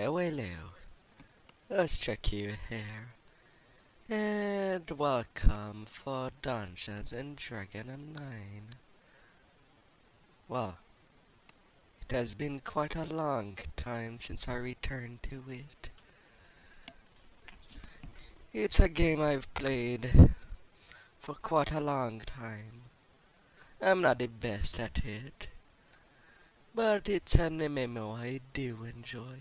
Hello, Austrakear here, and welcome for Dungeons and Dragons Online. Well, it has been quite a long time since I returned to it. It's a game I've played for quite a long time. I'm not the best at it, but it's an MMO I do enjoy.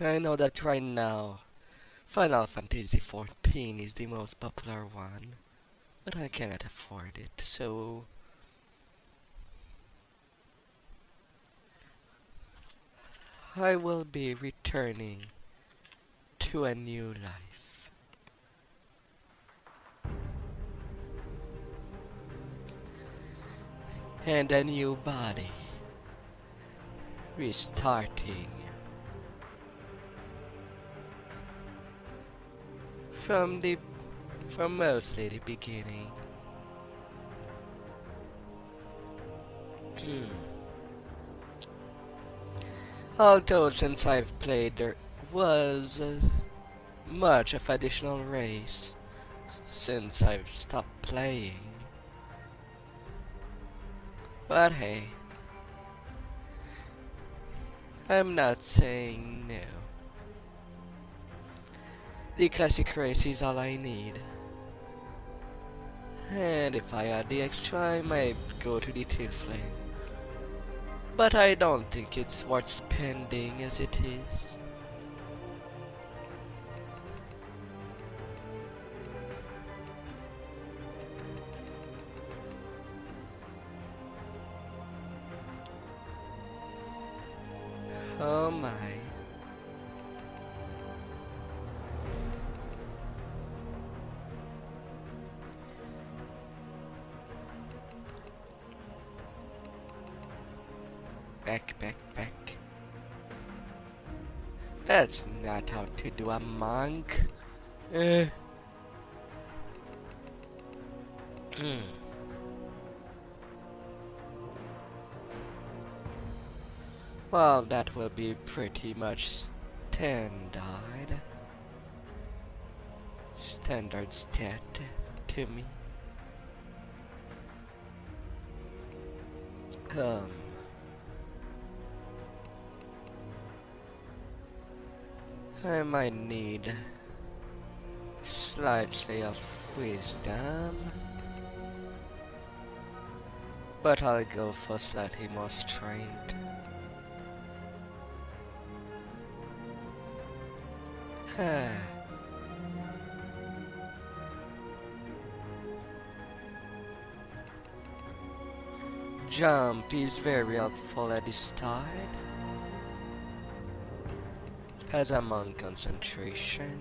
I know that right now, Final Fantasy XIV is the most popular one, but I cannot afford it, so I will be returning to a new life. And a new body. Restarting from mostly the beginning. Although since I've played there was much of additional race since I've stopped playing. But hey, I'm not saying no. The classic race is all I need. And if I add the extra, I might go to the tiefling. But I don't think it's worth spending as it is. Oh my. Back. That's not how to do a monk. Eh. Well, that will be pretty much standard stat to me. I might need slightly of wisdom, but I'll go for slightly more strength. Jump is very helpful at the start, as I'm on concentration.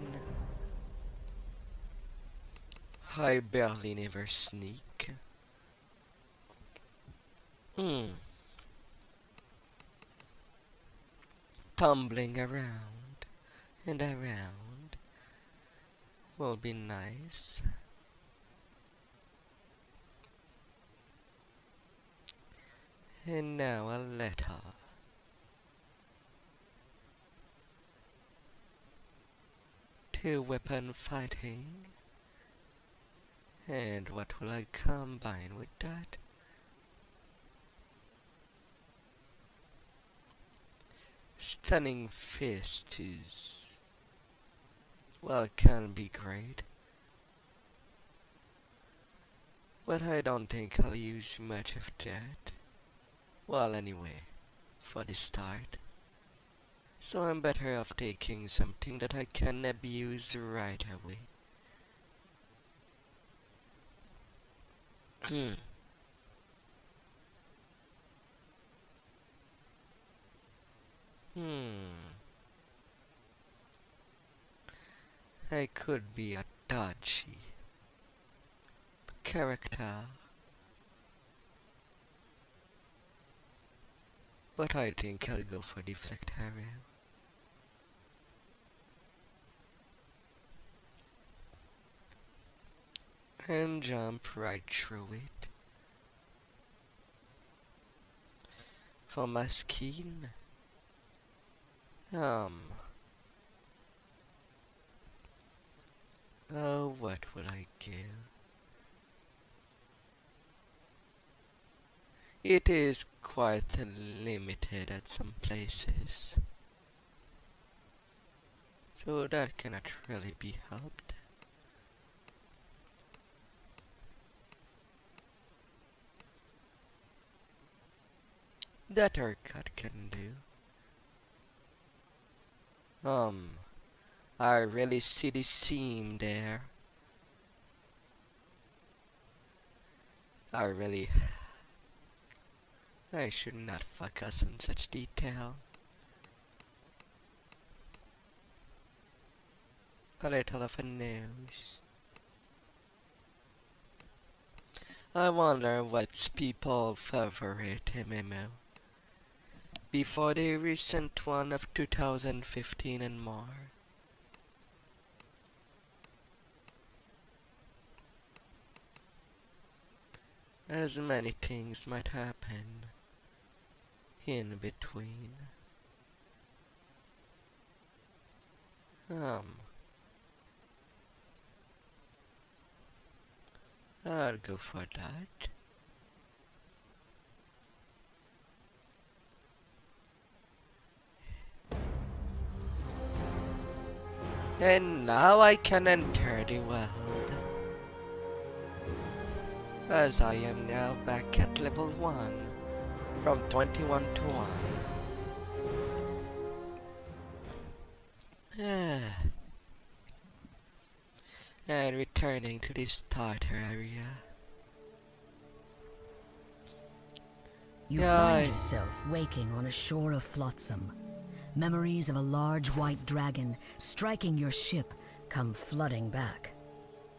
I barely never sneak. Tumbling around and around will be nice. And now a letter. To weapon fighting. And what will I combine with that? Stunning fist is, well, it can be great, but I don't think I'll use much of that. Well, anyway, for the start. So I'm better off taking something that I can abuse right away. I could be a dodgy character, but I think I'll go for deflect arrow. And jump right through it. For my skin, Um. Oh, what would I give? It is quite limited at some places, so that cannot really be helped. That haircut can do. I really see the seam there. I should not focus on such detail. A little of a nose. I wonder what's people's favorite MMO before the recent one of 2015 and more. As many things might happen in between. I'll go for that. And now I can enter the world, as I am now back at level 1 from 21 to 1. And returning to the starter area. You find yourself waking on a shore of flotsam. Memories of a large white dragon striking your ship come flooding back.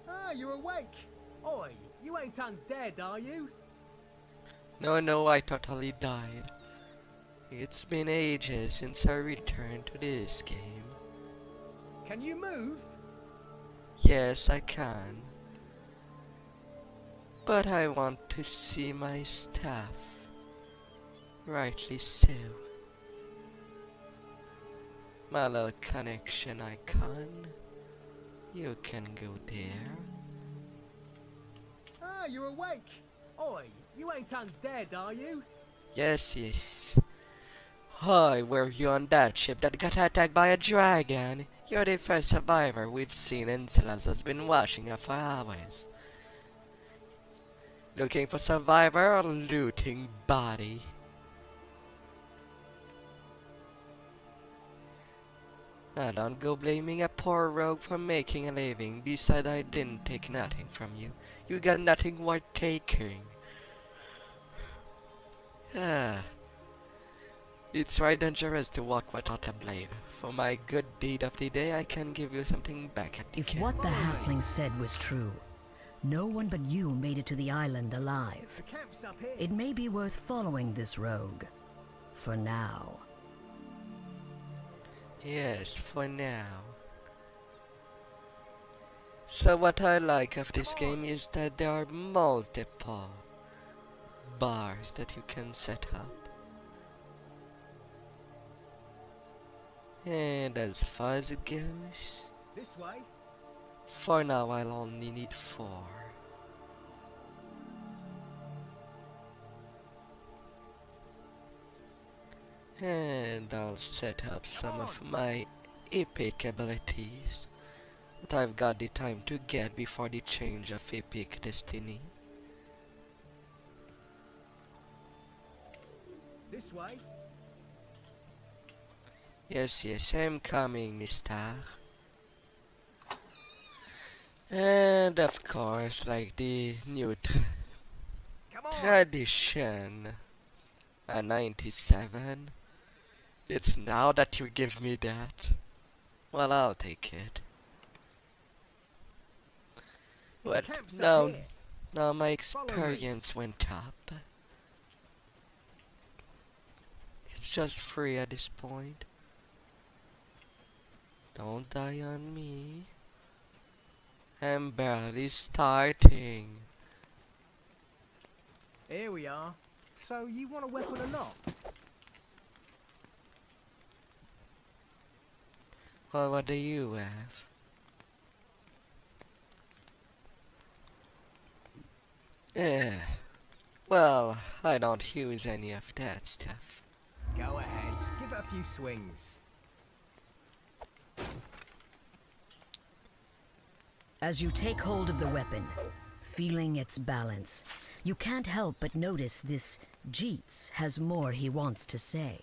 Ah, you're awake. Oi, you ain't undead, are you? No, I totally died. It's been ages since I returned to this game. Can you move? Yes, I can. But I want to see my staff. Rightly so. My little connection icon. You can go there. Ah, you're awake. Oi, you ain't undead, are you? Yes. Hi, were you on that ship that got attacked by a dragon? You're the first survivor we've seen, and Silas has been watching her for hours. Looking for survivor or looting body? Now don't go blaming a poor rogue for making a living. Besides, I didn't take nothing from you. You got nothing worth taking. It's right dangerous to walk without a blade. For my good deed of the day, I can give you something back at the If camp. what the halfling said was true, no one but you made it to the island alive. The camp's up here. It may be worth following this rogue. For now. Yes, for now. So what I like of this game is that there are multiple bars that you can set up. And as far as it goes, This way. for now I'll only need 4. And I'll set up some of my epic abilities that I've got the time to get before the change of epic destiny. This way. Yes, I'm coming, mister. And of course, like the new Come on. tradition, a 97. It's now that you give me that. Well, I'll take it. But Camp's now, up here. now my Follow me. experience went up. It's just free at this point. Don't die on me. I'm barely starting. Here we are. So you want a weapon or not? Well, what do you have? Eh, well, I don't use any of that stuff. Go ahead, give it a few swings. As you take hold of the weapon, feeling its balance, you can't help but notice this Jeets has more he wants to say.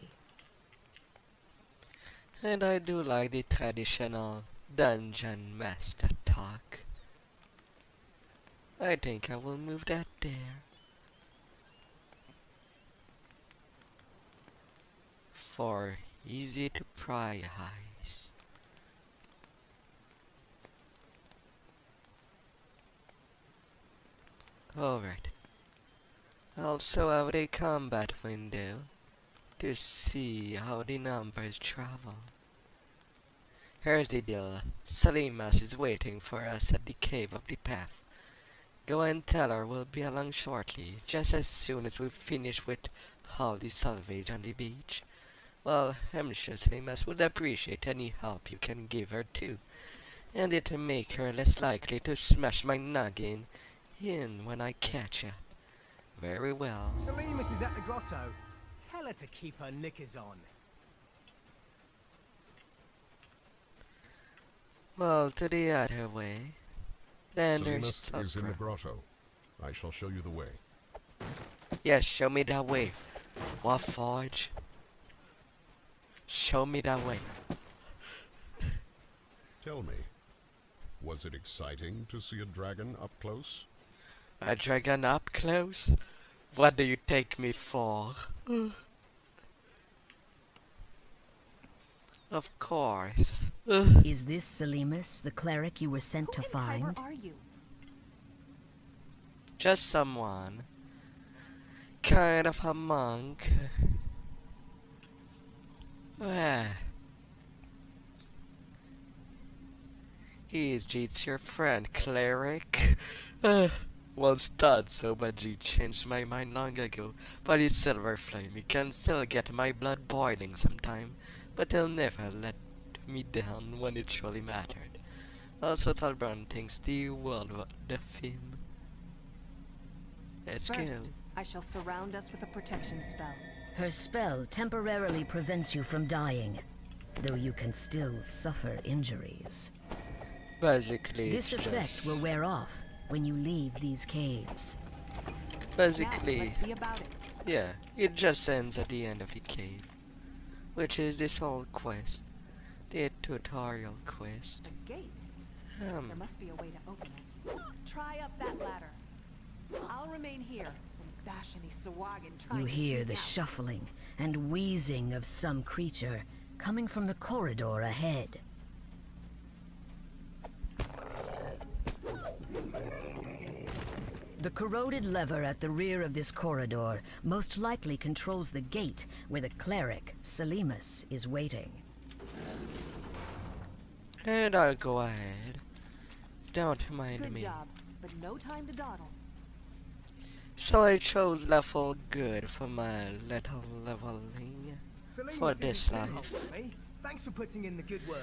And I do like the traditional dungeon master talk. I think I will move that there. For easy to prize. Alright. Also have a combat window to see how the numbers travel. Here's the deal. Salimas is waiting for us at the cave of the path. Go and tell her we'll be along shortly, just as soon as we finish with all the salvage on the beach. Well, I'm sure Salimas would appreciate any help you can give her too, and it'll make her less likely to smash my noggin in when I catch her. Very well. Salimas is at the grotto. Tell her to keep her knickers on. Well, to the other way. Then there's Salinas is in the grotto. I shall show you the way. Yes, show me that way. Warforge. Show me that way. Tell me, was it exciting to see a dragon up close? A dragon up close? What do you take me for? Of course. Is this Salimas, the cleric you were sent to find? Are you? Just someone. Kind of a monk. He's Jeets your friend, cleric. Once thought so, but he changed my mind long ago. But his silver flame, he can still get my blood boiling sometime. But he'll never let me down when it truly mattered. Also, Talbron thinks the world of him. Let's go. First, I shall surround us with a protection spell. Her spell temporarily prevents you from dying, though you can still suffer injuries. Basically, This it's effect just... will wear off when you leave these caves. Basically, Now, let's be about it. yeah, it just ends at the end of the cave. Which is this whole quest. The tutorial quest. The gate. There must be a way to open it. Try up that ladder. I'll remain here and bash any Sawagin trying You to hear sneak the out. shuffling and wheezing of some creature coming from the corridor ahead. The corroded lever at the rear of this corridor most likely controls the gate where the cleric, Salimas, is waiting. And I'll go ahead. Don't mind Good me. job, but no time to dawdle. So I chose level good for my little leveling Salimas for isn't this too hot life. for me. Thanks for putting in the good work.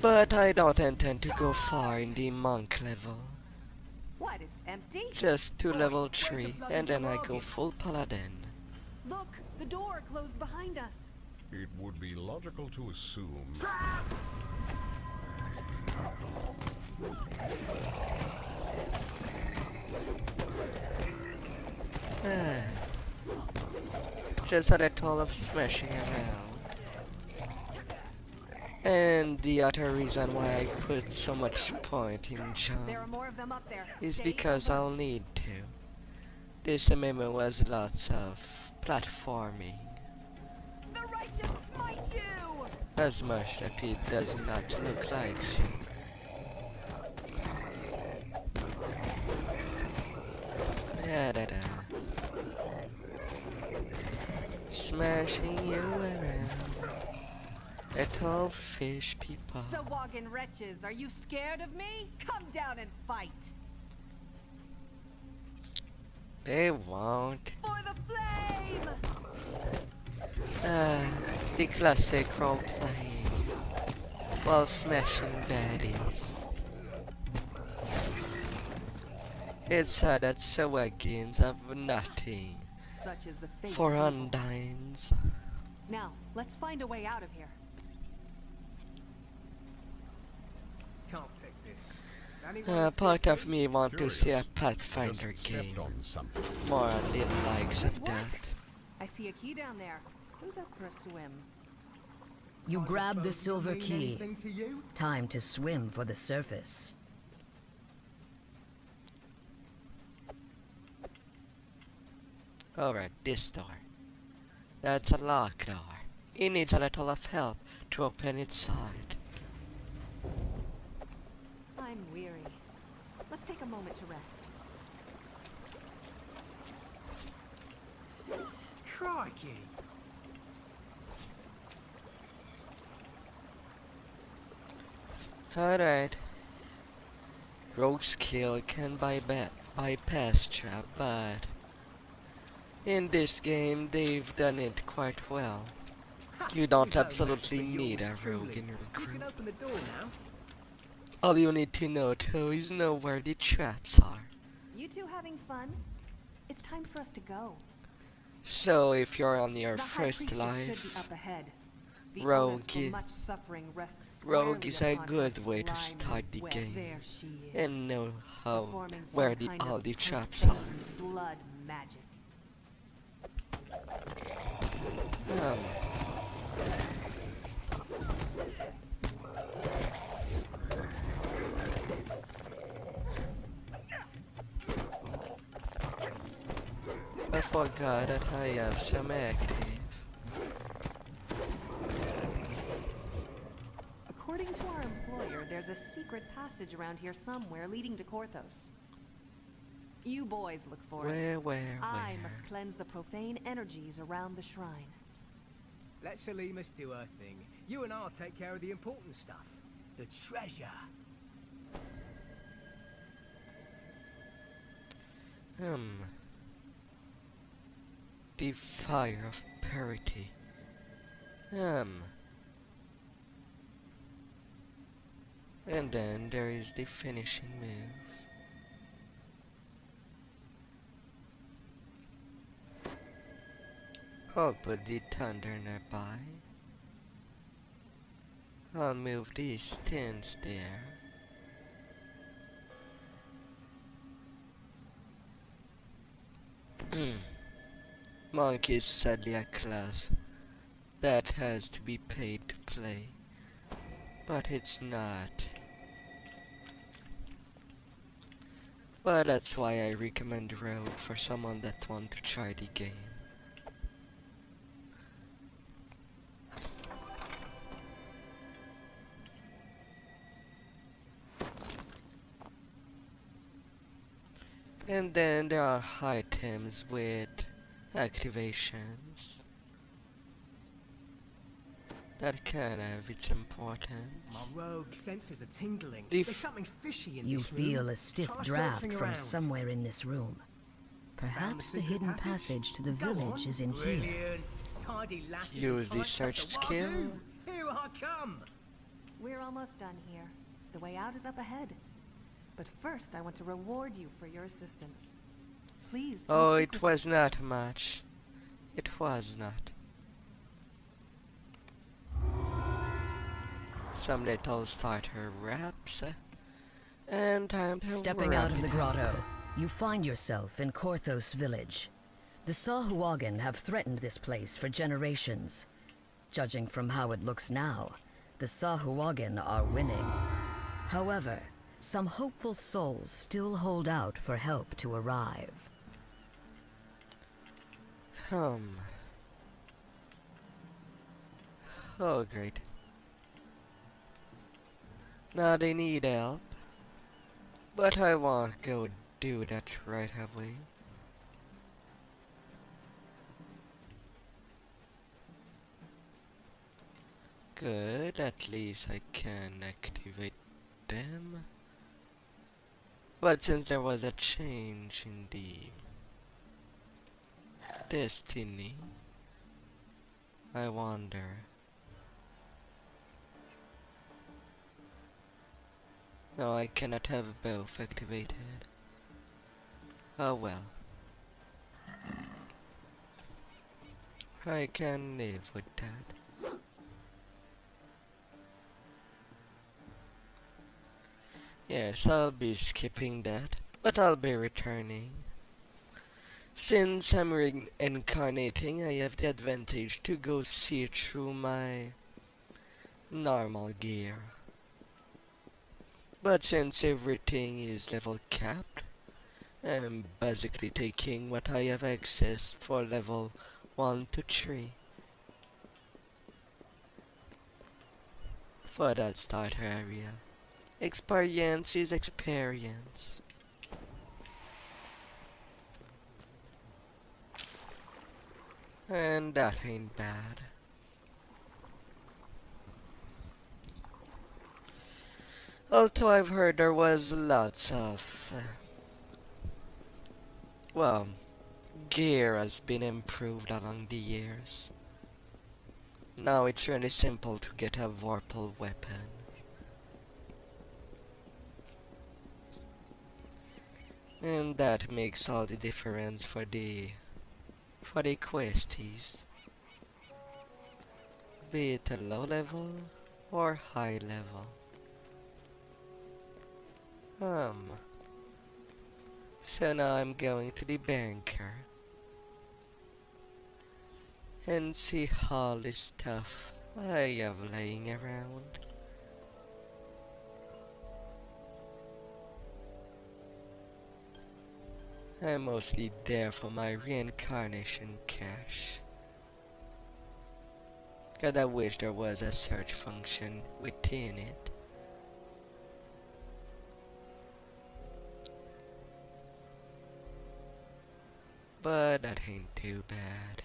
But I don't intend to go far in the monk level. What, it's empty? Just to Oi, level where's the 3 bloody and then I go Sawagin? full paladin. Look, the door closed behind us. It would be logical to assume... Just had a toll of smashing around. And the other reason why I put so much point in jump There are more of them up there. is Stay because alert. I'll need to. This MMO was lots of platforming. The righteous smite you! As much that it does not look like so. Da-da-da. Smashing you around. Little fish people. Sawagin wretches, are you scared of me? Come down and fight! They won't. For the flame! The classic role playing. while smashing baddies. It's sad that Sawagins have nothing Such is the fate for of evil. Undines. Now, let's find a way out of here. Can't pick this. Anyone see Part it? of me want to see a Curious. Pathfinder Just game. stepped on something. More on the likes of What? that. I see a key down there. Who's up for a swim? You I grab the suppose silver mean key. anything to you? Time to swim for the surface. Alright, this door. That's a locked door. It needs a little of help to open its side. I'm weary. Let's take a moment to rest. Crikey! Alright. Rogue skill can bypass trap, but in this game they've done it quite well. You don't Those absolutely match for need yours a truly. rogue in your You can group. open the door now. All you need to know though is know where the traps are. You two having fun? It's time for us to go. So if you're on your The High first Priestess life, should be up ahead. The Rogue onus for i- much suffering rests Rogue squarely is a upon good her way to slimy start the web. game There she is, and know how performing some where the kind all of the traps are. profane blood magic. Um, I forgot that I have some active. According to our employer, there's a secret passage around here somewhere leading to Korthos. You boys look for it. Where? I must cleanse the profane energies around the shrine. Let Selimus do her thing. You and I'll take care of the important stuff. The treasure. The fire of purity. And then there is the finishing move. I'll put the thunder nearby. I'll move these tins there. Monk is sadly a class that has to be paid to play, but it's not. But that's why I recommend Rogue for someone that want to try the game. And then there are items with activations that can have its importance. My rogue senses are tingling. If There's something fishy in You this room. feel a stiff Try draft searching from around. somewhere in this room. Perhaps the secret hidden passage to the Go village on. is in here. Brilliant. Tidy lasses Use and the pipes search up the skill. wazoo. Here I come. We're almost done here. The way out is up ahead. But first, I want to reward you for your assistance. Please. come Oh, speak it with was not much. It was not. Some little starter wraps. And time to Stepping wrap out of it the up. grotto, you find yourself in Korthos village. The Sahuagin have threatened this place for generations. Judging from how it looks now, the Sahuagin are winning. However, some hopeful souls still hold out for help to arrive. Oh, great. Now they need help. But I won't go do that right away. Good, at least I can activate them. But since there was a change in the destiny, I wonder. No, I cannot have both activated. Oh well. I can live with that. Yes, I'll be skipping that, but I'll be returning. Since I'm reincarnating, I have the advantage to go see through my normal gear. But since everything is level capped, I'm basically taking what I have access for level 1 to 3. For that starter area. Experience is experience. And that ain't bad. Although I've heard there was lots of, well, gear has been improved along the years. Now it's really simple to get a Vorpal weapon. And that makes all the difference for the questies. Be it a low level or high level. So now I'm going to the banker and see all the stuff I have laying around. I'm mostly there for my reincarnation cache. God, I wish there was a search function within it. But that ain't too bad.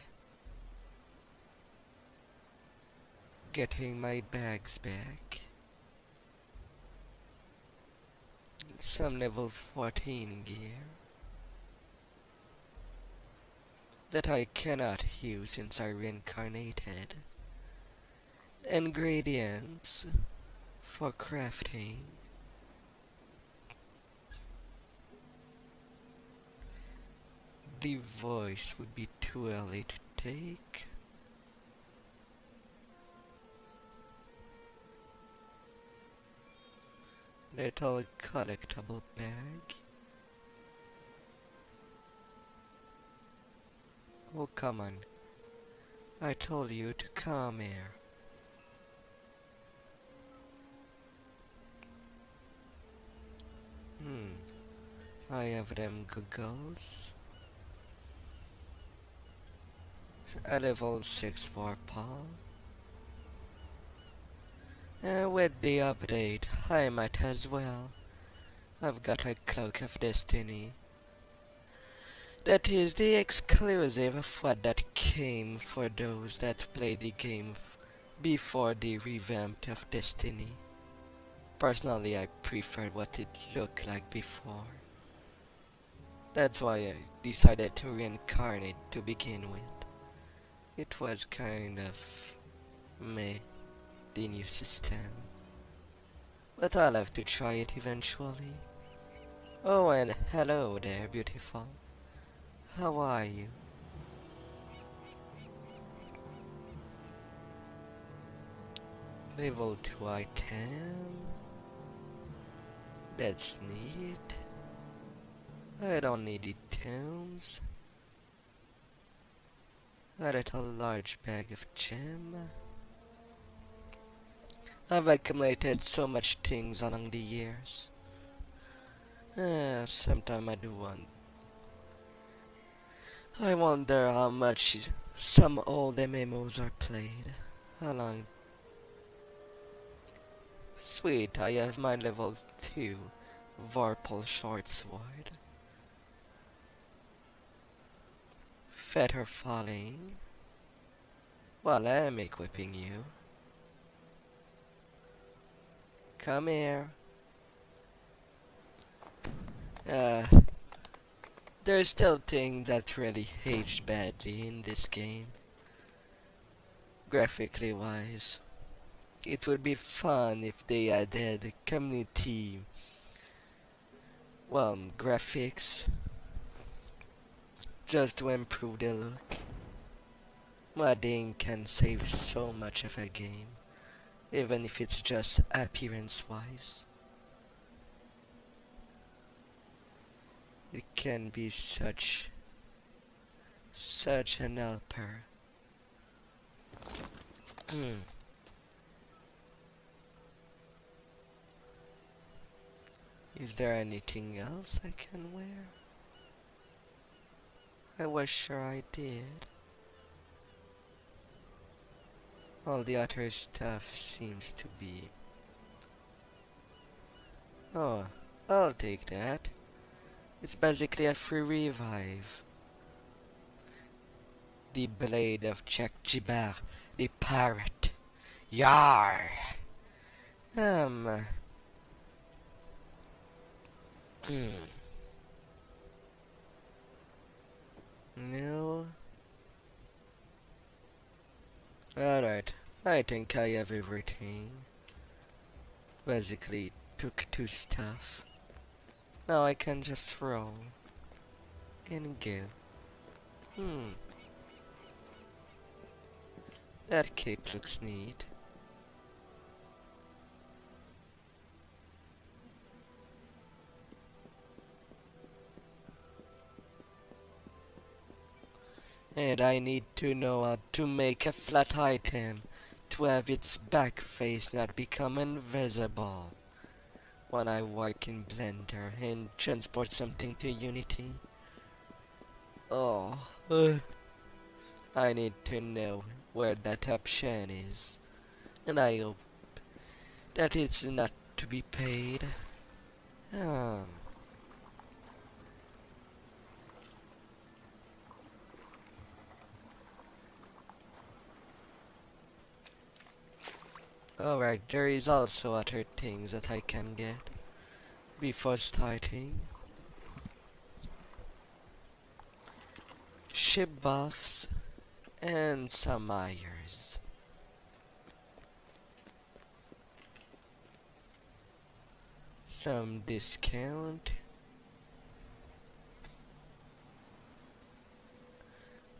Getting my bags back. Some level 14 gear that I cannot use since I reincarnated. Ingredients for crafting. The voice would be too early to take. Little collectible bag. Oh, come on. I told you to come here. I have them goggles. A level 6 Vorpal. And with the update, I might as well. I've got a Cloak of Destiny. That is the exclusive of what that came for those that played the game before the revamp of Destiny. Personally, I preferred what it looked like before. That's why I decided to reincarnate to begin with. It was kind of meh, the new system. But I'll have to try it eventually. Oh, and hello there, beautiful. How are you? Level 2 item. That's neat. I don't need the tomes. A little large bag of gem. I've accumulated so much things along the years. Sometime I wonder how much some old MMOs are played. How long? Sweet, I have my level 2 Vorpal short sword. Feather falling. Well, I'm equipping you. Come here. There's still things that really aged badly in this game. Graphically wise. It would be fun if they added community well, graphics, just to improve the look. Modding can save so much of a game, even if it's just appearance-wise. It can be such an helper. Is there anything else I can wear? I was sure I did. All the other stuff seems to be... Oh, I'll take that. It's basically a free revive. The blade of Jack Jibar, the pirate. Yar! Um... No. Alright, I think I have everything. Basically, took 2 stuff. Now I can just roll. And go. That cape looks neat. And I need to know how to make a flat item to have its back face not become invisible when I work in Blender and transport something to Unity. Oh, I need to know where that option is, and I hope that it's not to be paid. Alright, there is also other things that I can get before starting. Ship buffs and some irons. Some discount.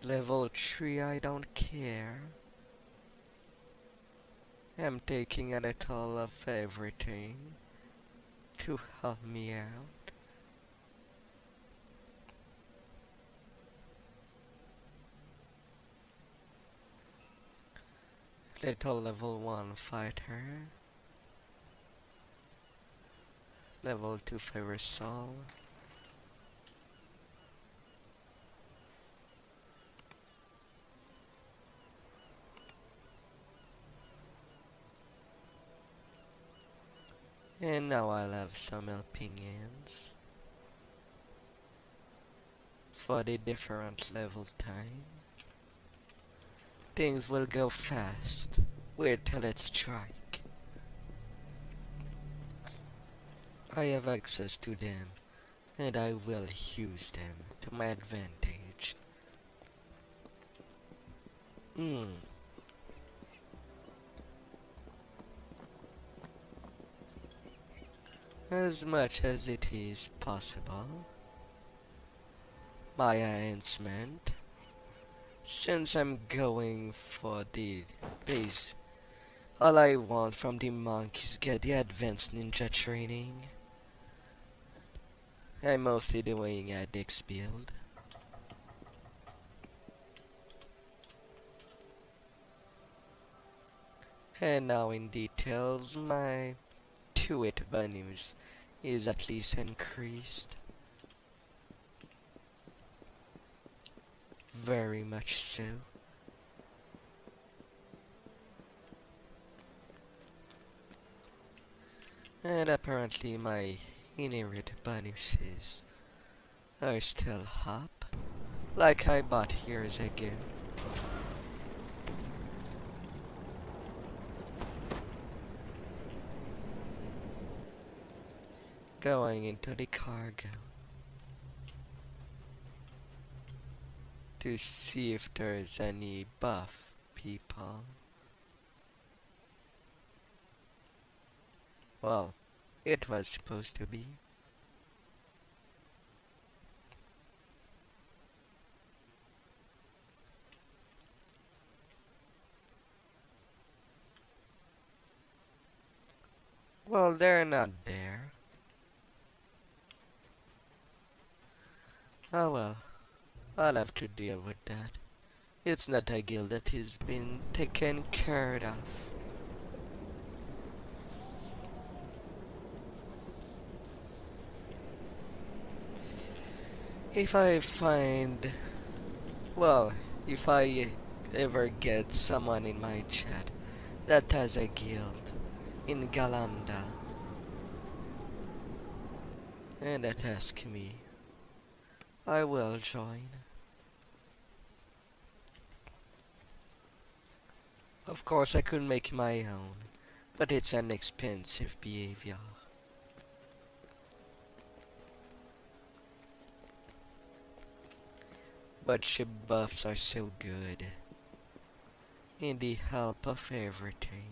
Level 3, I don't care. I'm taking a little of everything to help me out. Little level 1 fighter. Level 2 favor soul. And now I'll have some helping hands for the different level time. Things will go fast. Wait till it strike. I have access to them, and I will use them to my advantage. As much as it is possible. My enhancement. Since I'm going for the base, all I want from the monk is get the advanced ninja training. I'm mostly doing a Dex build. And now in details, my 2-hit bonus is at least increased. Very much so. And apparently my inherent bonuses are still up, like I bought years ago. Going into the cargo to see if there's any buff people. Well, it was supposed to be. Well, they're not there. Oh well, I'll have to deal with that. It's not a guild that is been taken care of. If I find, well, if I ever get someone in my chat that has a guild in Galanda and that asks me, I will join. Of course I could make my own, but it's an expensive behavior. But ship buffs are so good in the help of everything.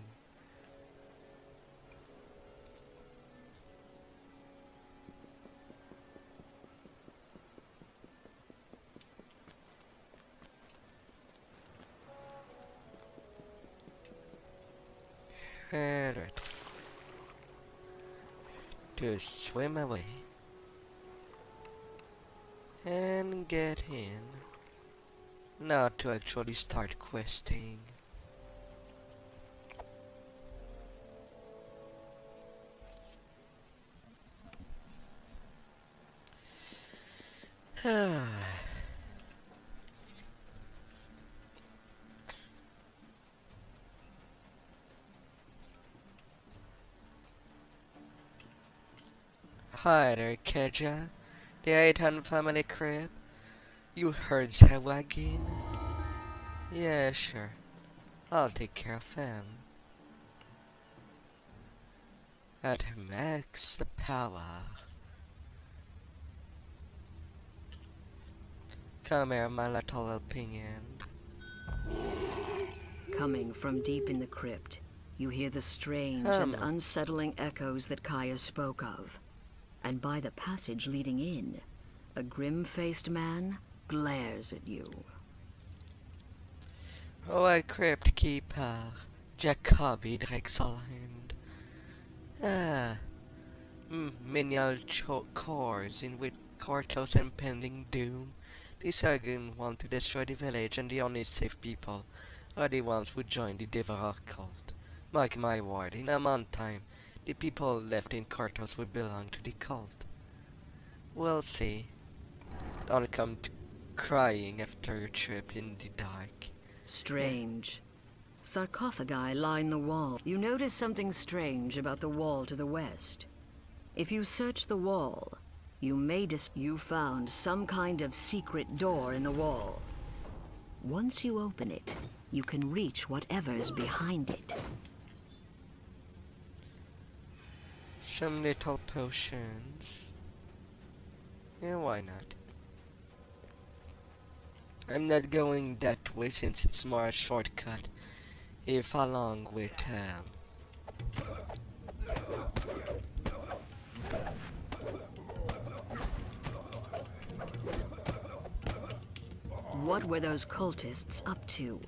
Alright. To swim away and get in. Now to actually start questing. Hi there, Keja. The Aitan family crib. You heard Zawagin? Yeah, sure. I'll take care of them. At max the power. Come here, my little opinion. Coming from deep in the crypt, you hear the strange and unsettling echoes that Kaya spoke of. And by the passage leading in, a grim-faced man glares at you. Oh, a crypt keeper, Jacobi Drexelhand. Menial cores in with Cortos impending doom. The Sagan want to destroy the village, and the only safe people are the ones who join the Devour cult. Mark my word, in a month time, the people left in Cortos will belong to the cult. We'll see. Don't come to crying after your trip in the dark. Strange. Sarcophagi line the wall. You notice something strange about the wall to the west. If you search the wall, you may you found some kind of secret door in the wall. Once you open it, you can reach whatever's behind it. Some little potions. Yeah, why not? I'm not going that way since it's more a shortcut. If along with What were those cultists up to?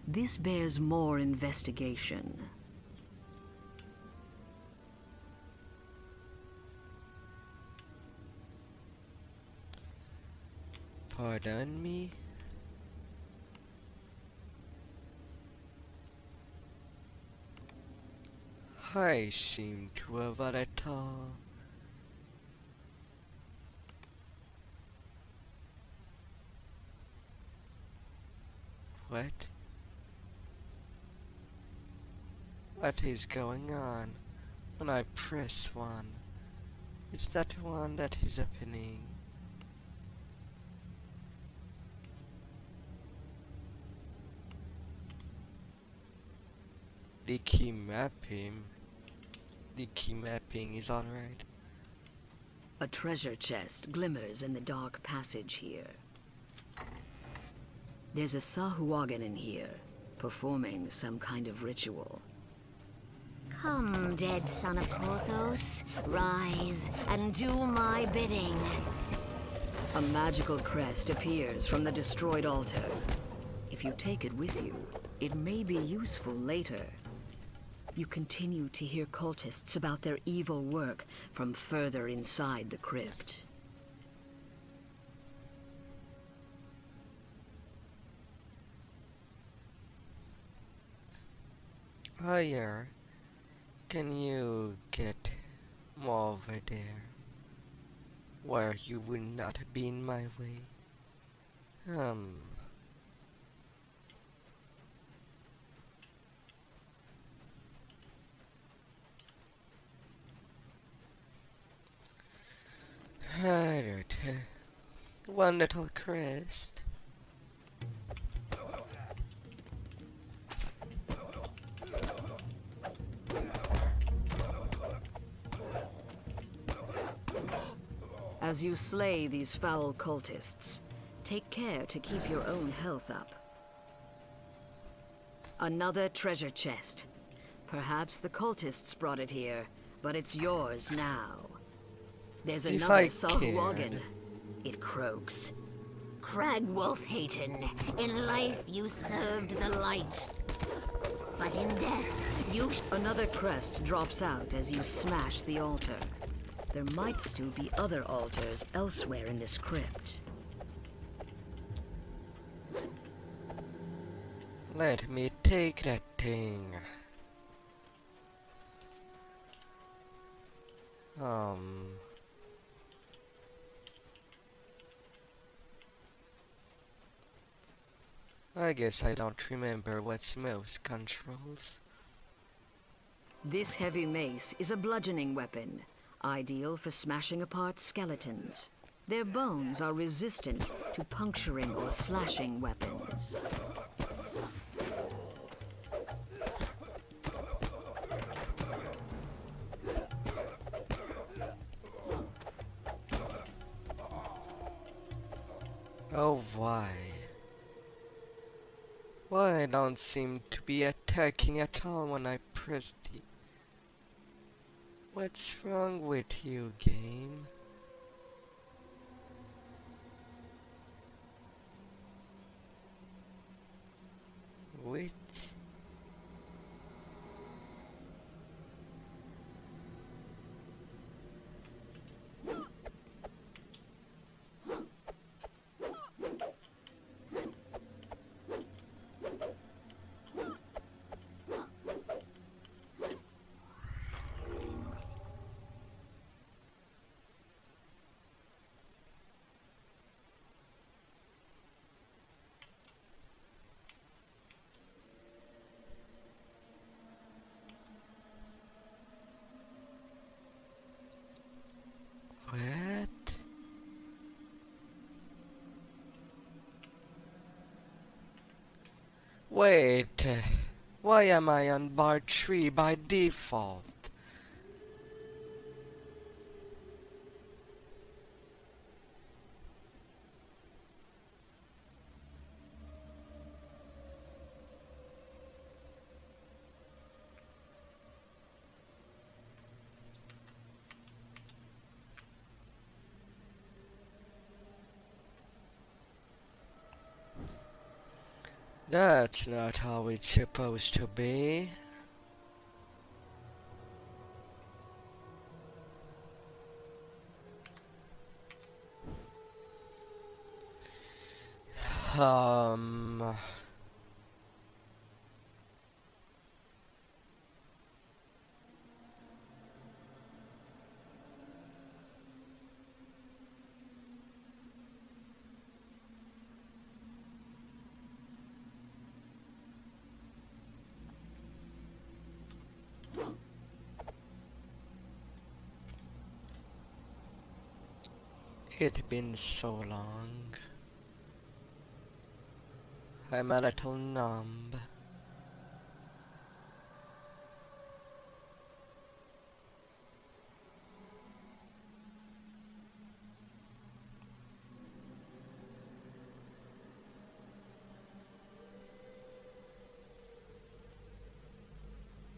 This bears more investigation. Pardon me? I seem to have had it all. What? What is going on when I press one? It's that one that is happening. The key mapping. The key mapping is alright. A treasure chest glimmers in the dark passage here. There's a Sahuagin in here, performing some kind of ritual. Come, dead son of Korthos, rise and do my bidding. A magical crest appears from the destroyed altar. If you take it with you, it may be useful later. You continue to hear cultists about their evil work from further inside the crypt. Higher. Can you get more over there? Where you would not be in my way? Alright. One little crest. As you slay these foul cultists, take care to keep your own health up. Another treasure chest. Perhaps the cultists brought it here, but it's yours now. There's If another I Sahuagin. cared. It croaks. Cragwolf Hayton, in life you served the light. But in death, you Another crest drops out as you smash the altar. There might still be other altars elsewhere in this crypt. Let me take that thing. I guess I don't remember what's most controls. This heavy mace is a bludgeoning weapon, ideal for smashing apart skeletons. Their bones are resistant to puncturing or slashing weapons. Oh, why? Why I don't seem to be attacking at all when I press the... What's wrong with you, game? Wait. What? Wait, why am I on bar 3 by default? That's not how it's supposed to be. Um... It's been so long. I'm a little numb.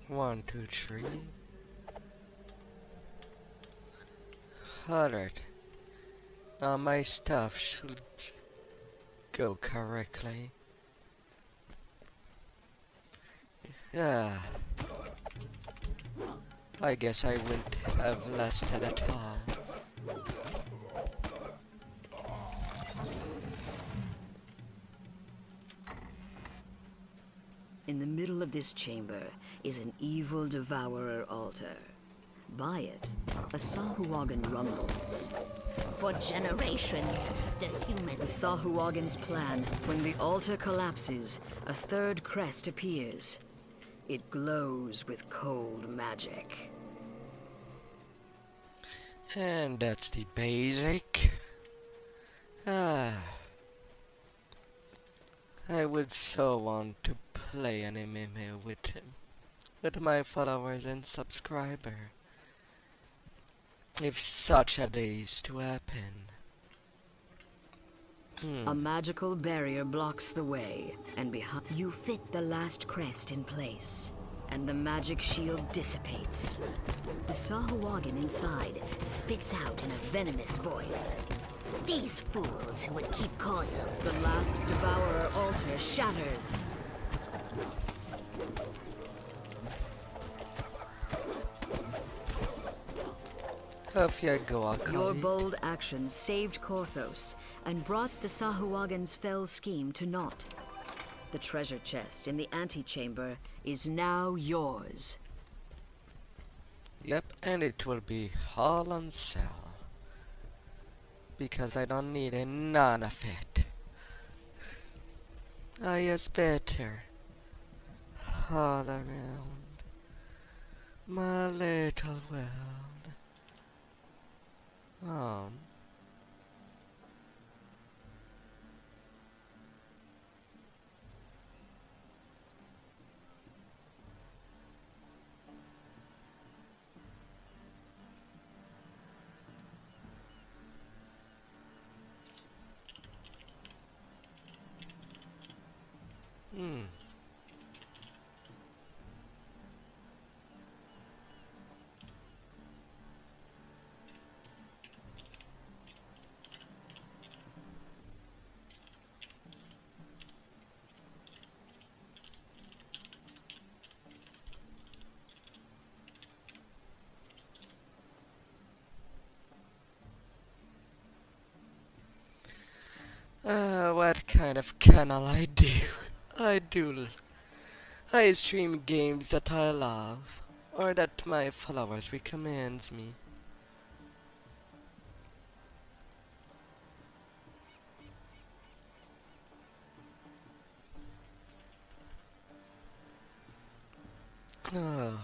One, two, three. Alright. Now my stuff should go correctly. Yeah. I guess I wouldn't have lasted at all. In the middle of this chamber is an evil devourer altar. By it, a Sahuagin rumbles. For generations, the human... The Sahuagin's plan: when the altar collapses, a third crest appears. It glows with cold magic. And that's the basic. I would so want to play an MMA with my followers and subscriber. If such a day is to happen. A magical barrier blocks the way, and behind you fit the last crest in place, and the magic shield dissipates. The Sahuagin inside spits out in a venomous voice. These fools who would keep Cortho. the last devourer altar shatters. Off you go, Your Akali. bold actions saved Korthos and brought the Sahuagin's fell scheme to naught. The treasure chest in the antechamber is now yours. Yep, and it will be all on sale. Because I don't need none of it. I is better. All around my little world. What kind of channel I do? I stream games that I love, or that my followers recommends me. Oh.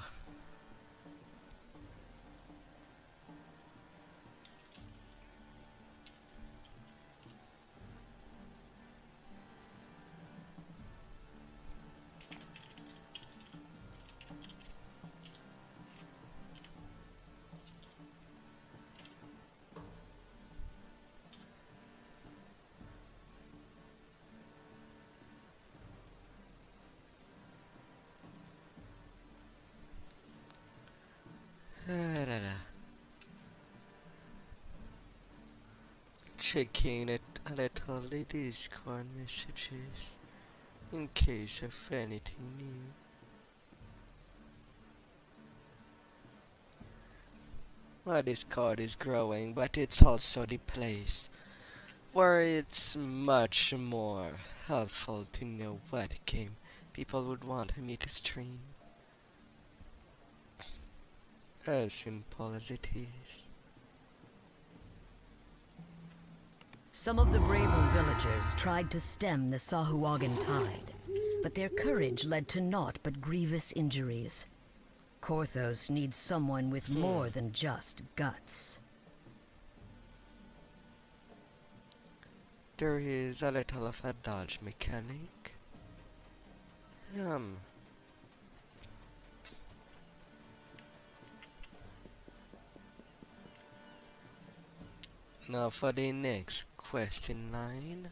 Checking it a little the Discord messages in case of anything new. My Discord is growing, but it's also the place where it's much more helpful to know what game people would want me to stream. As simple as it is. Some of the braver villagers tried to stem the Sahuagin tide, but their courage led to naught but grievous injuries. Korthos needs someone with more than just guts. There is a little of a dodge mechanic. Now for the next quest in line.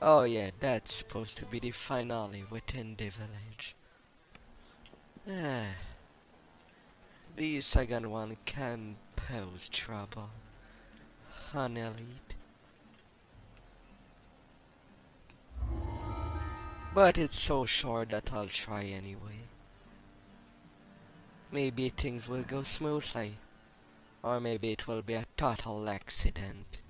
Oh yeah, that's supposed to be the finale within the village. Ah, the second one can pose trouble on Elite. But it's so short that I'll try anyway. Maybe things will go smoothly. Or maybe it will be a total accident.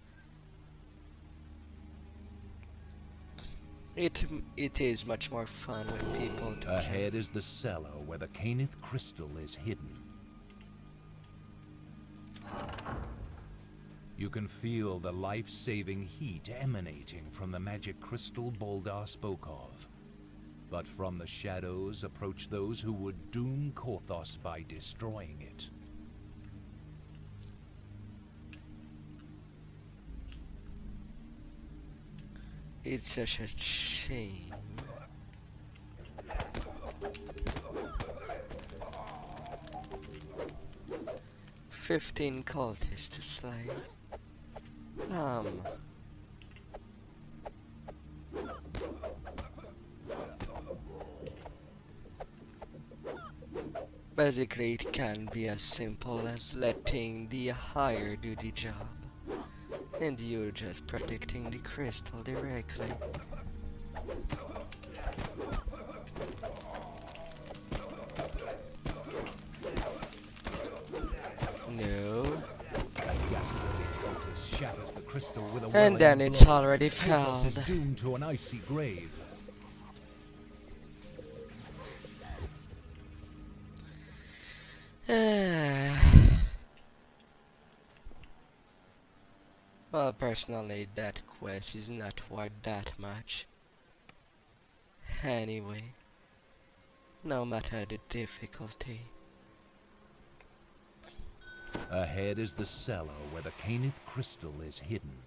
It is much more fun with people to play. Ahead is the cellar where the Caneth crystal is hidden. You can feel the life-saving heat emanating from the magic crystal Boldar spoke of. But from the shadows approach those who would doom Korthos by destroying it. It's such a shame. "15 cultists to slay. Basically it can be as simple as letting the higher do the job. And you're just protecting the crystal directly. No. Shatters the crystal with a And then welling it's blow. already Korthos is fouled. doomed to an icy grave. Well, personally, that quest is not worth that much. Anyway, no matter the difficulty. Ahead is the cellar where the Caneth crystal is hidden.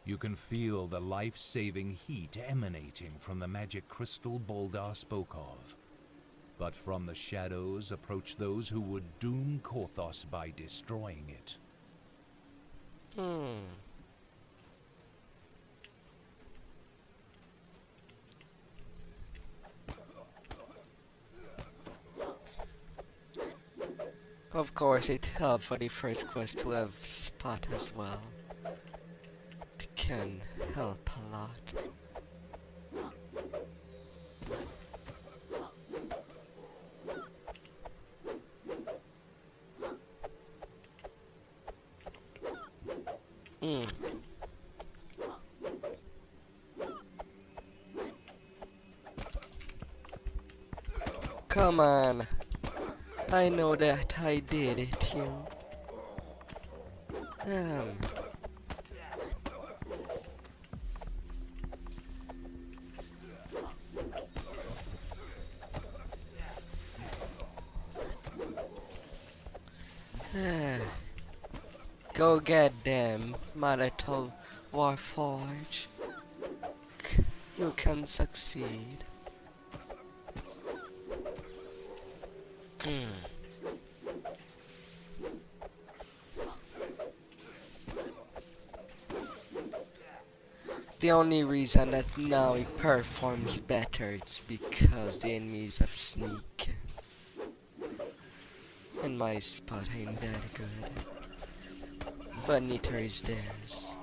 You can feel the life-saving heat emanating from the magic crystal Boldar spoke of. But from the shadows approach those who would doom Korthos by destroying it. Of course, it helped for the first quest to have spot as well. It can help a lot. Come on. I know that I did it, you. Go get them, my little Warforge. You can succeed. The only reason that now it performs better is because the enemies have sneak. And my spot ain't that good. But neither is theirs.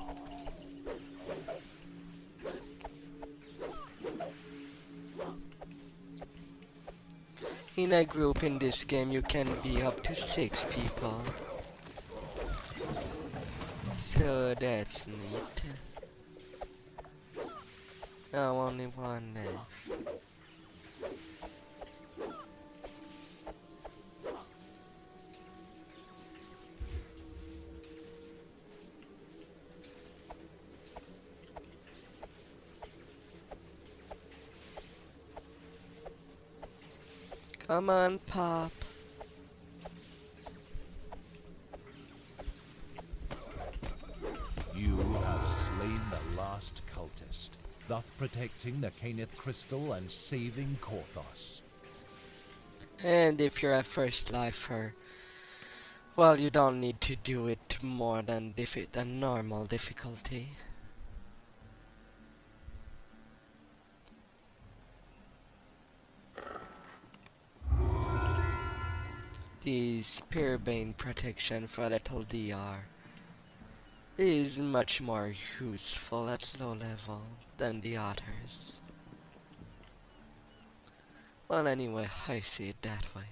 In a group in this game you can be up to 6 people. So that's neat. Oh, only one left. Come on, Pop. You have slain the last cultist, thus protecting the Caneth crystal and saving Korthos. And if you're a first lifer, Well, you don't need to do it more than normal difficulty. The Spearbane protection for little DR is much more useful at low level than the others. Well, anyway, I see it that way.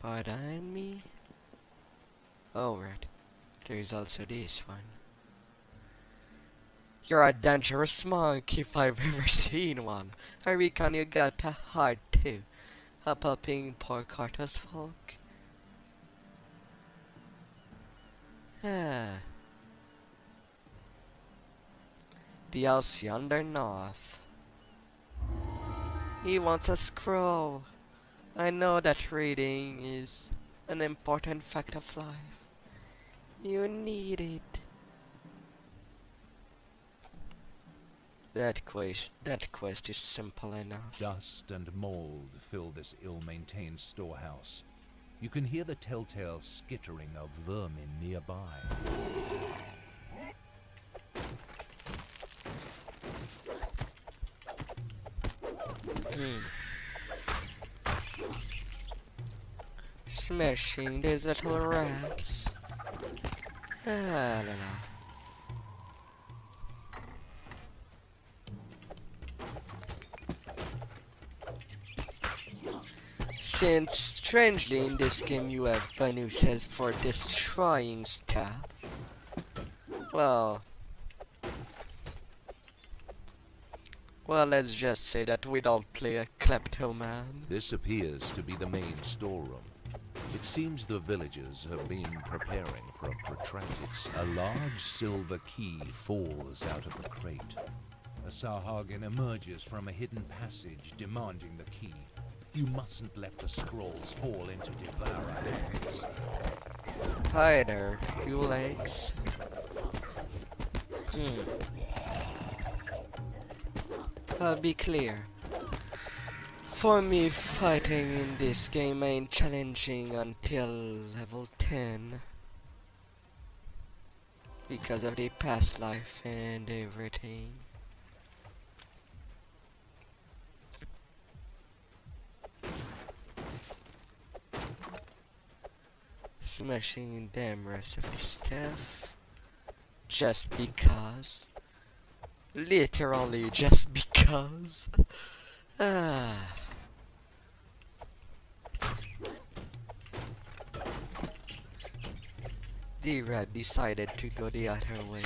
Pardon me? Oh, right. There's also this one. You're a dangerous monk if I've ever seen one. I reckon you got a heart too. Up helping poor Carter's folk. Ah. The house yonder north. He wants a scroll. I know that reading is an important fact of life. You need it. That quest is simple enough. Dust and mold fill this ill-maintained storehouse. You can hear the telltale skittering of vermin nearby. Smashing these little rats. Ah, la la. Since strangely in this game you have bonuses for destroying stuff. Well, let's just say that we don't play a kleptoman. This appears to be the main storeroom. It seems the villagers have been preparing for a protracted A large silver key falls out of the crate. A Sahagin emerges from a hidden passage, demanding the key. You mustn't let the scrolls fall into devourer hands. Hi there, you legs. I'll be clear. For me, fighting in this game ain't challenging until level 10. Because of the past life and everything. Smashing damn rest of the stuff. Just because. Literally just because. Ah. The rat decided to go the other way.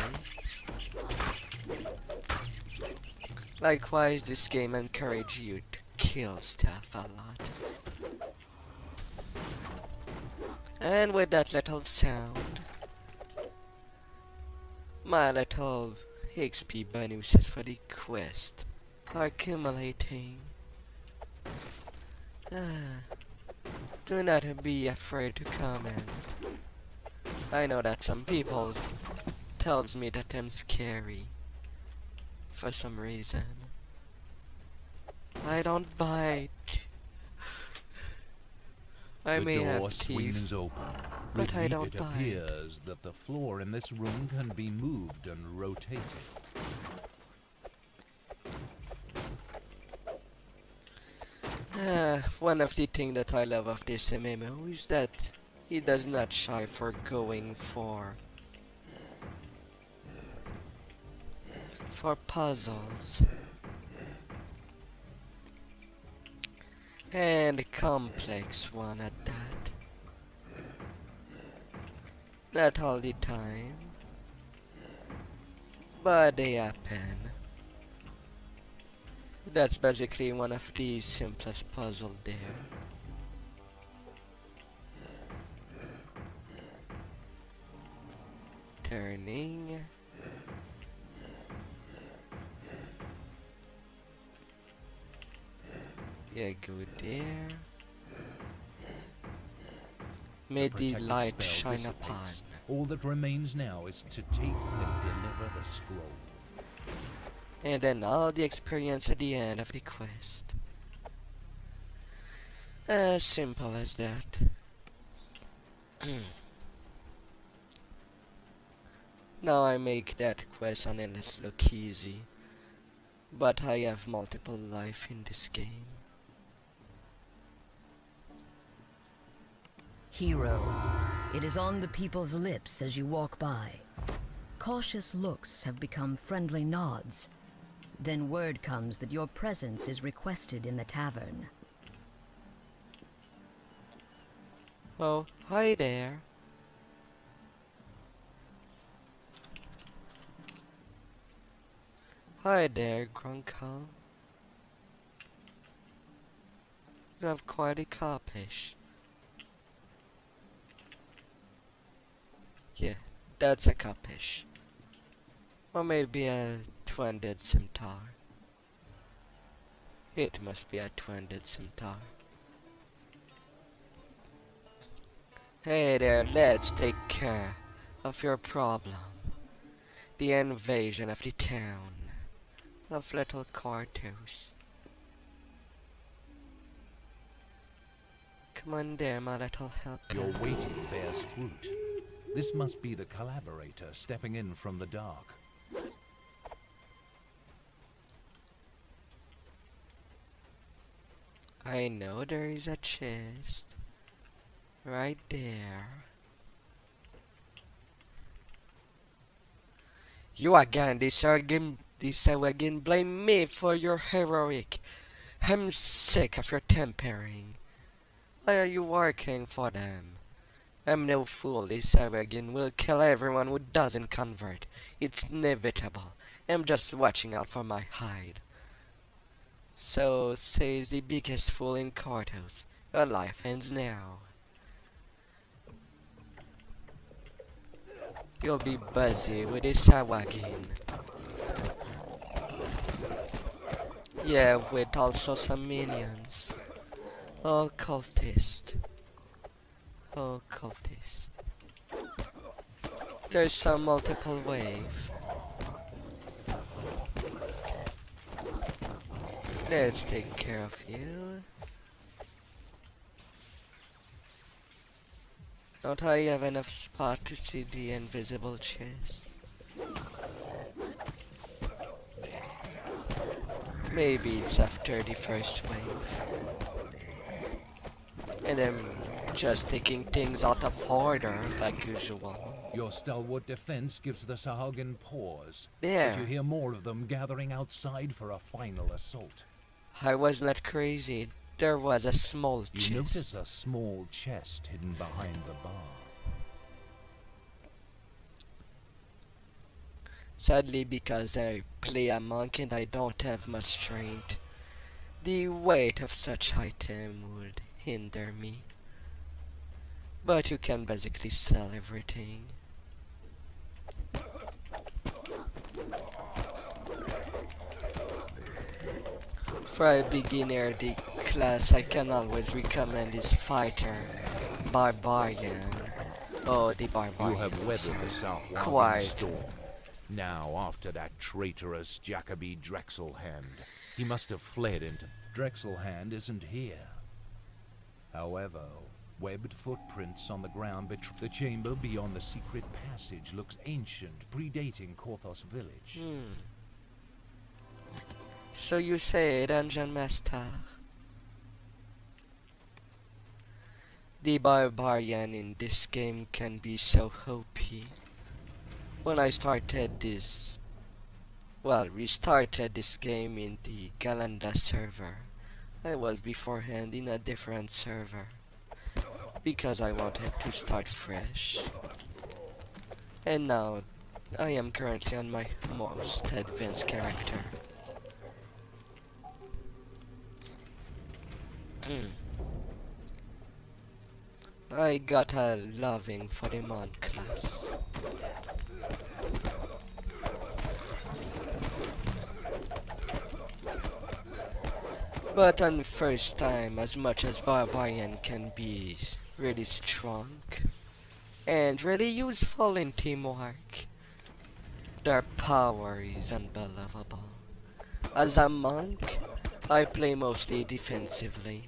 Likewise, this game encourages you to kill stuff a lot. And with that little sound, my little XP bonuses for the quest are accumulating. Do not be afraid to comment. I know that some people tells me that I'm scary for some reason. I don't bite. I may The door have swings teeth, open. but I don't It bite. appears that the floor in this room can be moved and rotated. One of the things that I love of this MMO is that he does not shy for going for puzzles and complex one at that. Not all the time, but they happen. That's basically one of the simplest puzzles there. Turning. Yeah, go there. May the Protective light spell shine upon. dissipates. All that remains now is to take and deliver the scroll. and then all the experience at the end of the quest. As simple as that. Now I make that quest on a little look easy, but I have multiple life in this game. Hero. It is on the people's lips as you walk by. Cautious looks have become friendly nods. Then word comes that your presence is requested in the tavern. Oh, hi there. Hi there, Grunkle. You have quite a coppish. Yeah, that's a coppish. Or maybe a two-handed scimitar. It must be a two-handed scimitar. Hey there, let's take care of your problem. The invasion of the town of Little Cartos. Come on there, my little helper. Your waiting bears fruit. This must be the collaborator stepping in from the dark. I know there is a chest right there. You again, this again blame me for your heroic. I'm sick of your tempering. Why are you working for them? I'm no fool, this again will kill everyone who doesn't convert. It's inevitable. I'm just watching out for my hide. So says the biggest fool in Cartos. Your life ends now. You'll be busy with this Sawagin. Yeah, with also some minions. Oh, cultist. Oh, cultist. There's some multiple wave. Let's take care of you. Don't I have enough spot to see the invisible chest? Maybe it's after the first wave. And I'm just taking things out of order like usual. Your stalwart defense gives the Sahagin pause. There. But you hear more of them gathering outside for a final assault. I was not crazy. There was a small chest. You notice a small chest hidden behind the bar. Sadly, because I play a monk and I don't have much strength, the weight of such item would hinder me. But you can basically sell everything. For a beginner the class I can always recommend is Fighter, Barbarian. Oh, the Barbarian. You have weathered the South Quite. storm. Now, after that traitorous Jacoby Drexelhand, he must have fled into... Drexelhand isn't here. However, webbed footprints on the ground betray... The chamber beyond the secret passage looks ancient, predating Korthos village. So you say, Dungeon Master? The Barbarian in this game can be so OP. When I started this... Well, restarted this game in the Galanda server. I was beforehand in a different server. Because I wanted to start fresh. And now, I am currently on my most advanced character. I got a loving for the monk class. But on the first time, as much as Barbarian can be really strong and really useful in teamwork, their power is unbelievable. As a monk, I play mostly defensively.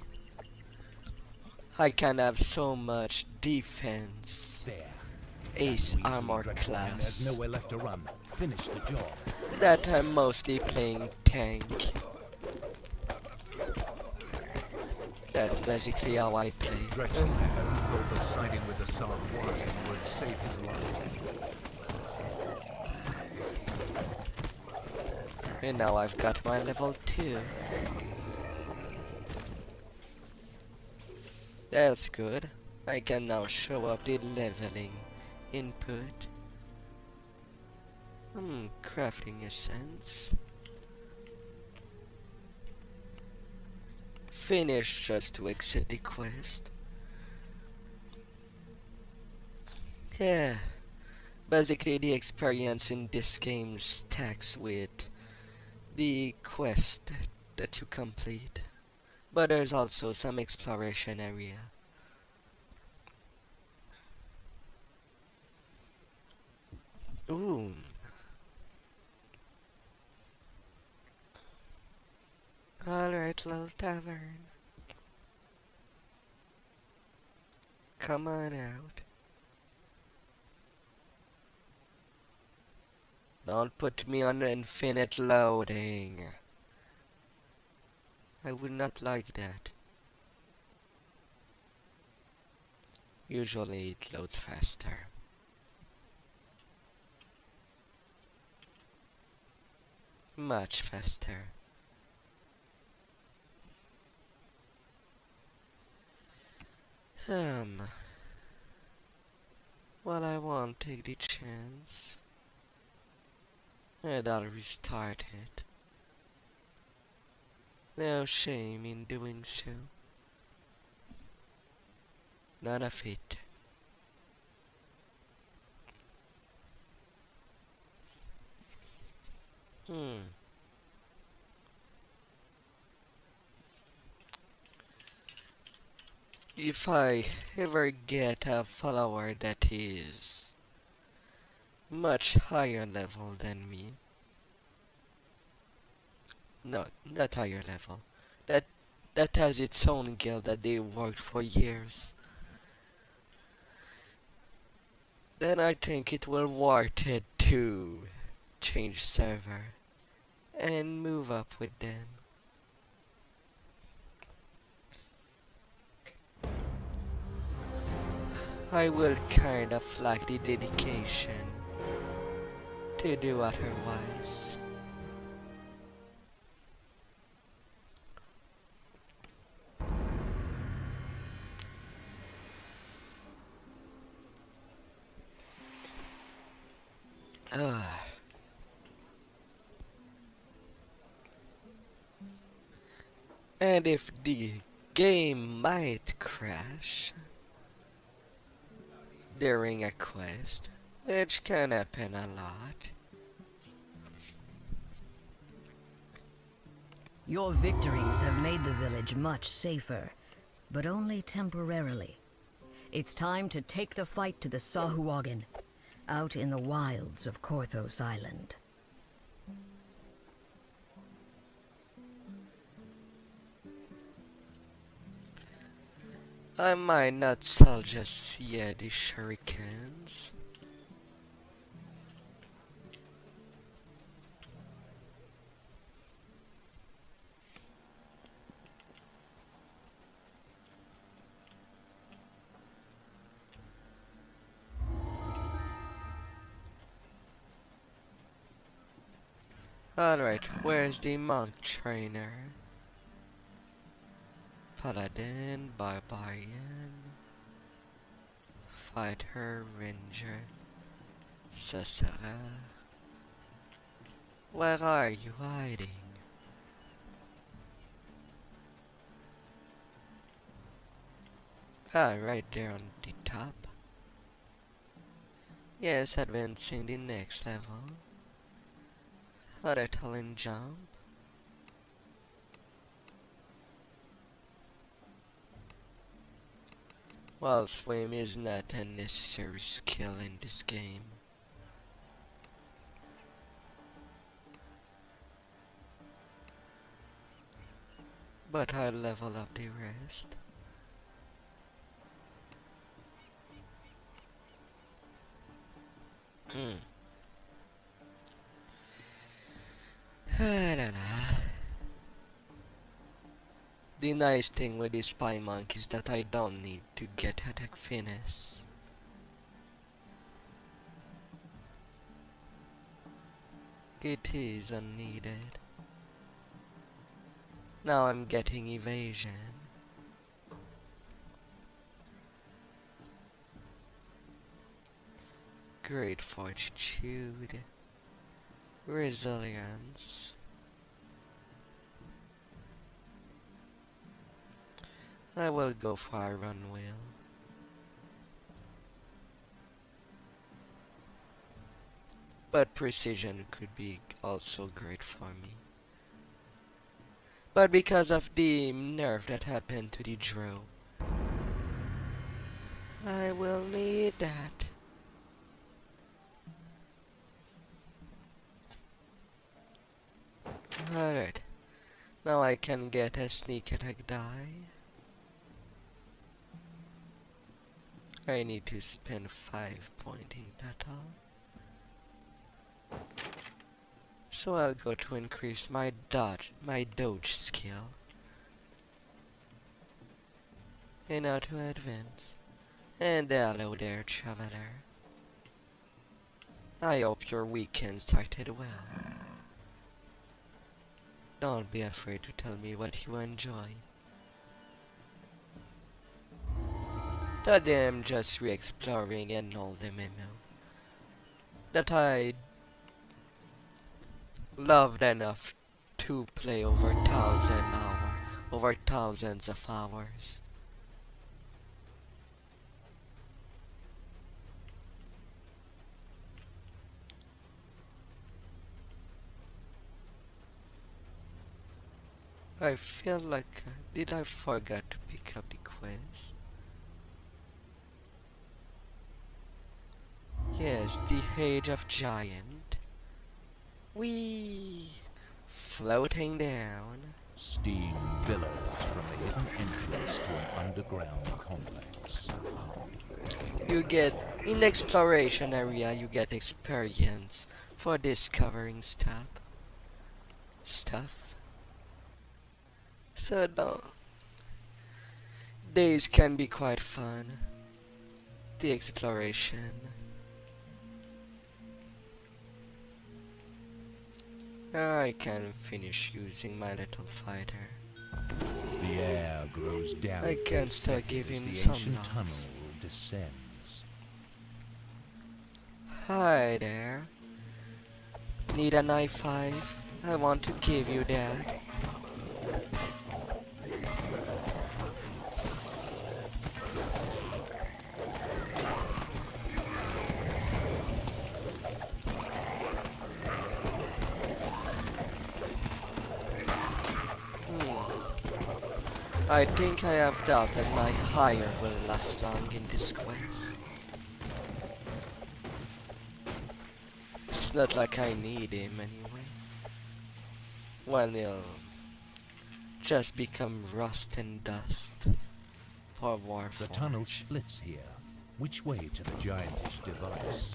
I can have so much defense. There. Ace That weaselly armor dreadful hand has class. nowhere left to run. Finish the job. That I'm mostly playing tank. That's basically how I play. Dreadful hand thought that siding with the South Warrior would save his life. And now I've got my level 2. That's good. I can now show up the leveling input. Crafting essence. Finish just to exit the quest. Yeah. Basically the experience in this game stacks with the quest that you complete. But there's also some exploration area. Ooh. Alright, little tavern. Come on out. Don't put me on infinite loading. I would not like that. Usually it loads faster. Much faster. Well, I won't take the chance. And I'll restart it. No shame in doing so. None of it. If I ever get a follower that is much higher level than me, no, not higher level, that has its own guild that they worked for years, then I think it will worth it to change server and move up with them. I will kind of lack the dedication to do otherwise. And if the game might crash during a quest, which can happen a lot. Your victories have made the village much safer, but only temporarily. It's time to take the fight to the Sahuagin, out in the wilds of Korthos Island. I might not sell just yet the shurikens. Alright, where's the monk trainer? Paladin, Barbarian, Fighter, Ranger, Sorcerer. Where are you hiding? Ah, right there on the top. Yes, advancing the next level. Other talent jump. Well, swim is not a necessary skill in this game. but I'll level up the rest. I don't know. The nice thing with the spy monk is that I don't need to get attack finesse. It is unneeded. Now I'm getting evasion. Great fortitude. Resilience. I will go for a run wheel. But precision could be also great for me. But because of the nerf that happened to the drill, I will need that. Alright. Now I can get a sneak attack die. I need to spend 5 points in total. So I'll go to increase my dodge skill. And now to advance. And hello there, traveler. I hope your weekend started well. Don't be afraid to tell me what you enjoy. Today I'm just re-exploring an old MMO that I loved enough to play over thousands of hours. I feel like did I forget to pick up the quest? Yes, the Age of Giant. Wee floating down. Steam billows from the hidden entrance to an underground complex. You get in the exploration area you get experience for discovering stuff. So no, days can be quite fun. The exploration. I can finish using my little fighter. The air grows down. I can still give him the some ancient love. tunnel descends. Hi there. Need a knife 5? I want to give you that. I think I have doubt that my hire will last long in this quest. It's not like I need him anyway. Well, he'll just become rust and dust for Warforged. The tunnel splits here. Which way to the giantish device?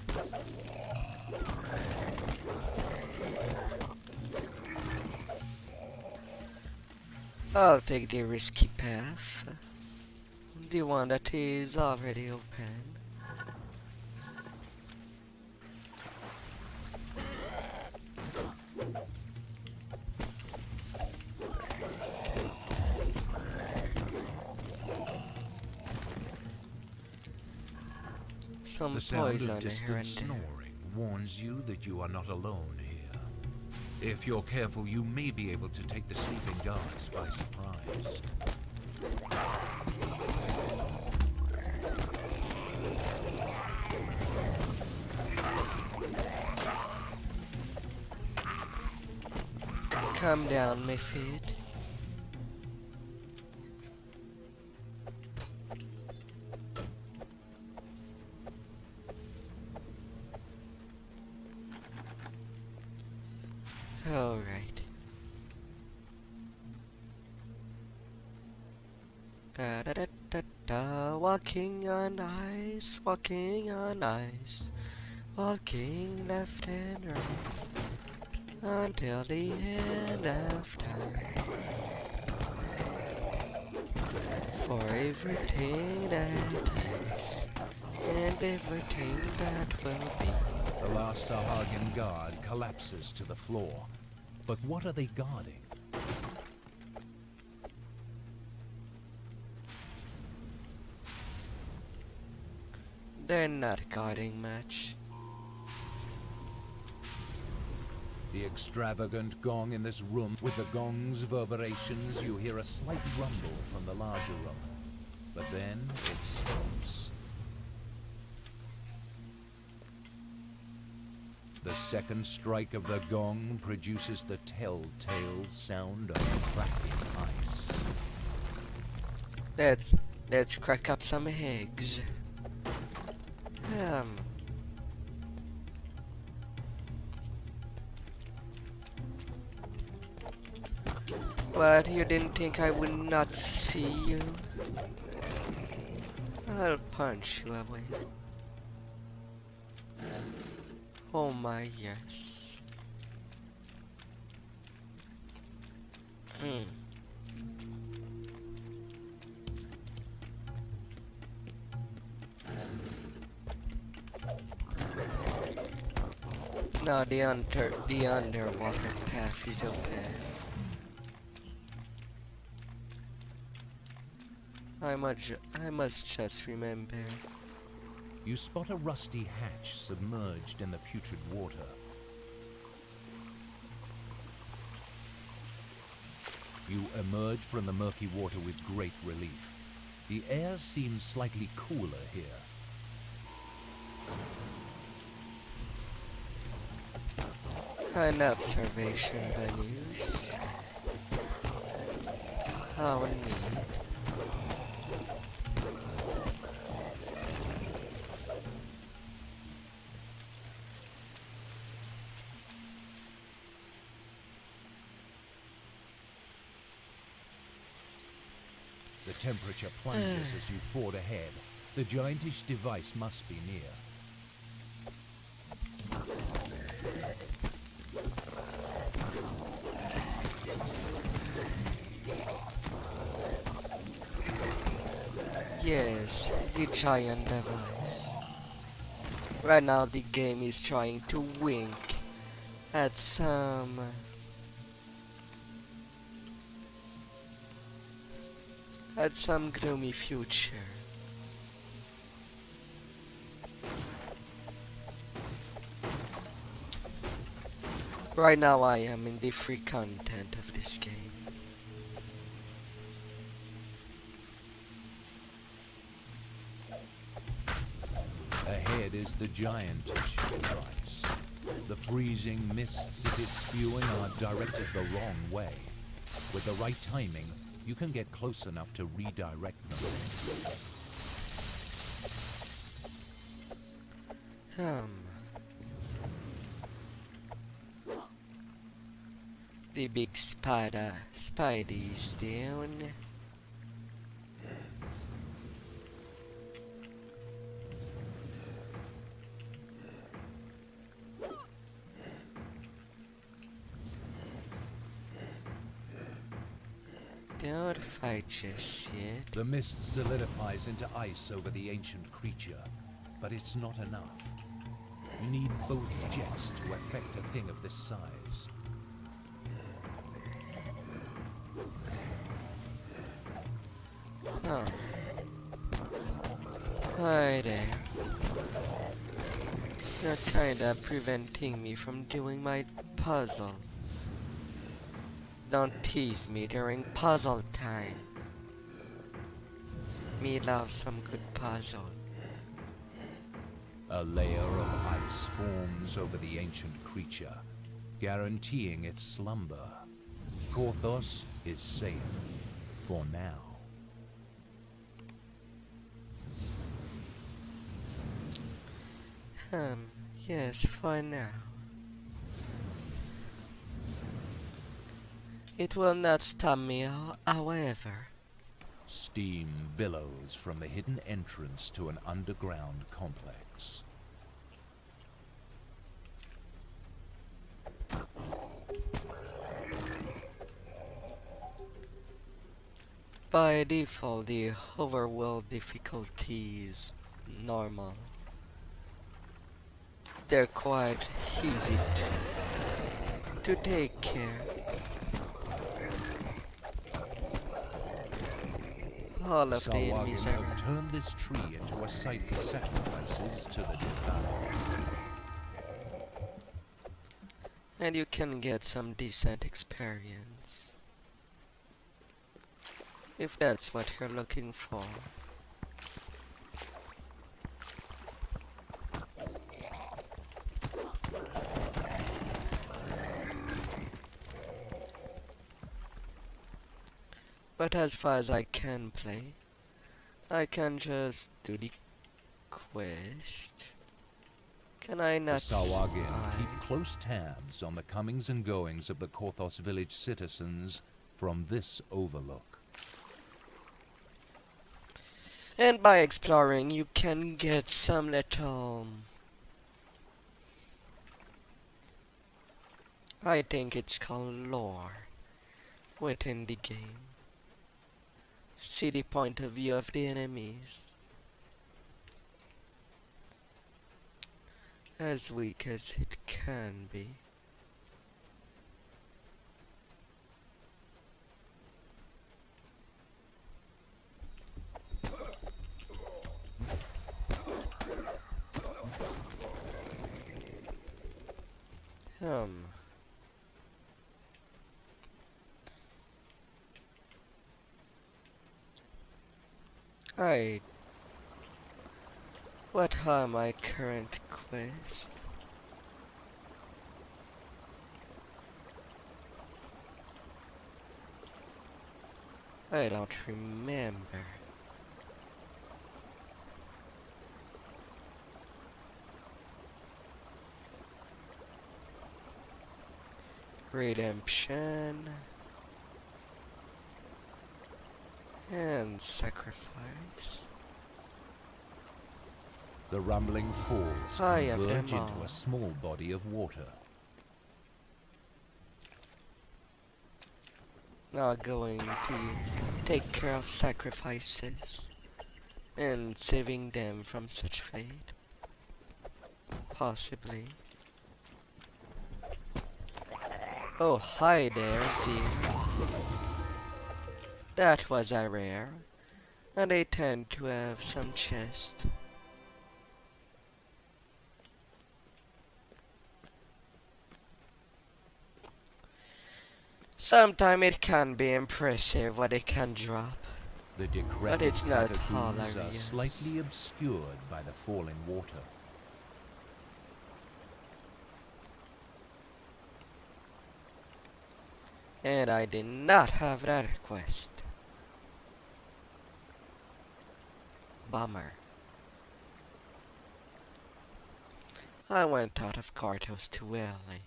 I'll take the risky path. The one that is already open. Some The sound poison of here and distant there. snoring warns you that you are not alone here. If you're careful, you may be able to take the sleeping guards by surprise. Calm down, my feet. Alright. walking on ice, walking on ice, walking left and right, until the end of time. For everything that is, and everything that will be. The last Sahagin guard collapses to the floor. But what are they guarding? They're not guarding much. The extravagant gong in this room. With the gong's reverberations, you hear a slight rumble from the larger room. But then it stops. The second strike of the gong produces the telltale sound of cracking ice. Let's crack up some eggs. What, you didn't think I would not see you? I'll punch you away. Oh my, yes. Now the underwater path is open. I must just remember. You spot a rusty hatch submerged in the putrid water. You emerge from the murky water with great relief. The air seems slightly cooler here. An observation venues. How neat. The temperature plunges as you ford ahead. The giantish device must be near. Yes, the giant device. Right now the game is trying to wink at some gloomy future. Right now I am in the free content of this game. Ahead is the giantish device. The freezing mists it is spewing are directed the wrong way. With the right timing, you can get close enough to redirect them. The big Spidey's down. Don't fight just yet. The mist solidifies into ice over the ancient creature, but it's not enough. You need both jets to affect a thing of this size. Oh. Hi there. You're kinda preventing me from doing my puzzle. Don't tease me during puzzle time. Me love some good puzzle. A layer of ice forms over the ancient creature, guaranteeing its slumber. Korthos is safe for now. Yes, for now. It will not stop me, however. Steam billows from the hidden entrance to an underground complex. By default, the overworld difficulty is normal. They're quite easy to take care. All of the enemies Sahuagin are... have turned this tree into a site for sacrifices to the divine. And you can get some decent experience. If that's what you're looking for. But as far as I can play, I can just do the quest. Can I The not Sahuagin spy? keep close tabs on the comings and goings of the Korthos village citizens from this overlook. And by exploring, you can get some little... I think it's called lore within the game. See the point of view of the enemies. As weak as it can be. Alright. What are my current quests? I don't remember. Redemption and sacrifice. The rumbling falls I have them converge into all. a small body of water. Now going to take care of sacrifices and saving them from such fate. Possibly. Oh, hi there, Z. That was a rare, and they tend to have some chest. Sometimes it can be impressive what it can drop. The decrepit it's not catacombs are hilarious. slightly obscured by the falling water. And I did not have that quest. Bummer. I went out of Kartos too early.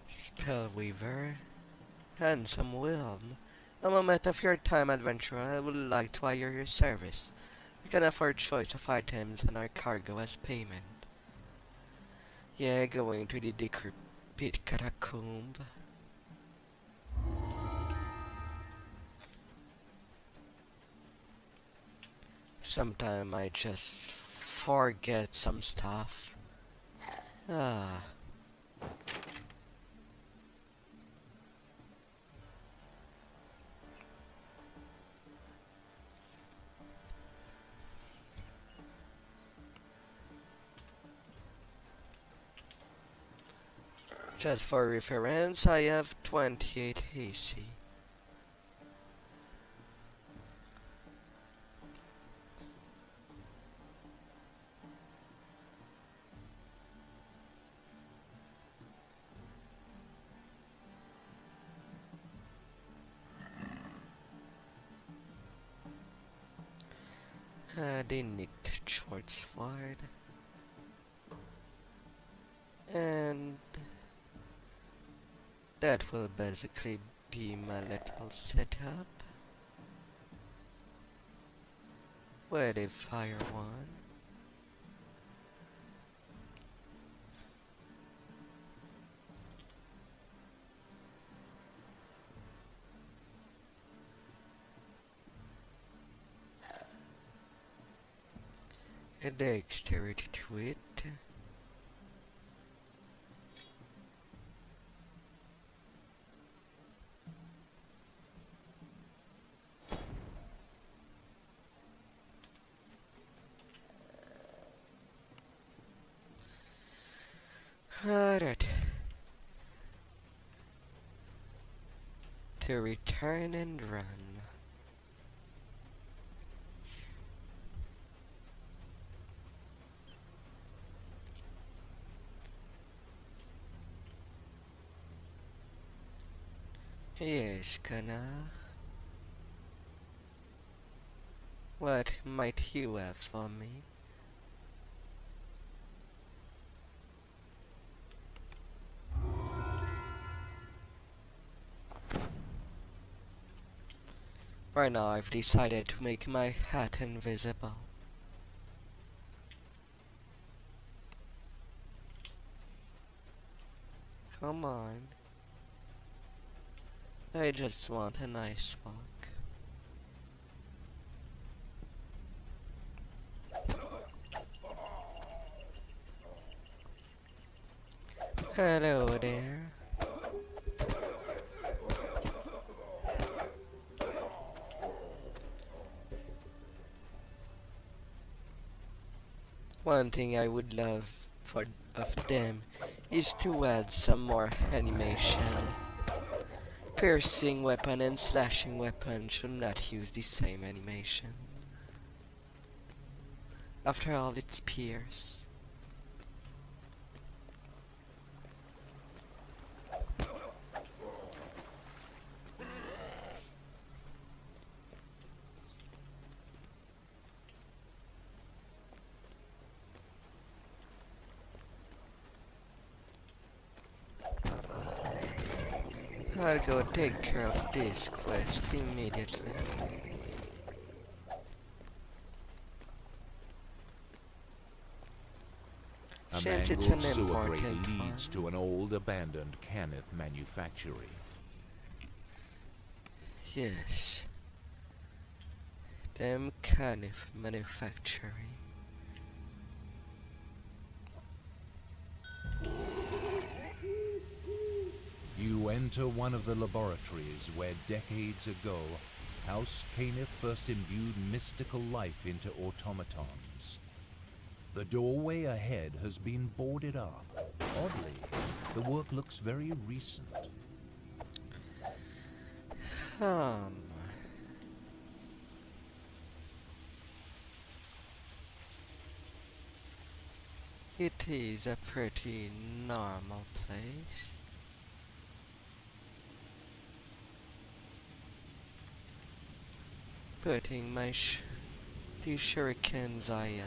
Spellweaver, handsome Wilm. A moment of your time, adventurer. I would like to hire your service. We can afford choice of items and our cargo as payment. Yeah, going to the decrepit catacomb. Sometimes I just forget some stuff. Ah. Just for reference, I have 28 AC. The nicked short sword. And that will basically be my little setup. With a fire one. A dexterity to it. Alright. To return and run. Yes, Kana. What might you have for me? Right now I've decided to make my hat invisible. Come on. I just want a nice walk. Hello there. One thing I would love of them is to add some more animation. Piercing weapon and slashing weapon should not use the same animation. After all, it's pierce. I'll go take care of this quest immediately. Since it's an sewer grate important leads one. to an old abandoned Cannith manufactory. Yes. Them kind of manufacturing. You enter one of the laboratories where decades ago, House Cannith first imbued mystical life into automatons. The doorway ahead has been boarded up. Oddly, the work looks very recent. It is a pretty normal place. Putting my the shurikens I have,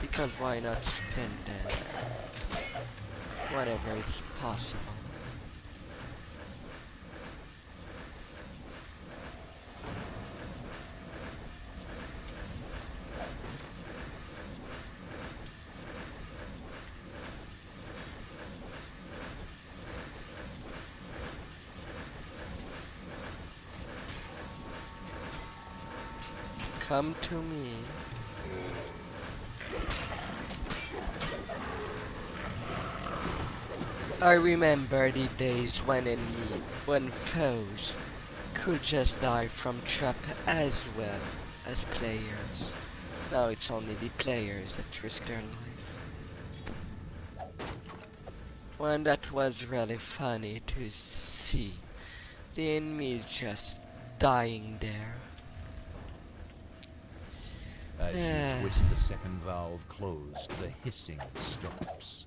because why not spend them whenever it's possible. Come to me. I remember the days when foes could just die from trap as well as players. Now it's only the players that risk their life. One that was really funny to see. The enemies just dying there. As you twist the second valve closed, the hissing stops.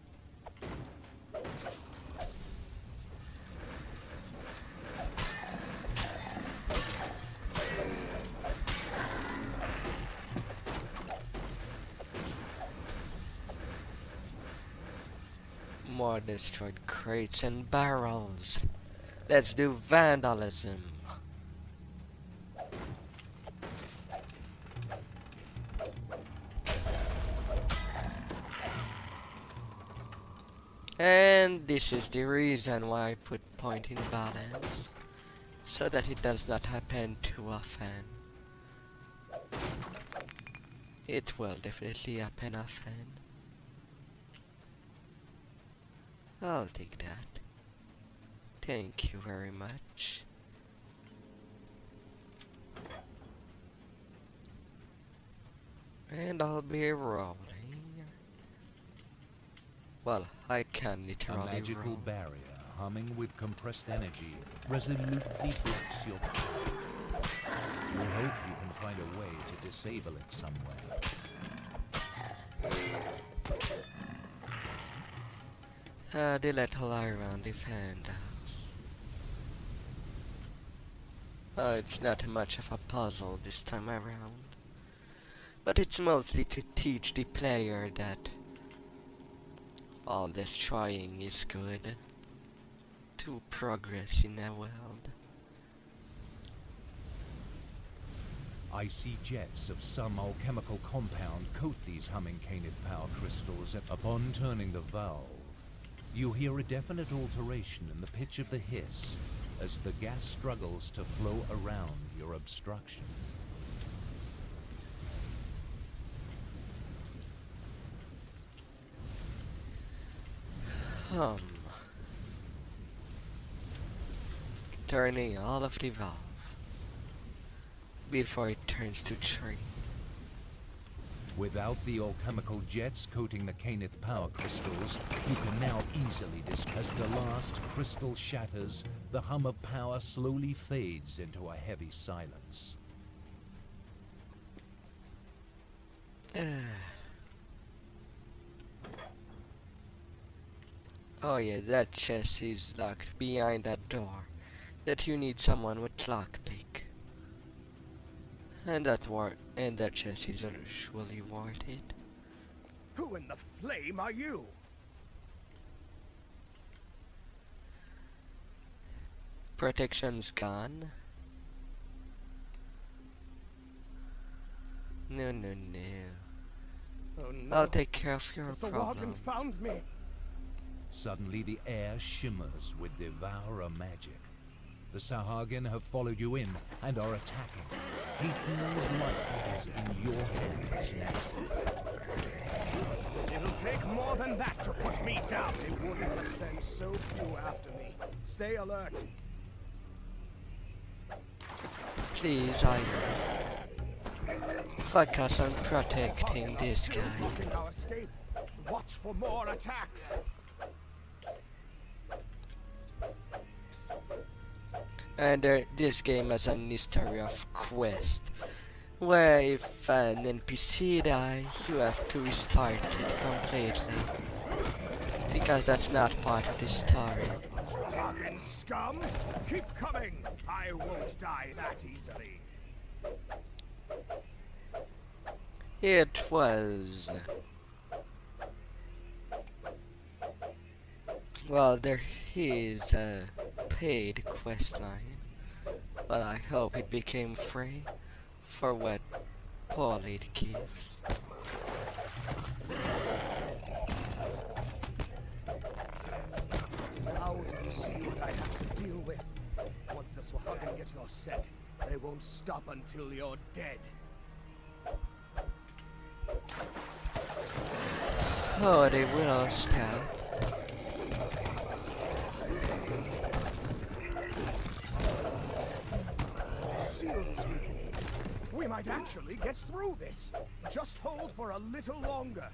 more destroyed crates and barrels. Let's do vandalism. And this is the reason why I put point in balance, so that it does not happen too often. It will definitely happen often. I'll take that. Thank you very much. And I'll be rolling. Well, I can literally A magical roll. barrier humming with compressed energy resolutely blocks your path. You hope you can find a way to disable it somewhere. The little iron defenders. It's not much of a puzzle this time around, but it's mostly to teach the player that all destroying is good to progress in a world. Icy jets of some alchemical compound coat these humming canid power crystals. Upon turning the valve, you hear a definite alteration in the pitch of the hiss as the gas struggles to flow around your obstruction. Turning all of the valve before it turns to tree. Without the alchemical jets coating the canith power crystals, you can now easily as the last crystal shatters, the hum of power slowly fades into a heavy silence. Oh yeah, that chest is locked behind that door. That you need someone with lockpick. And that chest is usually worth it. Who in the flame are you? Protection's gone. No. Oh no. I'll take care of your The problem. Sahuagin found me. Suddenly the air shimmers with devourer magic. The Sahuagin have followed you in and are attacking. Haten's life is in your hands now. It'll take more than that to put me down. They wouldn't have sent so few after me. Stay alert. Please, focus on protecting this guy. Blocking our escape. Watch for more attacks. And this game has a history of quest, where if an NPC die, you have to restart it completely, because that's not part of the story. Fucking scum! Keep coming! I won't die that easily. It was... Well, there is a paid quest line, but I hope it became free for what Paul it gives. Now do you see what I have to deal with? Once the Sahuagin get your scent, they won't stop until you're dead. Oh, they will stop. Shield is weakening. We might actually get through this. Just hold for a little longer.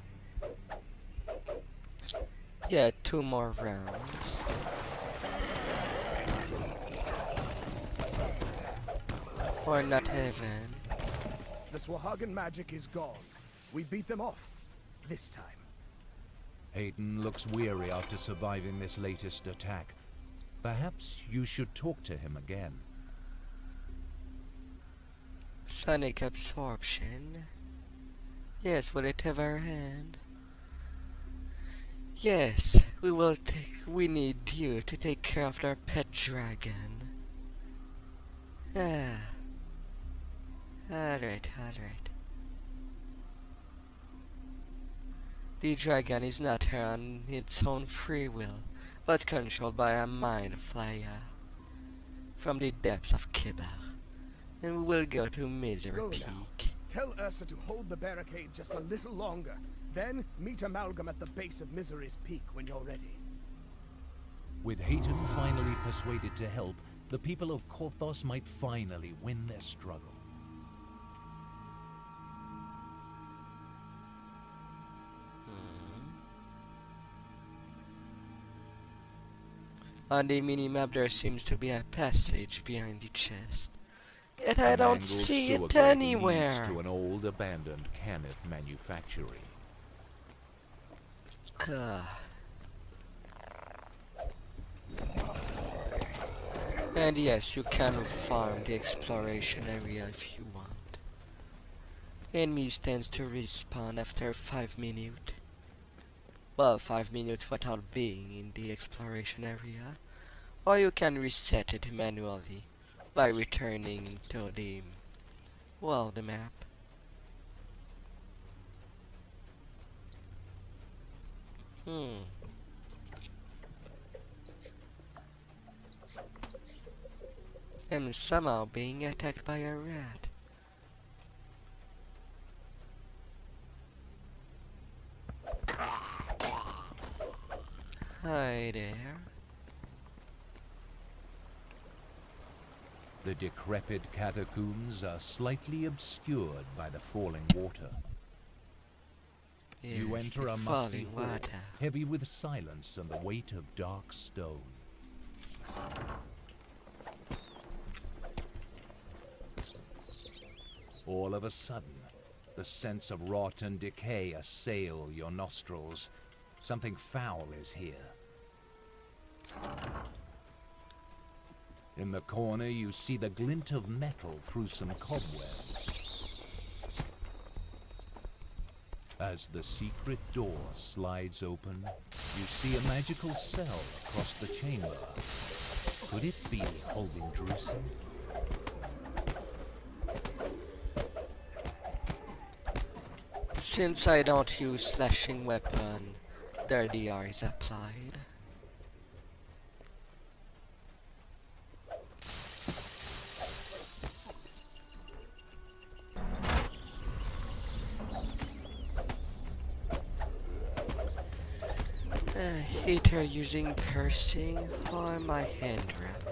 Yeah, 2 more rounds. Or not even. The Sahuagin magic is gone. We beat them off. This time. Hayden looks weary after surviving this latest attack. Perhaps you should talk to him again. Sonic absorption. Yes, will it have our hand? Yes, We need you to take care of our pet dragon. Ah. Alright. The dragon is not here on its own free will, but controlled by a mind flayer from the depths of Kibber. And we will go to Misery Go Peak. now. Tell Ursa to hold the barricade just a little longer. Then meet Amalgam at the base of Misery's Peak when you're ready. With Hayton finally persuaded to help, the people of Korthos might finally win their struggle. On the minimap there seems to be a passage behind the chest. Yet I A don't mangled see sewer it grate anywhere. leads to an old abandoned Cannith manufactory. And yes, you can farm the exploration area if you want. Enemies tends to respawn after 5 minutes. Well, 5 minutes without being in the exploration area. Or you can reset it manually by returning to the map. I'm somehow being attacked by a rat. Hi there. The decrepit catacombs are slightly obscured by the falling water. You Yes, enter the a musty falling hall, water. heavy with silence and the weight of dark stone. All of a sudden, the sense of rot and decay assail your nostrils. Something foul is here. In the corner, you see the glint of metal through some cobwebs. As the secret door slides open, you see a magical cell across the chamber. Could it be holding Drusen? Since I don't use slashing weapon, the DR is applied. Either using piercing or my hand wrap.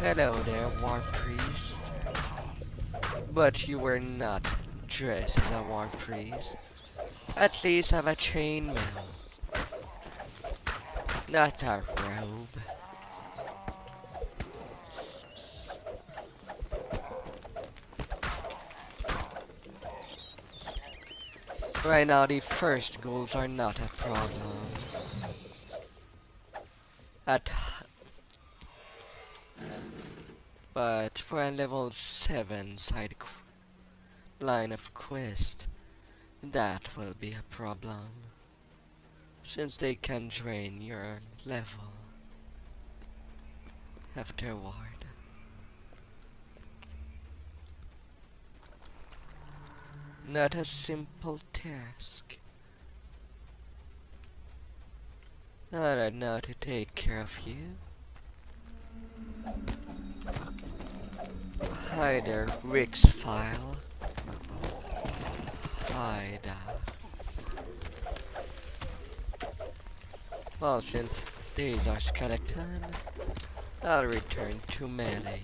Hello there, War Priest. But you were not dressed as a War Priest. At least have a chainmail. Not a robe. Right now, the first goals are not a problem. But for a level 7 line of quest, that will be a problem. Since they can drain your level afterward. Not a simple task. Alright, now to take care of you. Hi there, Rick's file. Hi there. Well, since these are skeleton, I'll return to melee.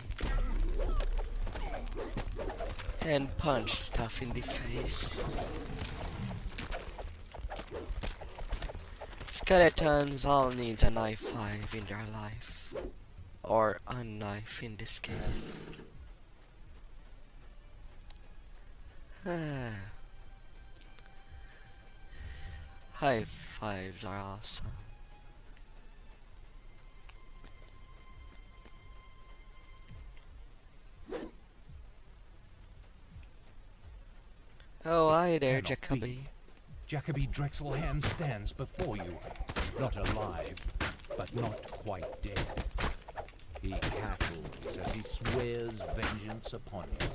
And punch stuff in the face. Skeletons all need a knife 5 in their life. Or a knife in this case. High fives are awesome. Hi there, cannot Jacoby. be. Jacoby Drexelhand stands before you, not alive, but not quite dead. He cackles as he swears vengeance upon you.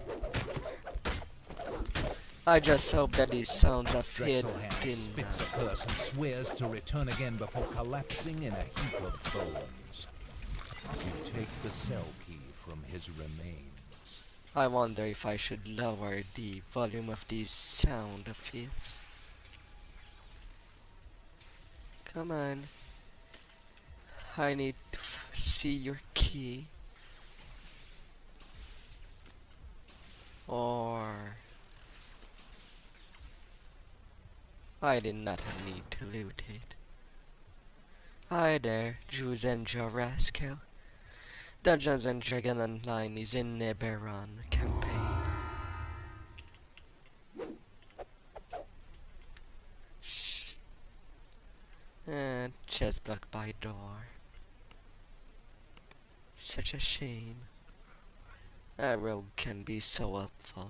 I just hope that these sounds are fit Drexelhand in. spits a curse and swears to return again before collapsing in a heap of bones. You take the cell key from his remains. I wonder if I should lower the volume of these sound effects. Come on. I need to see your key. Or I did not need to loot it. Hi there, Jews and Joe Rascal. Dungeons and Dragons Online is in Neberon campaign. Shh. And chest blocked by door. Such a shame. A rogue can be so helpful.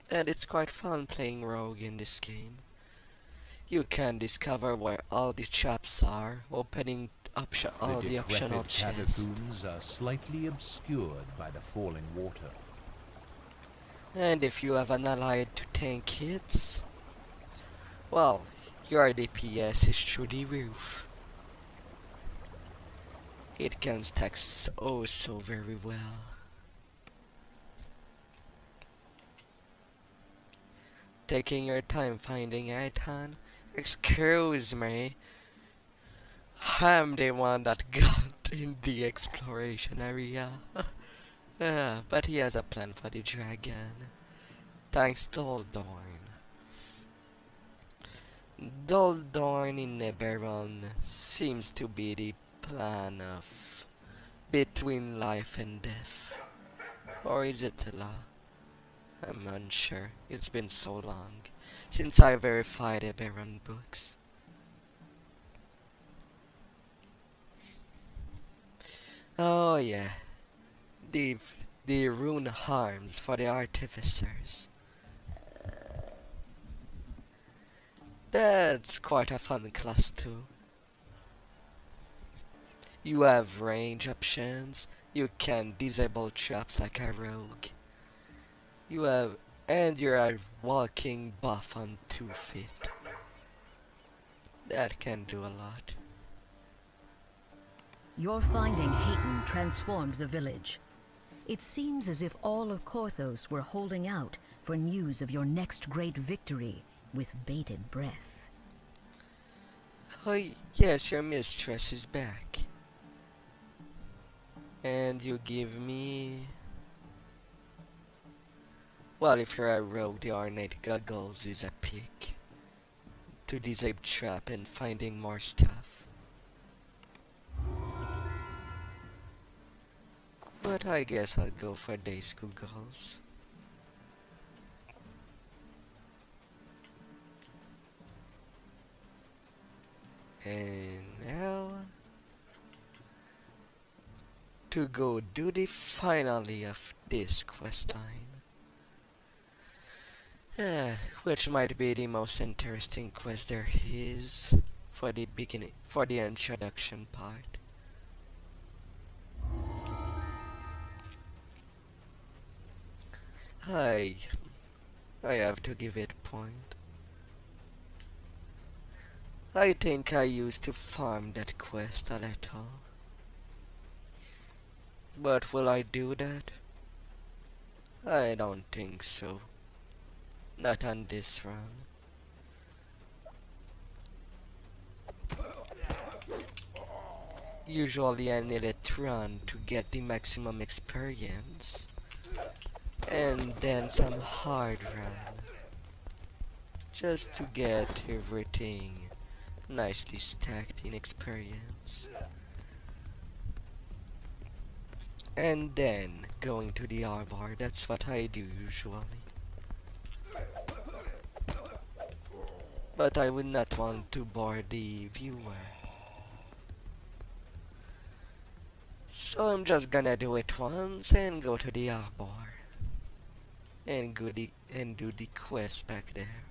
And it's quite fun playing rogue in this game. You can discover where all the traps are, opening all the optional decrepit chests. catacombs are slightly obscured by the falling water. And if you have an ally to tank it, well, your DPS is through the roof. It can stack so very well. Taking your time finding Aitan? Excuse me. I'm the one that got in the exploration area. But he has a plan for the dragon. Thanks Doldorn. Doldorn in Neberon seems to be the plan of between life and death. Or is it a law? I'm unsure. It's been so long since I verified Eberron books. Oh yeah, the rune harms for the artificers. That's quite a fun class too. You have range options. You can disable traps like a rogue. You're a walking buff on 2 feet. That can do a lot. Your finding Hayton transformed the village. It seems as if all of Korthos were holding out for news of your next great victory with bated breath. Oh yes, your mistress is back. And you give me... Well, if you're a rogue, the ornate goggles is a pick. To disable trap and finding more stuff. But I guess I'll go for these goggles. And now... to go do the finale of this questline. Which might be the most interesting quest there is for the beginning, for the introduction part. I have to give it a point. I think I used to farm that quest a little. But will I do that? I don't think so. Not on this run. Usually I need a run to get the maximum experience. And then some hard run. Just to get everything nicely stacked in experience. And then going to the arbor, that's what I do usually. But I would not want to bore the viewer. So I'm just gonna do it once and go to the arbor. and do the quest back there.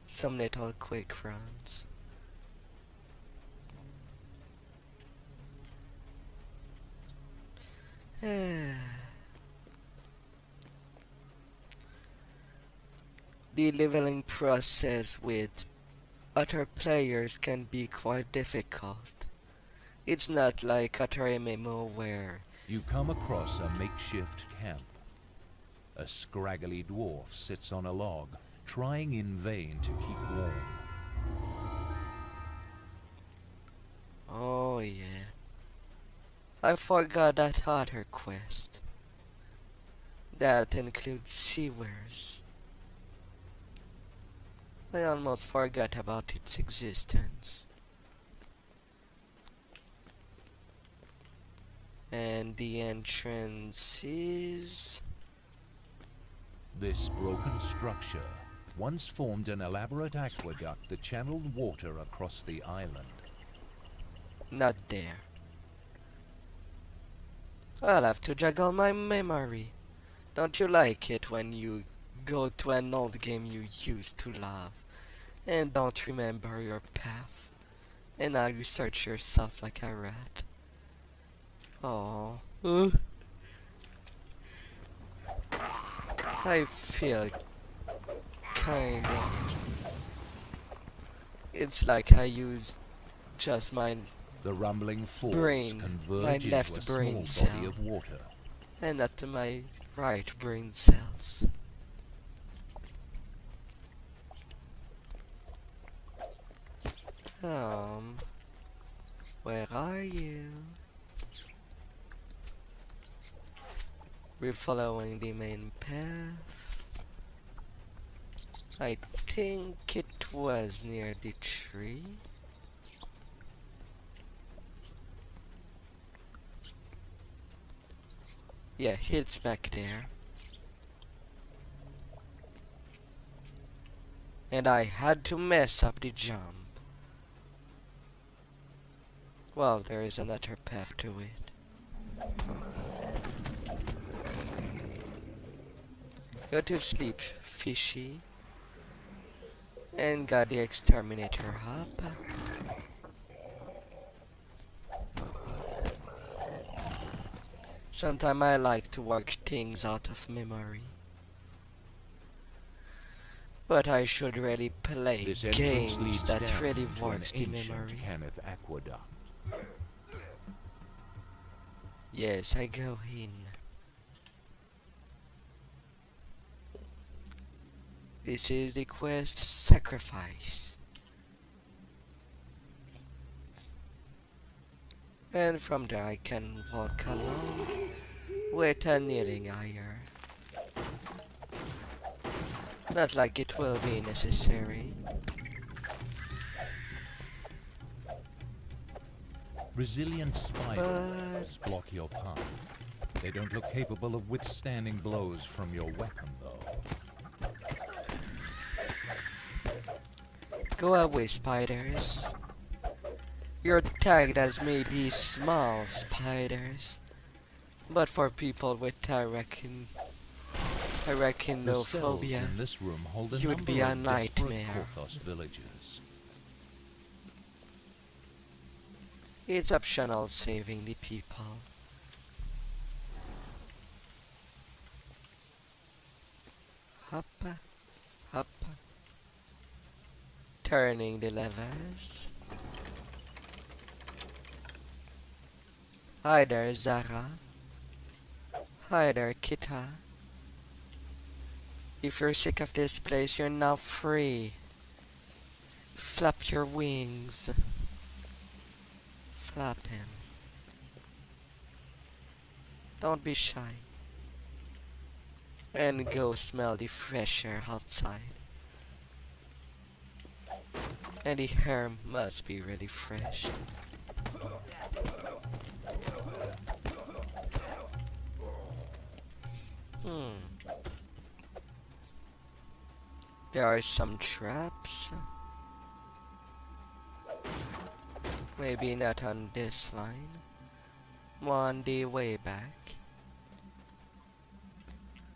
Some little quick runs. The leveling process with other players can be quite difficult. It's not like other MMO where You come across a makeshift camp. A scraggly dwarf sits on a log, trying in vain to keep warm. oh yeah, I forgot that other quest. That includes sewers. I almost forgot about its existence. And the entrance is... This broken structure once formed an elaborate aqueduct that channeled water across the island. not there. I'll have to juggle my memory. Don't you like it when you go to an old game you used to love and don't remember your path? And now you search yourself like a rat. Oh, I feel kinda... It's like I used just my The rumbling falls brain, converge my into left a brain small body cell. of water. and not to my right brain cells. Where are you? We're following the main path. I think it was near the tree. Yeah, it's back there. And I had to mess up the jump. Well, there is another path to it. Go to sleep, fishy. And got the exterminator up. Sometimes I like to work things out of memory. But I should really play This entrance games leads that down really to an works the ancient memory. Kenneth aqueduct. Yes, I go in. This is the quest Sacrifice. And from there I can walk along with a kneeling iron. Not like it will be necessary. Resilient spiders block your path. They don't look capable of withstanding blows from your weapon, though. Go away, spiders. You're tagged as maybe small spiders. But for people with The cells arachnophobia, in this room hold a you would number be a of desperate nightmare. Korthos villagers. it's optional saving the people. Hop, hop. Turning the levers. Hi there, Zara. Hi there, Kita. If you're sick of this place, you're now free. Flap your wings. Flap him. Don't be shy. And go smell the fresh air outside. And the hair must be really fresh. There are some traps. Maybe not on this line. On the way back.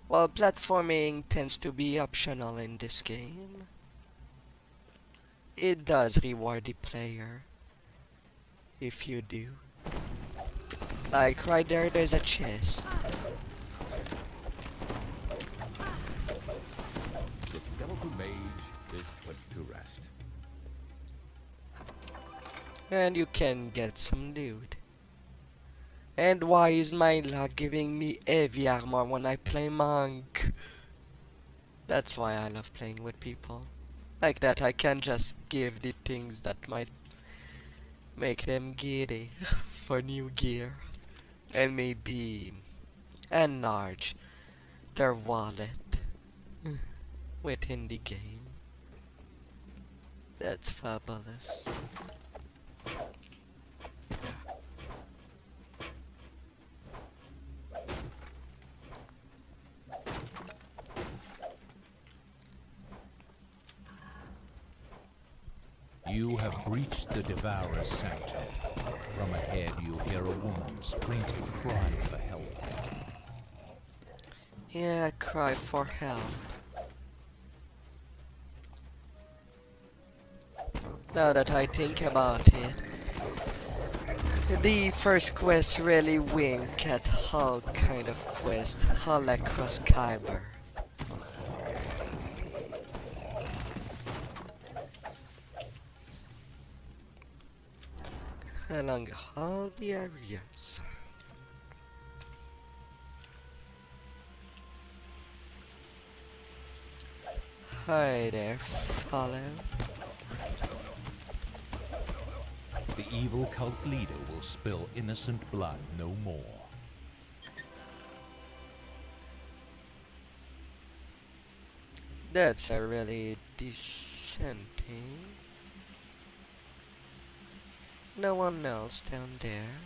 While platforming tends to be optional in this game, it does reward the player if you do. Like right there, there's a chest. The skeletal mage is put to rest. And you can get some loot. And why is my luck giving me heavy armor when I play monk? That's why I love playing with people. Like that I can just give the things that might make them giddy for new gear. And maybe enlarge their wallet within the game. That's fabulous. You have breached the Devourer's sanctum. From ahead you hear a woman's plaintive cry for help. Yeah, cry for help. Now that I think about it, the first quest really wink at Hull kind of quest, Hull across Kyber. Along all the areas. Hi there, follow. The evil cult leader will spill innocent blood no more. That's a really decent thing. No one else down there.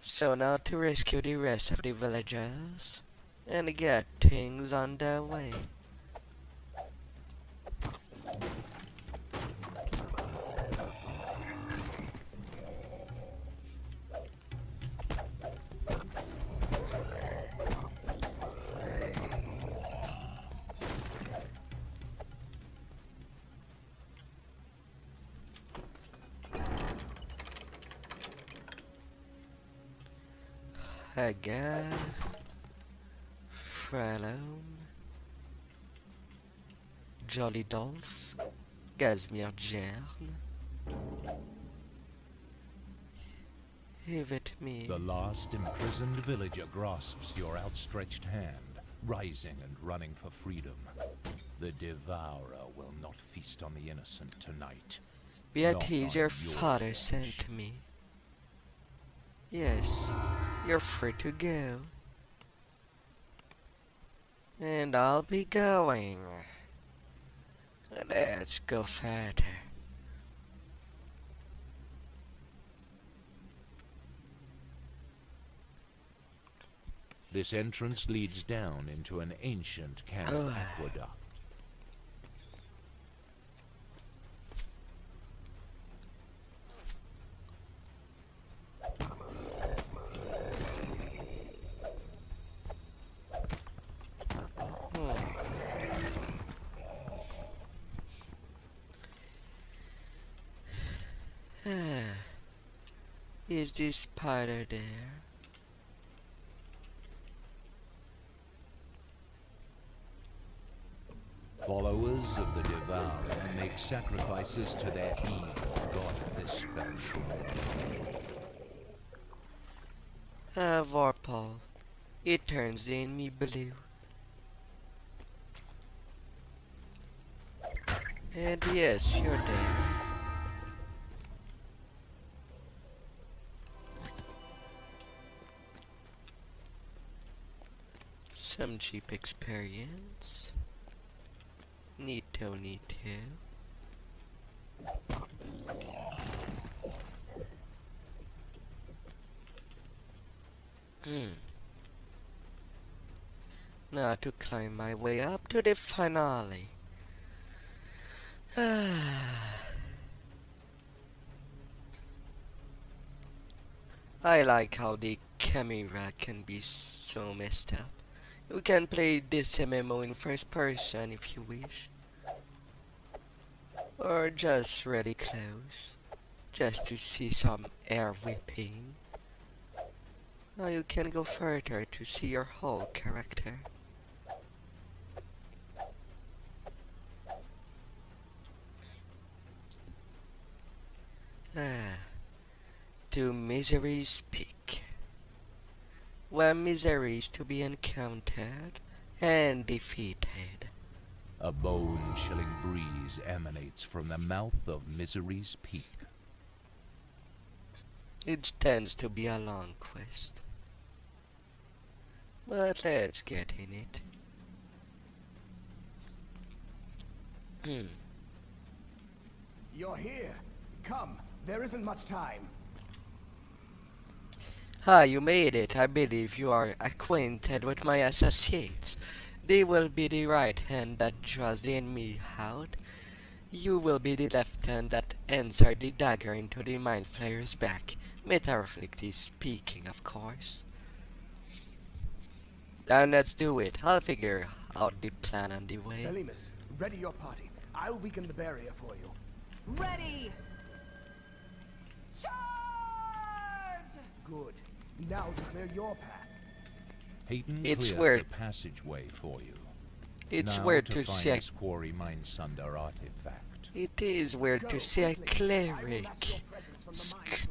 So now to rescue the rest of the villagers and get things on their way. Hagar, Frelon, Jolly Dolph, Gazmir Jern. Give it me. The last imprisoned villager grasps your outstretched hand, rising and running for freedom. The Devourer will not feast on the innocent tonight. Beatrice, your your father flesh. sent me. Yes, you're free to go. And I'll be going. Let's go further. This entrance leads down into an ancient camp Ugh. aqueduct. Is this spider there? Followers of the Devourer make sacrifices to their evil god this fell shore. Vorpal. It turns in me blue. And yes, you're there. Some cheap experience. Neato, neato. Now to climb my way up to the finale. I like how the camera can be so messed up. You can play this MMO in first person if you wish. Or just really close, just to see some air whipping. Or you can go further to see your whole character. Ah, to Misery's Peak, where misery is to be encountered and defeated. A bone-chilling breeze emanates from the mouth of Misery's Peak. It tends to be a long quest. But let's get in it. You're here. Come, there isn't much time. You made it. I believe you are acquainted with my associates. They will be the right hand that draws the enemy out. You will be the left hand that insert the dagger into the mind flayer's back. Metaphorically speaking, of course. Then let's do it. I'll figure out the plan on the way. Selimus, ready your party. I'll weaken the barrier for you. Ready! Charge! Good. Now to clear your path. Hayden It's clears weird. the passageway for you. It's now weird to to find see a, this quarry Mindsunder artifact. it is weird to see a cleric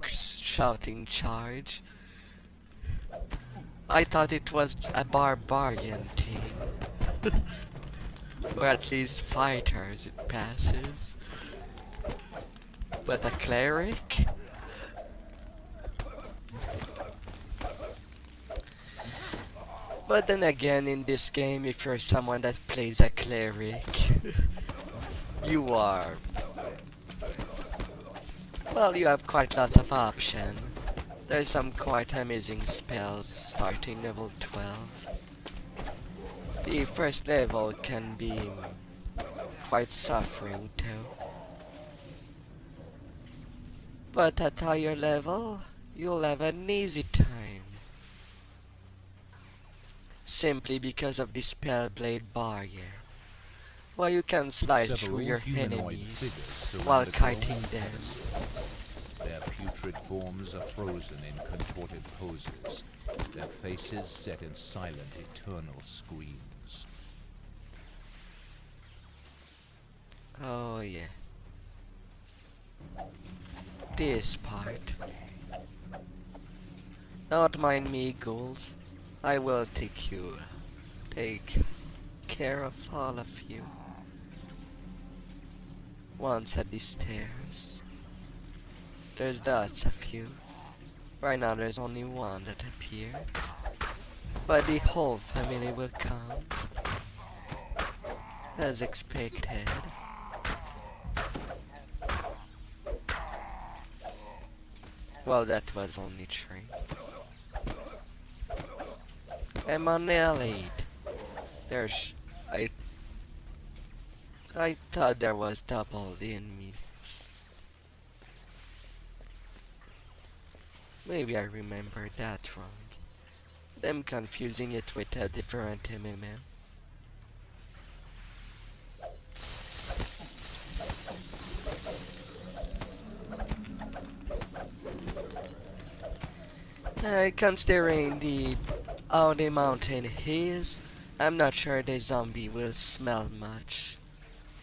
shouting charge. I thought it was a barbarian team. Or at least fighters it passes. But a cleric? But then again, in this game, if you're someone that plays a cleric, you are... well, you have quite lots of options. There's some quite amazing spells starting level 12. The first level can be quite suffering too. But at higher level, you'll have an easy time. Simply because of the Spellblade barrier, where you can slice through Several your humanoid enemies figures surround while the throne. kiting them. Their putrid forms are frozen in contorted poses, their faces set in silent, eternal screams. Oh yeah. This part. Don't mind me, ghouls. I will take care of all of you. Once at the stairs. There's lots of you. Right now there's only one that appeared. But the whole family will come. As expected. Well, that was only 3. Emanelade. There's... I thought there was double the enemies. Maybe I remember that wrong. Them confusing it with a different MMM. Considering how the mountain is, I'm not sure the zombie will smell much.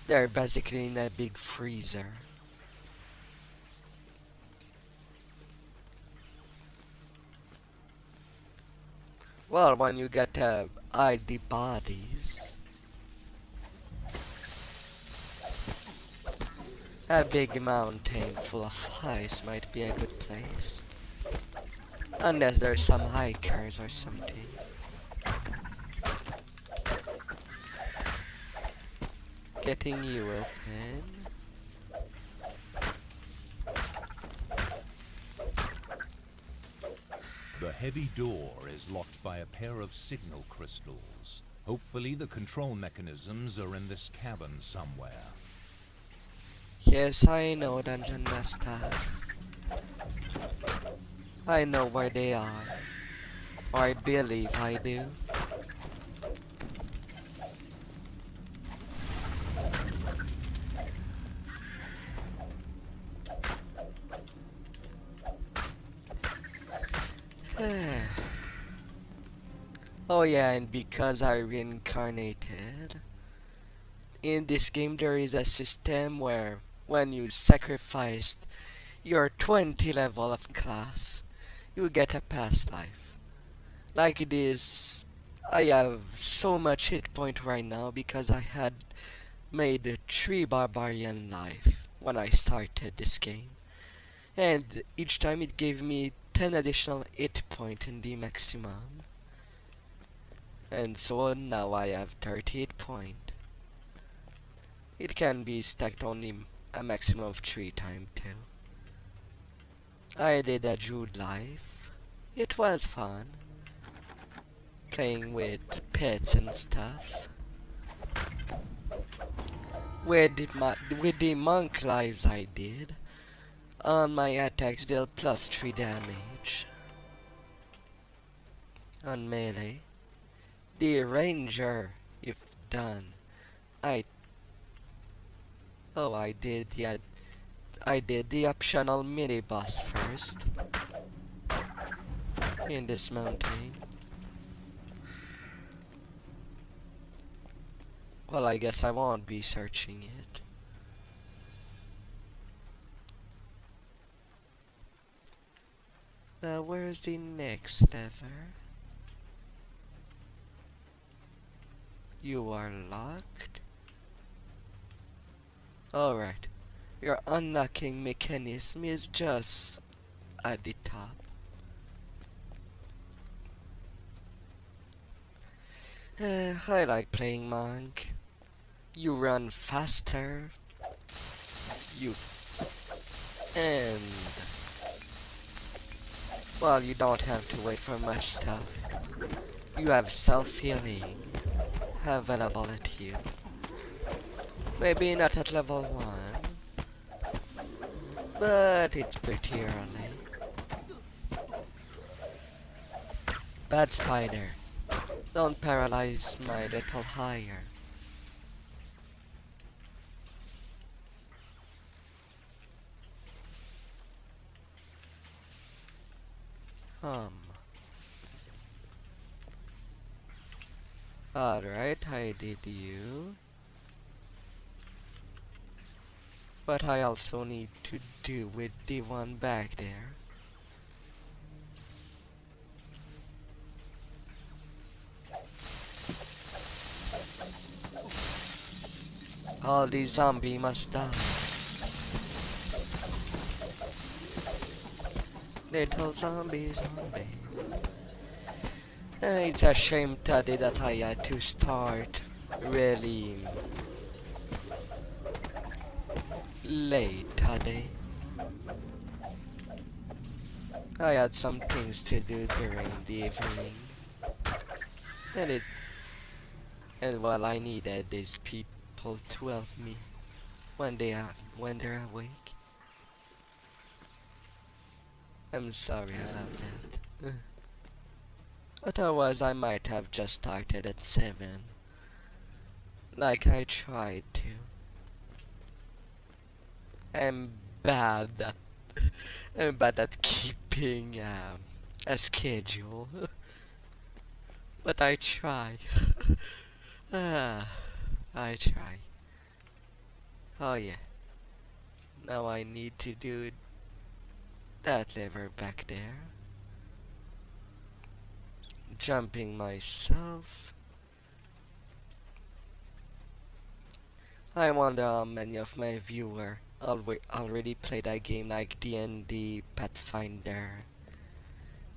They're basically in a big freezer. Well, when you get to hide the bodies, a big mountain full of ice might be a good place. Unless there's some hikers or something. Getting you open. The heavy door is locked by a pair of signal crystals. Hopefully the control mechanisms are in this cavern somewhere. Yes, I know, Dungeon Master. I know where they are. Or I believe I do. Oh yeah, and because I reincarnated, in this game there is a system where when you sacrificed your 20 level of class, you get a past life. Like it is, I have so much hit point right now because I had made 3 barbarian life when I started this game. And each time it gave me 10 additional hit point in the maximum. And so now I have 30 hit point. It can be stacked only a maximum of 3 times too. I did a Druid life. It was fun. Playing with pets and stuff. With the monk lives I did, on my attacks deal plus 3 damage. On melee. The ranger, if done, I I did, yeah, I did the optional mini boss first in this mountain. Well, I guess I won't be searching it. Now, where's the next lever? You are locked. Alright. Your unlocking mechanism is just at the top. I like playing monk. You run faster. You and well, you don't have to wait for much stuff. You have self-healing available at you. Maybe not at level 1, but it's pretty early. Bad spider. Don't paralyze my little higher. Alright, I did you. But I also need to do with the one back there. All these zombies must die. Little zombie. It's a shame today that I had to start really late today. I had some things to do during the evening. And well, I needed these people to help me when they're awake. I'm sorry about that. Otherwise, I might have just started at 7, like I tried to. I'm bad at I'm bad at keeping a schedule, but I try. I try. Oh yeah. Now I need to do that lever back there. Jumping myself. I wonder how many of my viewers already played a game like D&D Pathfinder.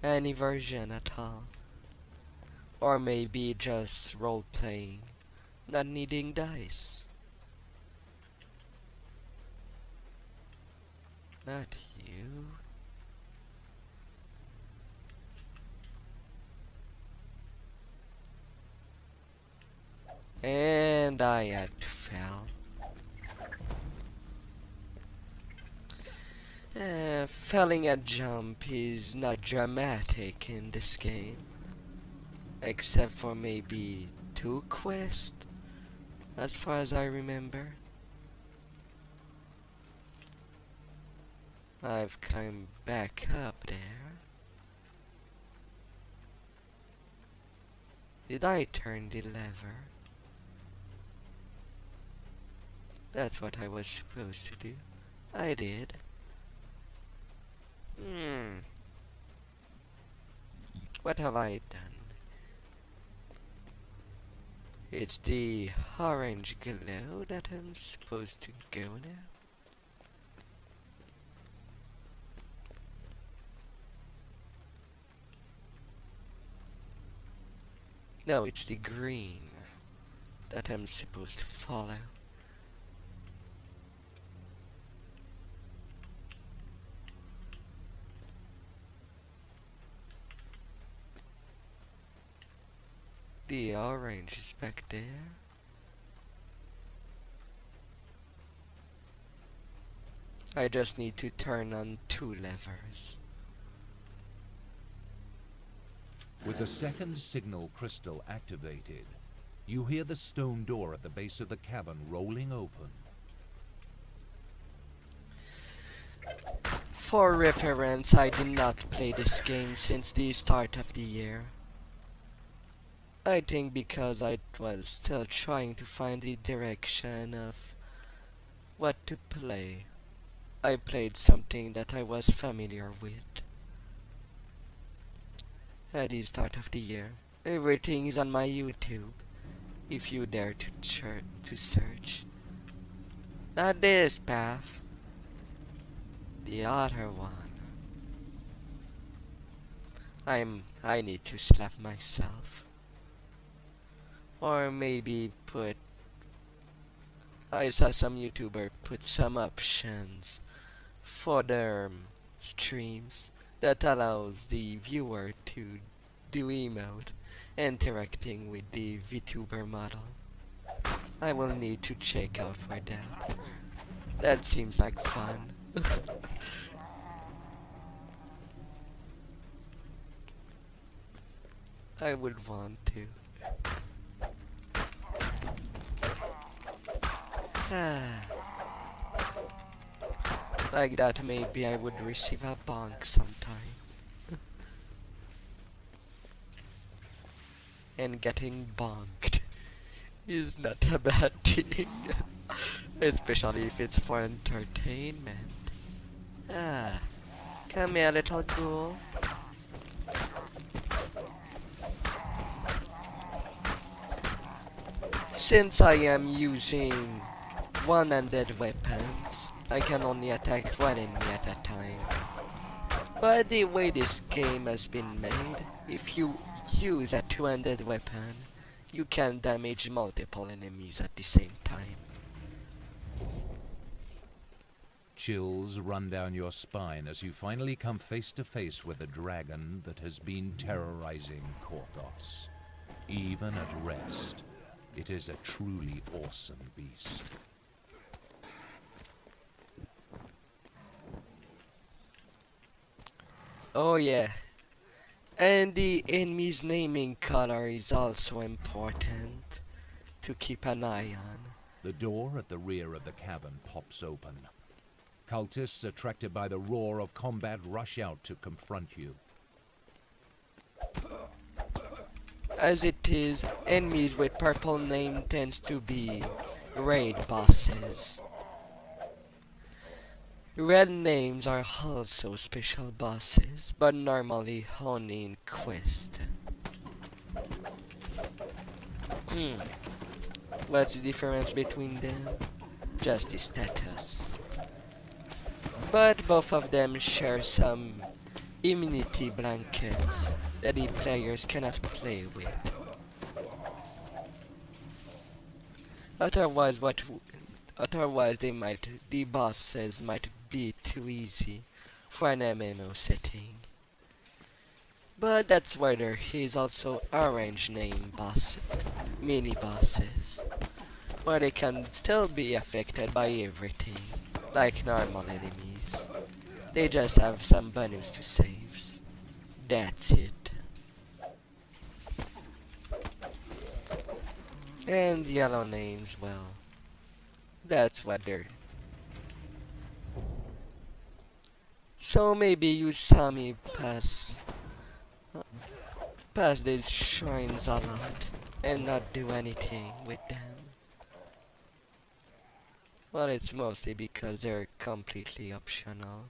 Any version at all. Or maybe just role-playing, not needing dice. Not you. And I had fell. failing a jump is not dramatic in this game. Except for maybe 2 quests, as far as I remember. I've climbed back up there. Did I turn the lever? That's what I was supposed to do. I did. What have I done? It's the orange glow that I'm supposed to go now. No, it's the green that I'm supposed to follow. The orange is back there. I just need to turn on 2 levers. With the second signal crystal activated, you hear the stone door at the base of the cavern rolling open. For reference, I did not play this game since the start of the year. I think because I was still trying to find the direction of what to play. I played something that I was familiar with. At the start of the year, everything is on my YouTube, if you dare to search. Not this path, the other one. I need to slap myself. Or maybe I saw some YouTuber put some options for their streams that allows the viewer to do emote interacting with the VTuber model. I will need to check out for that. That seems like fun. I would want to. Like that, maybe I would receive a bonk sometime. And getting bonked is not a bad thing. Especially if it's for entertainment. Come here, little ghoul. Since I am using one-handed weapons, I can only attack one enemy at a time. But the way this game has been made, if you use a two-handed weapon, you can damage multiple enemies at the same time. Chills run down your spine as you finally come face to face with a dragon that has been terrorizing Korthos. Even at rest, it is a truly awesome beast. Oh yeah. And the enemy's naming color is also important to keep an eye on. The door at the rear of the cavern pops open. Cultists attracted by the roar of combat rush out to confront you. As it is, enemies with purple name tends to be raid bosses. Red names are also special bosses, but normally only in quest. What's the difference between them? Just the status. But both of them share some immunity blankets that the players cannot play with. Otherwise, the bosses might be too easy for an MMO setting. But that's why there is also orange name mini bosses, where they can still be affected by everything, like normal enemies. They just have some bonus to saves. That's it. And yellow names, well, that's what they're. So maybe you saw me pass these shrines a lot and not do anything with them. Well, it's mostly because they're completely optional.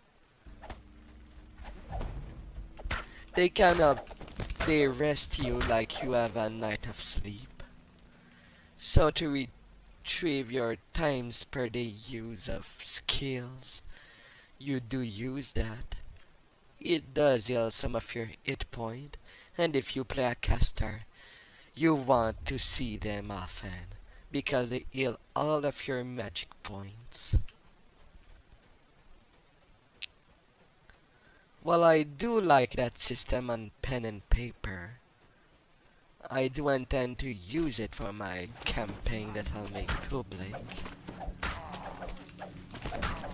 They cannot, they rest you like you have a night of sleep. So to retrieve your times per day use of skills, you do use that. It does heal some of your hit point, and if you play a caster, you want to see them often, because they heal all of your magic points. While I do like that system on pen and paper, I do intend to use it for my campaign that I'll make public.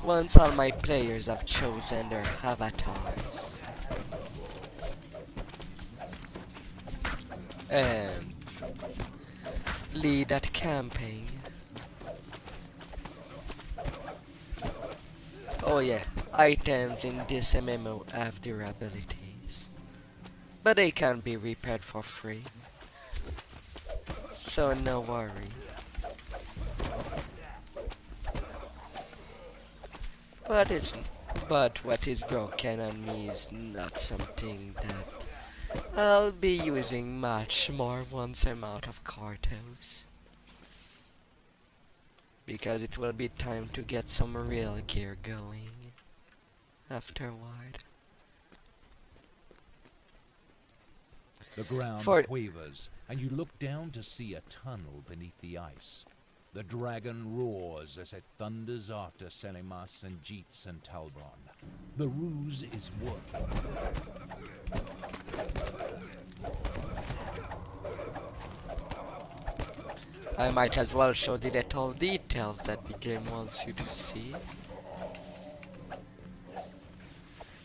Once all my players have chosen their avatars. And lead that campaign. Oh yeah, items in this MMO have durabilities, but they can be repaired for free, so no worry. But what is broken on me is not something that I'll be using much more once I'm out of Karthos. Because it will be time to get some real gear going afterward. The ground For quavers, and you look down to see a tunnel beneath the ice. The dragon roars as it thunders after Selimas and Jeets and Talbron. The ruse is working. I might as well show the little details that the game wants you to see.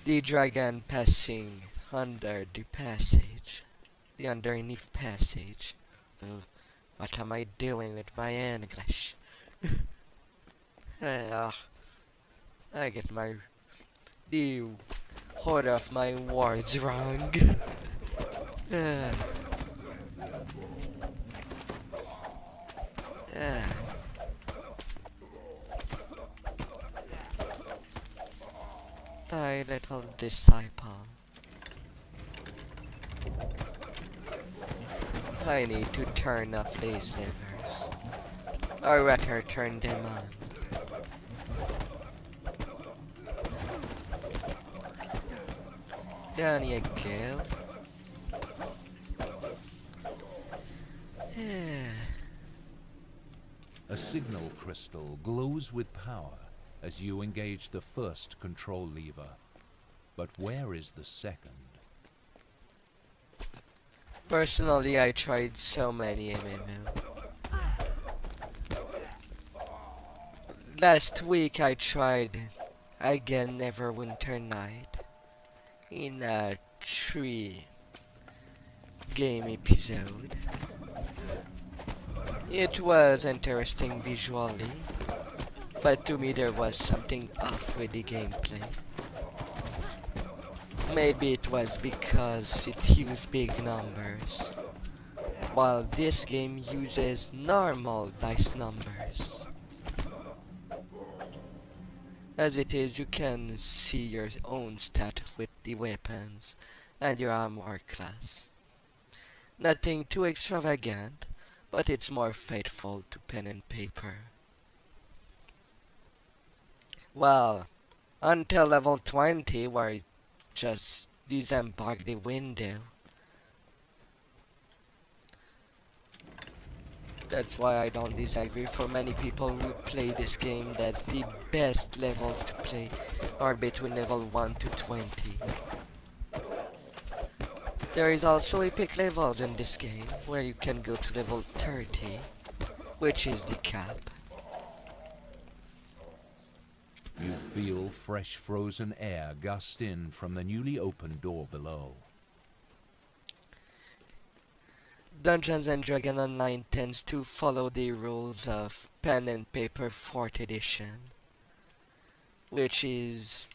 The dragon passing under the passage. The underneath passage. What am I doing with my English? I get the order of my words wrong. Thy little disciple. I need to turn off these levers, or rather turn them on. Down you go. A signal crystal glows with power as you engage the first control lever. But where is the second? Personally, I tried so many MMO. Last week I tried again Neverwinter Night in a 3-game episode. It was interesting visually, but to me there was something off with the gameplay. Maybe it was because it used big numbers, while this game uses normal dice numbers. As it is, you can see your own stat with the weapons and your armor class. Nothing too extravagant, but it's more faithful to pen and paper. Well, until level 20 where I just disembark the window. That's why I don't disagree for many people who play this game that the best levels to play are between level 1 to 20. There is also epic levels in this game where you can go to level 30, which is the cap. You feel fresh frozen air gust in from the newly opened door below. Dungeons and Dragons Online tends to follow the rules of pen and paper 4th edition, which is,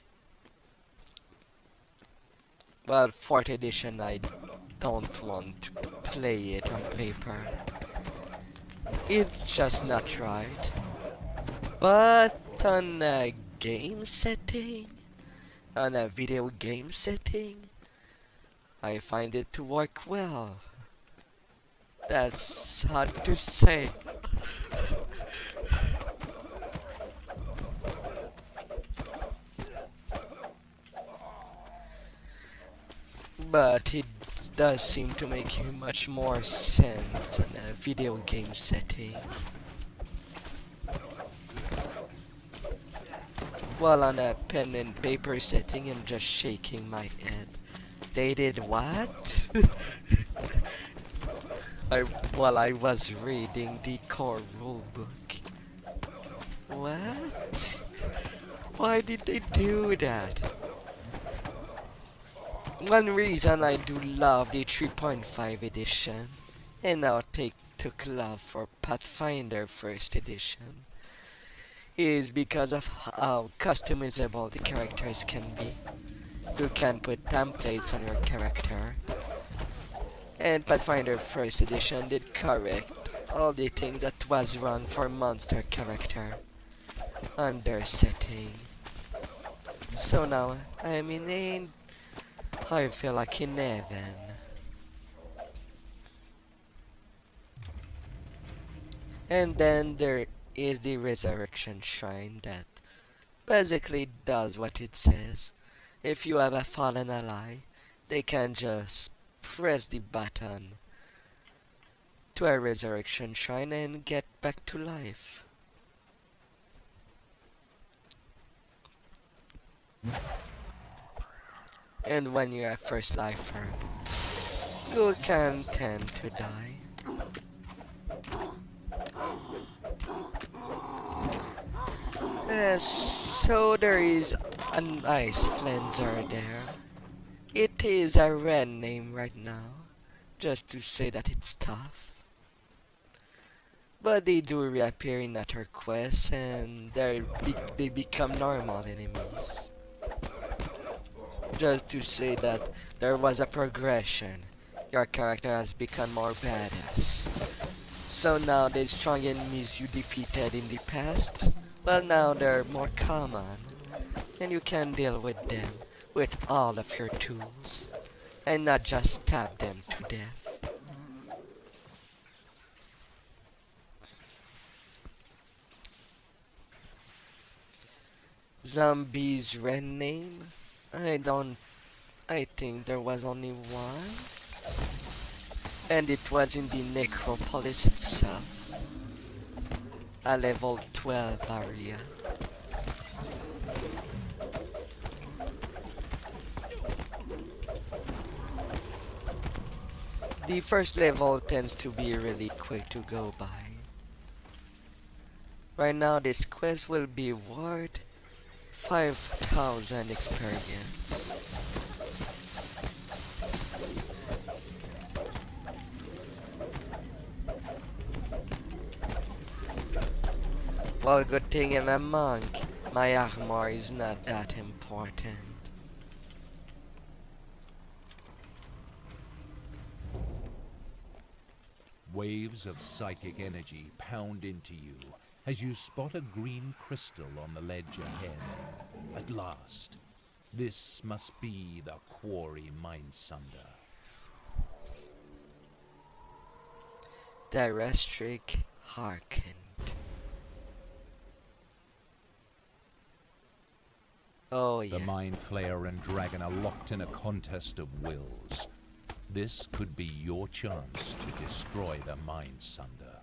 well, 4th edition I don't want to play it on paper. It's just not right. But on a game setting, on a video game setting, I find it to work well. That's hard to say. But it does seem to make much more sense in a video game setting. While on a pen and paper setting, I'm just shaking my head. They did what? While I was reading the core rulebook. What? Why did they do that? One reason I do love the 3.5 edition, and now took love for Pathfinder 1st edition, is because of how customizable the characters can be. You can put templates on your character, and Pathfinder 1st edition did correct all the things that was wrong for monster character on their setting. So now I'm in I feel like in heaven. And then there is the resurrection shrine that basically does what it says. If you have a fallen ally, they can just press the button to a resurrection shrine and get back to life. And when you're a first lifer, you can tend to die. So there is an ice cleanser there. It is a red name right now, just to say that it's tough. But they do reappear in other quests, and they become normal enemies. Just to say that there was a progression. Your character has become more badass. So now the strong enemies you defeated in the past, well, now they're more common, and you can deal with them with all of your tools, and not just stab them to death. Zombies red name? I think there was only one, and it was in the necropolis itself, a level 12 area. The first level tends to be really quick to go by. Right now this quest will be worth 5,000 experience. Well, good thing I'm a monk. My armor is not that important. Waves of psychic energy pound into you as you spot a green crystal on the ledge ahead. At last, this must be the quarry Mindsunder. The Restric hearkened. Oh yeah. The Mind Flayer and Dragon are locked in a contest of wills. This could be your chance to destroy the Mindsunder.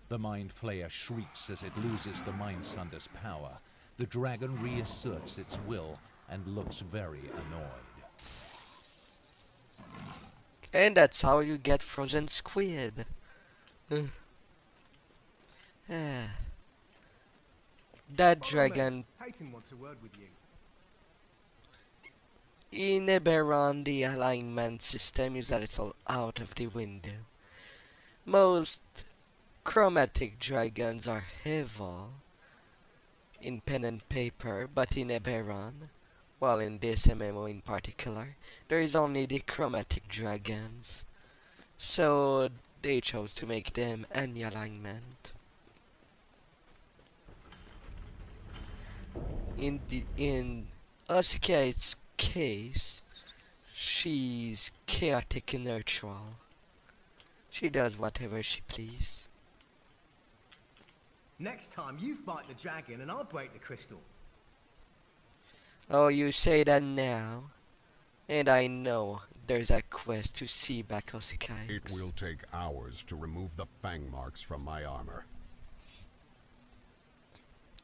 The Mind Flayer shrieks as it loses the Mindsunder's power. The dragon reasserts its will and looks very annoyed. And that's how you get frozen squid. That Follow me. dragon Hayton wants a word with you. in Eberron, the alignment system is a little out of the window. Most chromatic dragons are evil in pen and paper, but in Eberron, well, in this MMO in particular, there is only the chromatic dragons. So they chose to make them any alignment. In Austrakear's case, she's chaotic and neutral. She does whatever she please. Next time you fight the dragon and I'll break the crystal. Oh, you say that now, and I know there's a quest to see back Austrakear. It will take hours to remove the fang marks from my armor.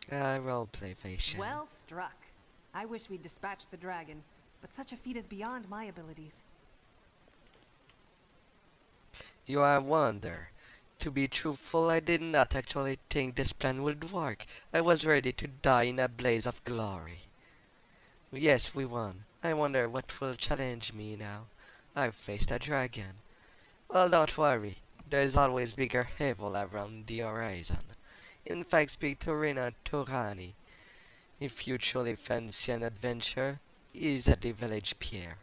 Roleplay patient. Well struck. I wish we'd dispatched the dragon, but such a feat is beyond my abilities. You are a wonder. To be truthful, I did not actually think this plan would work. I was ready to die in a blaze of glory. Yes, we won. I wonder what will challenge me now. I've faced a dragon. Well, don't worry. There's always bigger evil around the horizon. In fact, speak to Rina Torani. If you truly fancy an adventure, he's at the village pier.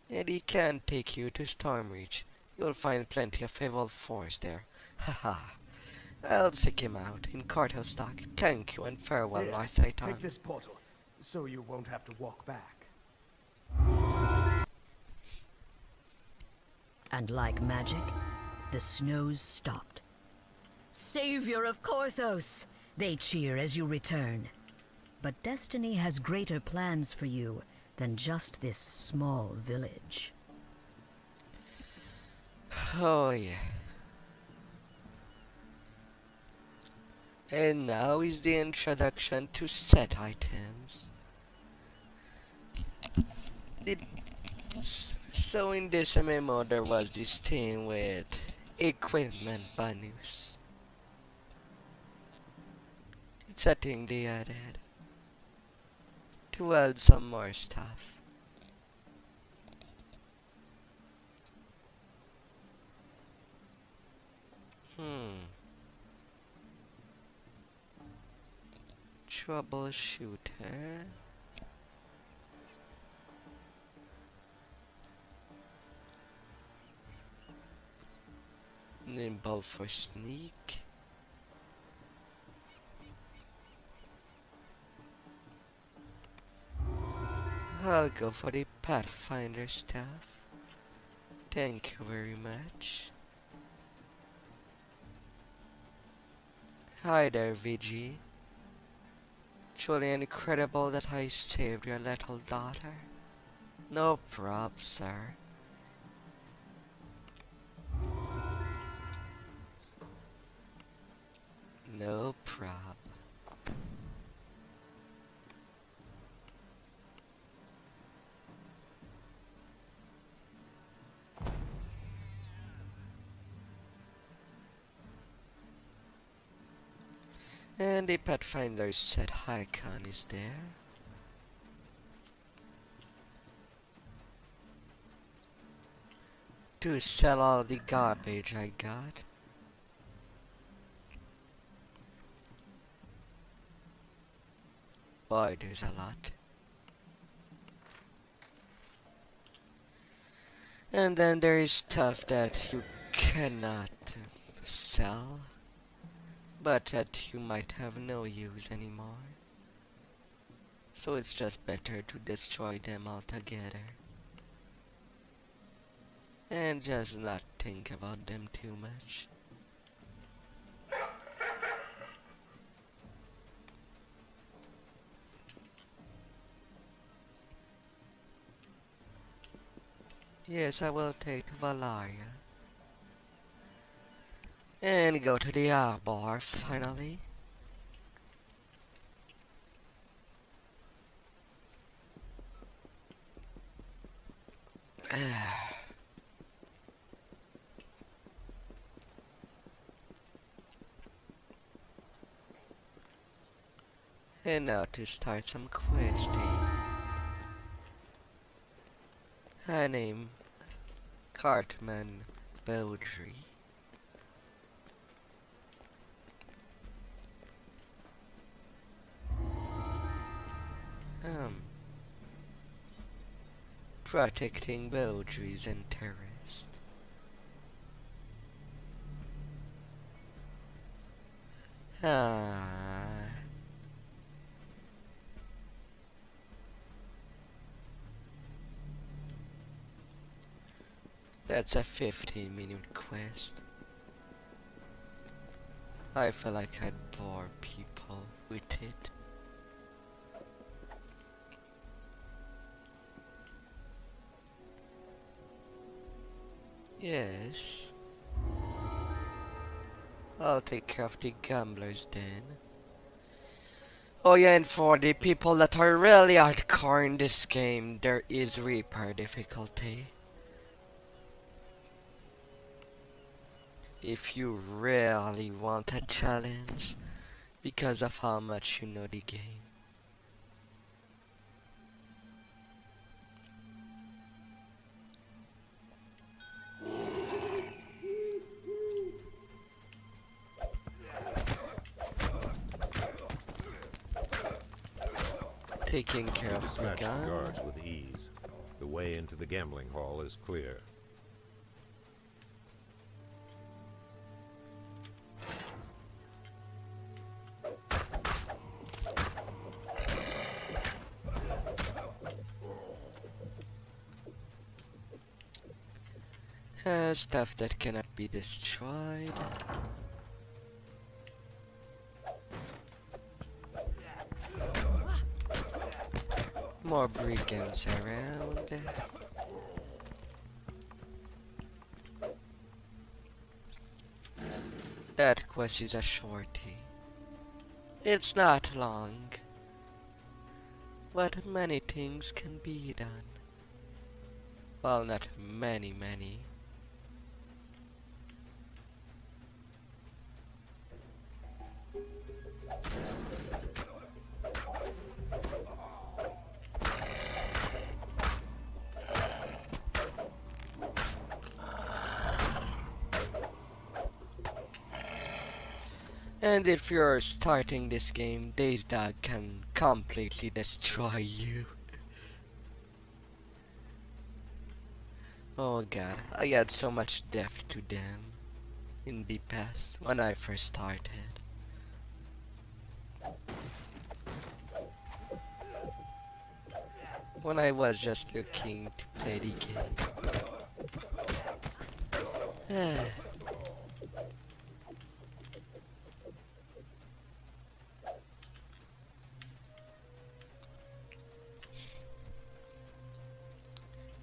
And he can take you to Stormreach. You'll find plenty of evil force there. Haha. I'll seek him out in Cartelstock. Thank you and farewell, Here, Lord Satan. take this portal, so you won't have to walk back. And like magic, the snows stopped. Savior of Korthos! They cheer as you return. But destiny has greater plans for you than just this small village. Oh yeah. And now is the introduction to set items. So in this MMO there was this thing with equipment bonus. It's a thing they added to add some more stuff. Troubleshooter. Nimble for sneak. I'll go for the Pathfinder stuff. Thank you very much. Hi there, VG. Truly incredible that I saved your little daughter. No prob, sir. No prob. And the Pathfinder set icon is there. To sell all the garbage I got. Boy, there's a lot. And then there is stuff that you cannot sell, but that you might have no use anymore. So it's just better to destroy them altogether. And just not think about them too much. Yes, I will take Valaria. And go to the Arbor finally. And now to start some questing. Her name Cartman Bowdry. Protecting Bowdry's interest. That's a 15-minute quest. I feel like I'd bore people with it. Yes. I'll take care of the gamblers then. Oh yeah, and for the people that are really hardcore in this game, there is Reaper difficulty. If you really want a challenge, because of how much you know the game. Taking care of the Dispatch the gun. guards with ease. The way into the gambling hall is clear. Stuff that cannot be destroyed. More brigands around. That quest is a shorty. It's not long, but many things can be done. Well, not many. And if you're starting this game, Days Dog can completely destroy you. Oh god, I had so much depth to them in the past when I first started. When I was just looking to play the game.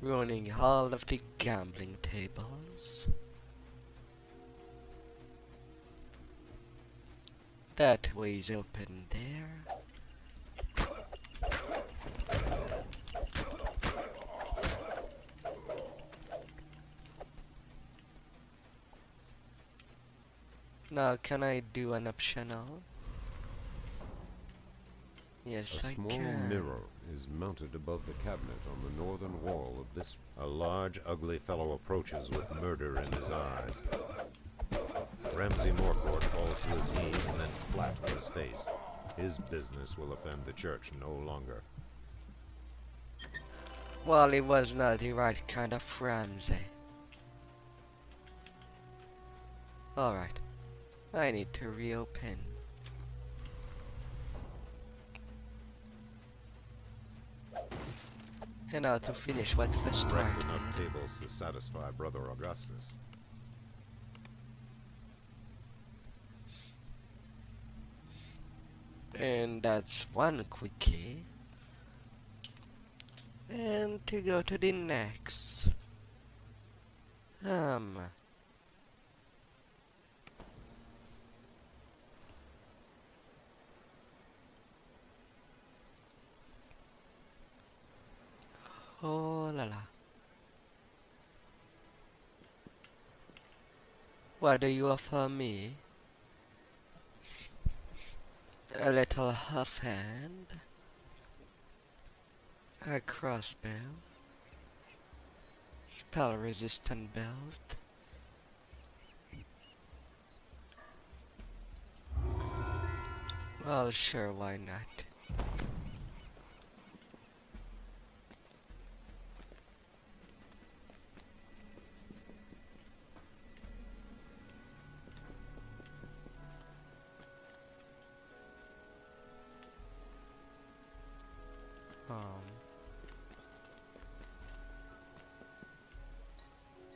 Ruining all of the gambling tables. That way's open there. Now can I do an optional? Yes, A I small can. mirror is mounted above the cabinet on the northern wall of this. A large, ugly fellow approaches with murder in his eyes. Ramsay Morcourt falls to his knees and then flat on his face. His business will offend the church no longer. Well, it was not the right kind of Ramsay. Alright, I need to reopen. And now to finish what was started. Wrecked enough tables to satisfy Brother Augustus. And that's one quickie. And to go to the next. Oh la la. What do you offer me? a little offhand, a crossbow, spell-resistant belt, well, sure, why not?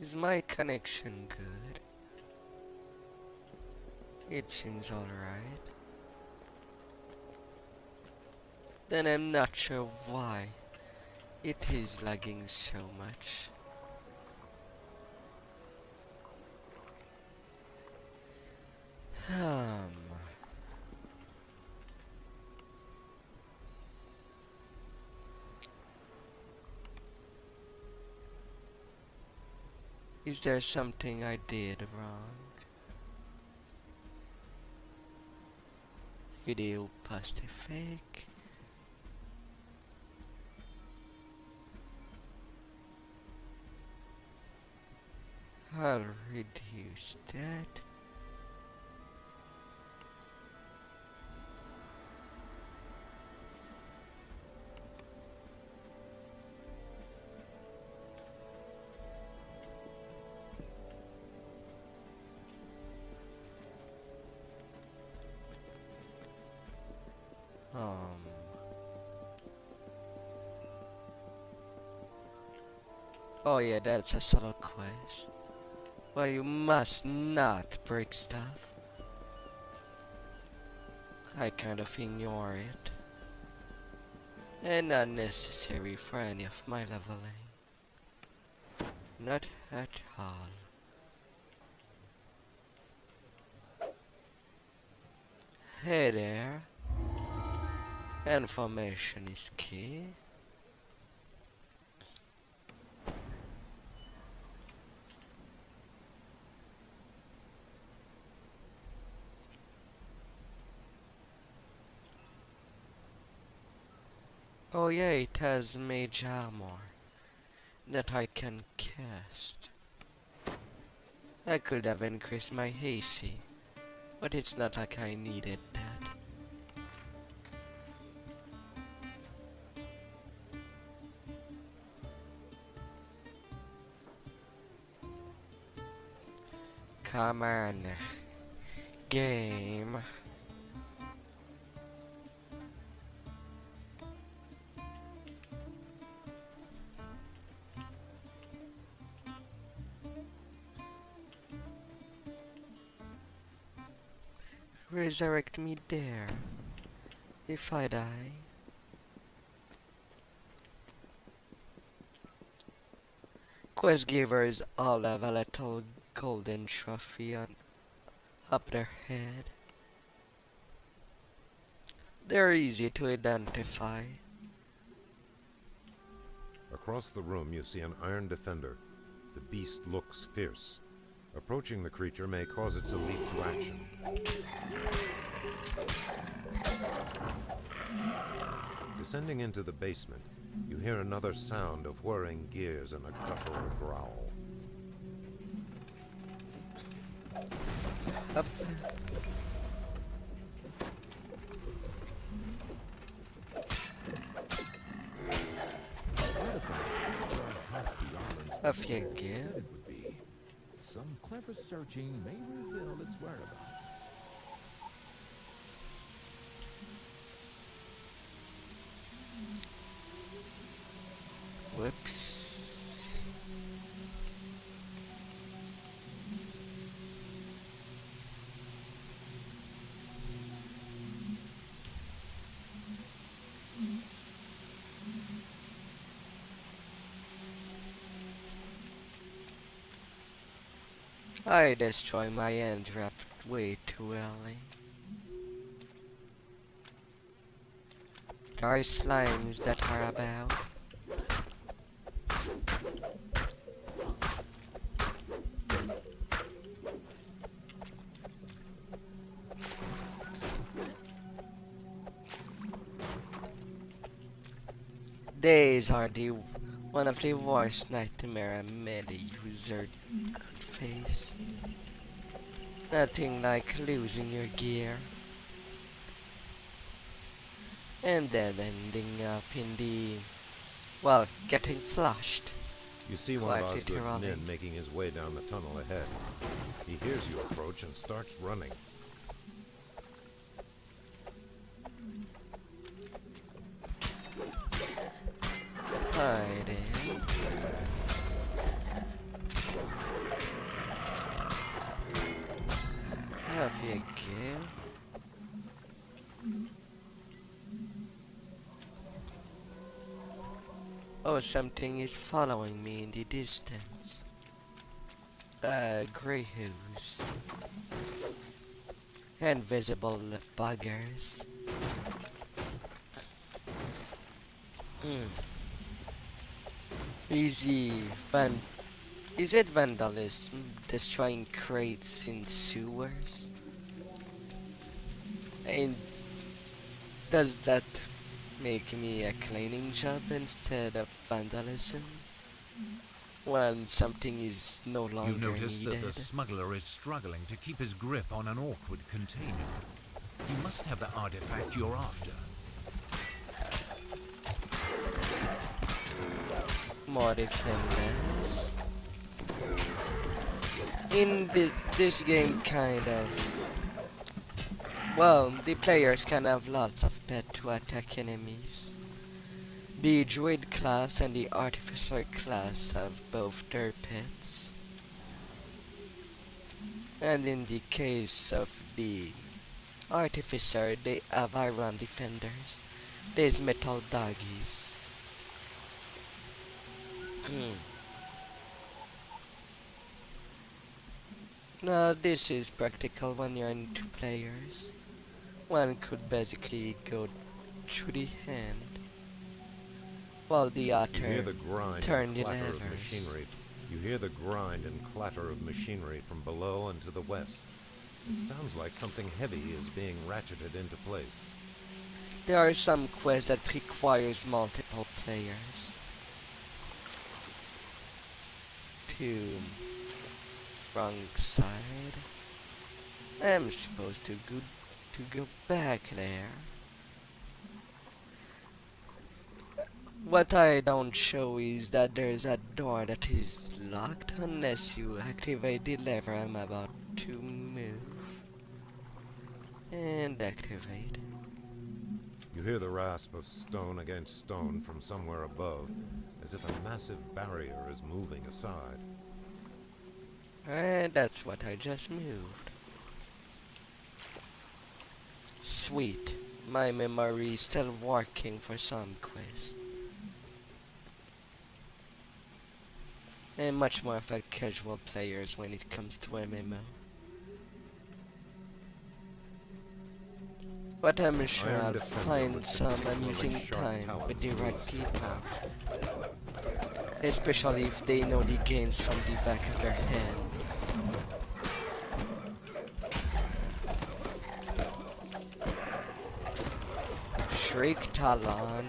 Is my connection good? It seems alright. Then I'm not sure why it is lagging so much. Is there something I did wrong? Video past fake. I'll reduce that. Oh yeah, that's a solo quest. Well, you must not break stuff. I kind of ignore it. And not necessary for any of my leveling. Not at all. Hey there. Information is key. Oh yeah, it has mage armor that I can cast. I could have increased my AC, but it's not like I needed that. Come on, game. Resurrect me there, if I die. Quest givers all have a little golden trophy on up their head. They're easy to identify. Across the room, you see an iron defender. The beast looks fierce. Approaching the creature may cause it to leap to action. Descending into the basement, you hear another sound of whirring gears and a guttural growl. Up. If you give. Some clever searching may reveal its whereabouts. Whoops. I destroy my end wrap way too early. There are slimes that are about. Days are the one of the worst nightmare a melee user could face. Nothing like losing your gear and then ending up in the, well, getting flushed. You see one Quite of Osgood's literally. men making his way down the tunnel ahead. He hears you approach and starts running. Hiding. Have you again? Oh, something is following me in the distance. Grey hooves. Invisible buggers. Easy van. Is it vandalism destroying crates in sewers? And does that make me a cleaning job instead of vandalism? When something is no You longer notice that needed? the smuggler is struggling to keep his grip on an awkward container. He must have the artifact you're after. More defenders. In this game, kind of. Well, the players can have lots of pet to attack enemies. The druid class and the artificer class have both their pets. And in the case of the artificer, they have iron defenders. There's metal doggies. Now this is practical when you're in two players. One could basically go through the hand, while the You other hear the grind turn and the clatter of levers. machinery. You hear the grind and clatter of machinery from below and to the west. It sounds like something heavy is being ratcheted into place. There are some quests that requires multiple players to wrong side. I'm supposed to go back there. What I don't show is that there's a door that is locked unless you activate the lever I'm about to move. And activate. You hear the rasp of stone against stone from somewhere above, as if a massive barrier is moving aside. And that's what I just moved. Sweet. My memory is still working for some quest. And much more of a casual players when it comes to MMO. But I'm sure Iron I'll defender find with some particularly amusing sharp time talons with the to right us. people. Especially if they know the games from the back of their hand. Shriek Talon.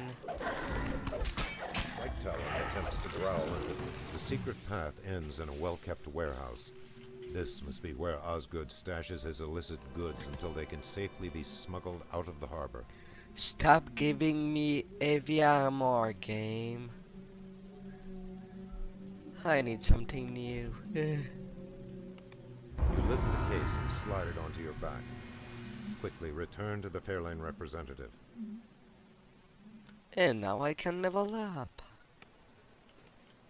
White Talon attempts to growl into the secret path ends in a well-kept warehouse. This must be where Osgood stashes his illicit goods until they can safely be smuggled out of the harbor. Stop giving me heavy armor, game. I need something new. You lift the case and slide it onto your back. Quickly return to the Fairlane representative. And now I can level up.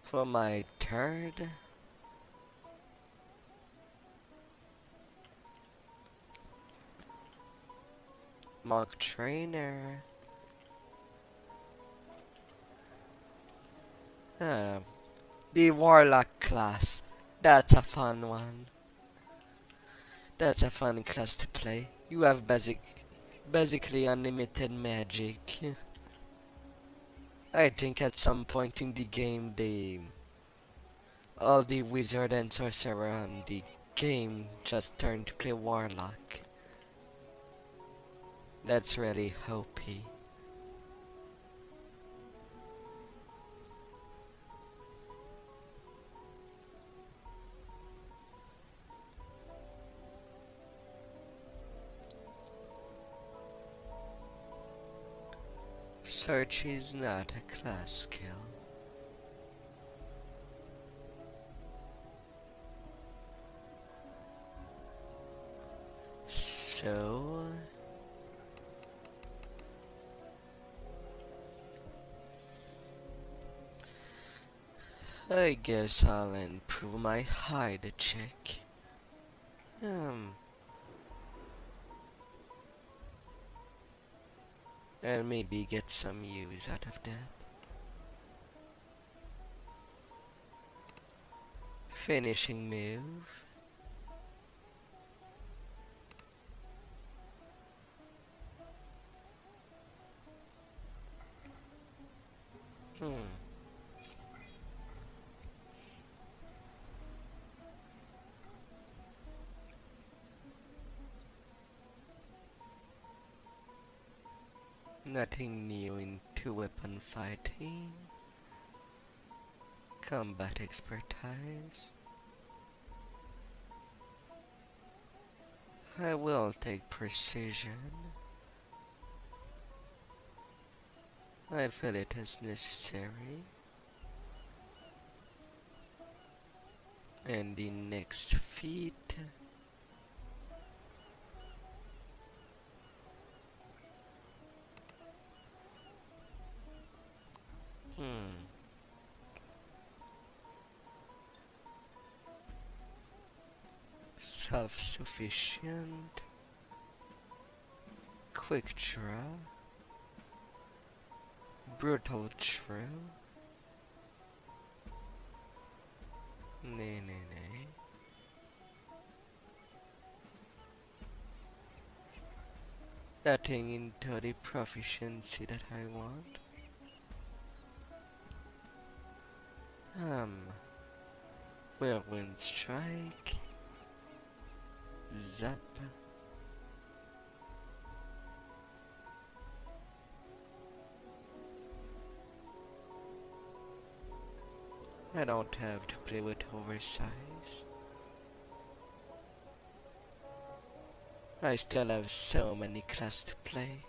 For my third. Mock trainer. The warlock class. That's a fun one. That's a fun class to play. You have basically unlimited magic. I think at some point in the game all the wizard and sorcerer on the game just turned to play warlock. That's really hopey. Search is not a class skill. So I guess I'll improve my hide check. And maybe get some use out of that. Finishing move. Nothing new into weapon fighting. Combat expertise. I will take precision. I feel it as necessary. And the next feat. Self-sufficient. Quick draw. Brutal drill. Nay. Nothing into the proficiency that I want. Whirlwind strike. Zap. I don't have to play with oversize. I still have so many classes to play.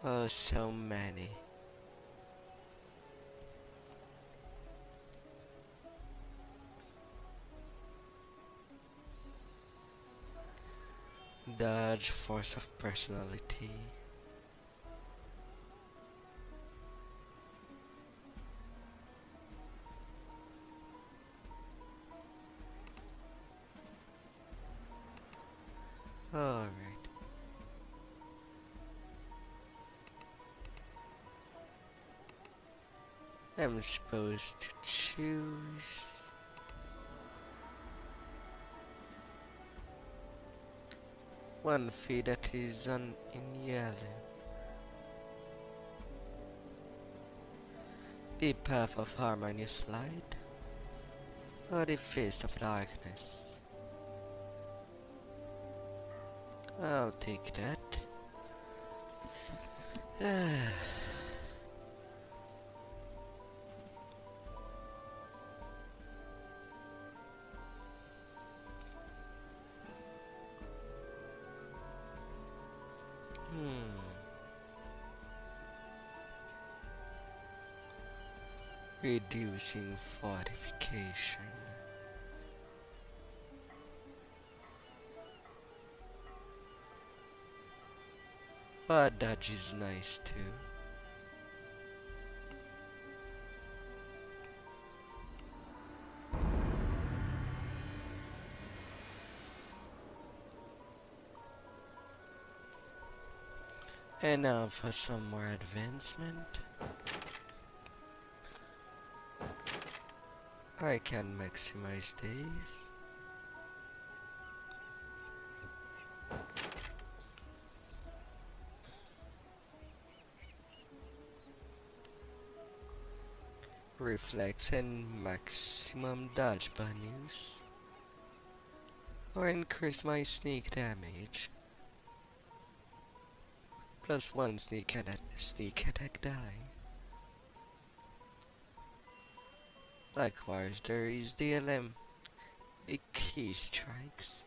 Oh, so many. Dodge, force of personality. Alright. I'm supposed to choose one feed that is in yellow. The path of harmonious light, or the face of darkness. I'll take that. Reducing fortification. But dodge is nice too. And now for some more advancement. I can maximize these. Reflex and maximum dodge bonus. Or increase my sneak damage. Plus 1 sneak attack die. Likewise, there is the key strikes.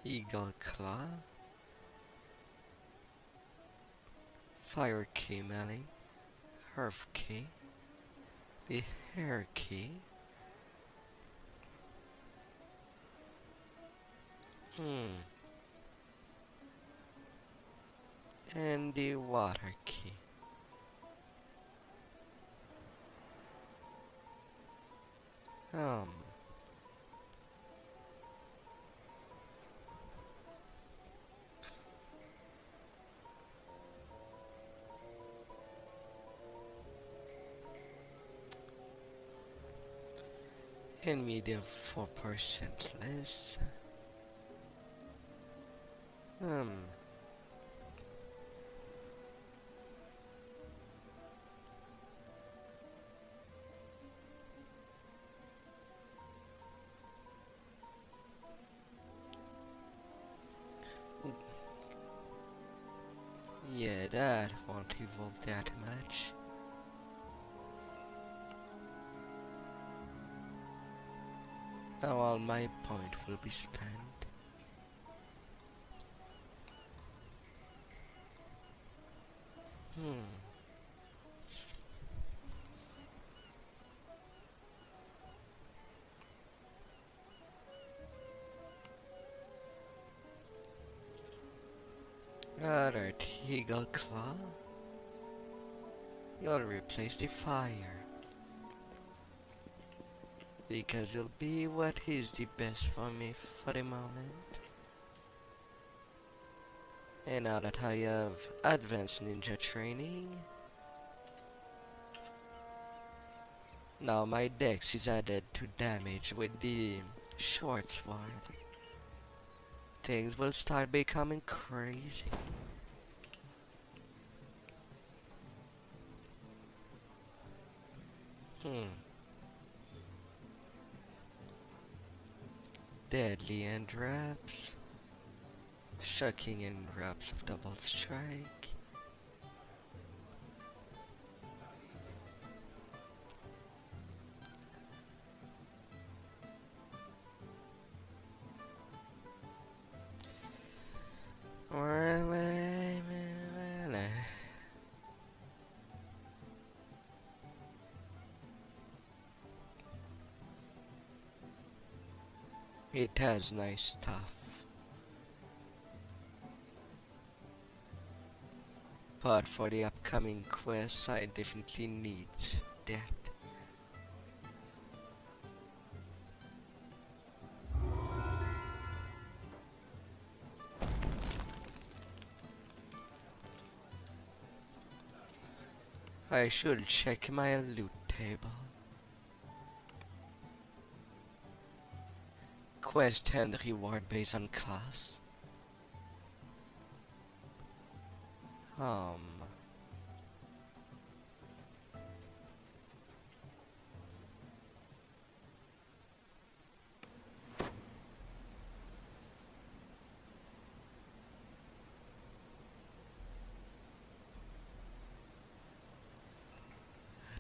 Eagle Claw, Fire Key melee, Earth Key, the Hair Key, and the Water Key. Um, and medium 4% less. Yeah, that won't evolve that much. Now all my point will be spent. Alright, Eagle Claw. You'll replace the fire. Because it'll be what is the best for me for the moment. And now that I have advanced ninja training, now my dex is added to damage with the short sword. Things will start becoming crazy. Deadly end wraps. Shocking end wraps of double strike. It has nice stuff. But for the upcoming quests, I definitely need that. I should check my loot table. Quest and reward based on class.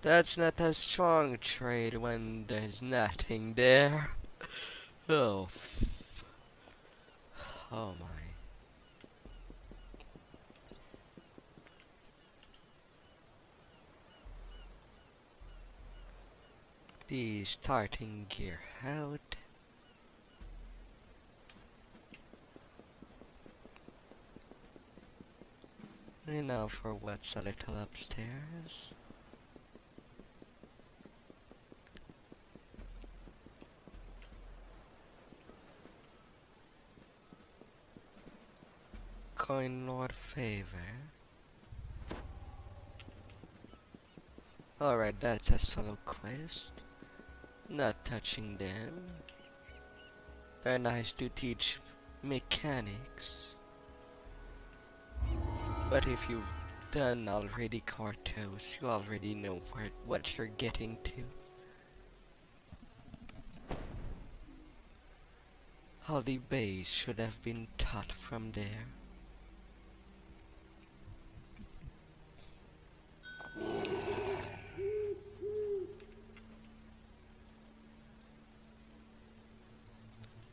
That's not a strong trade when there's nothing there. Oh. Oh my. The starting gear out. And now for what's a little upstairs. Coin Lord Favor. Alright, that's a solo quest. Not touching them. They're nice to teach mechanics. But if you've done already Cartos, you already know what you're getting to. How the base should have been taught from there.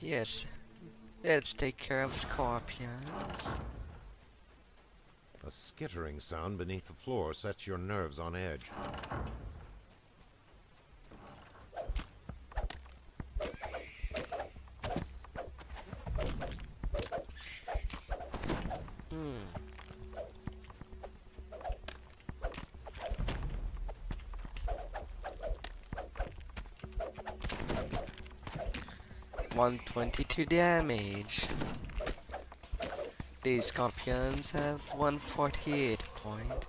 Yes, Let's take care of scorpions. A skittering sound beneath the floor sets your nerves on edge. Hmm. $122 damage. These scorpions have 148 point.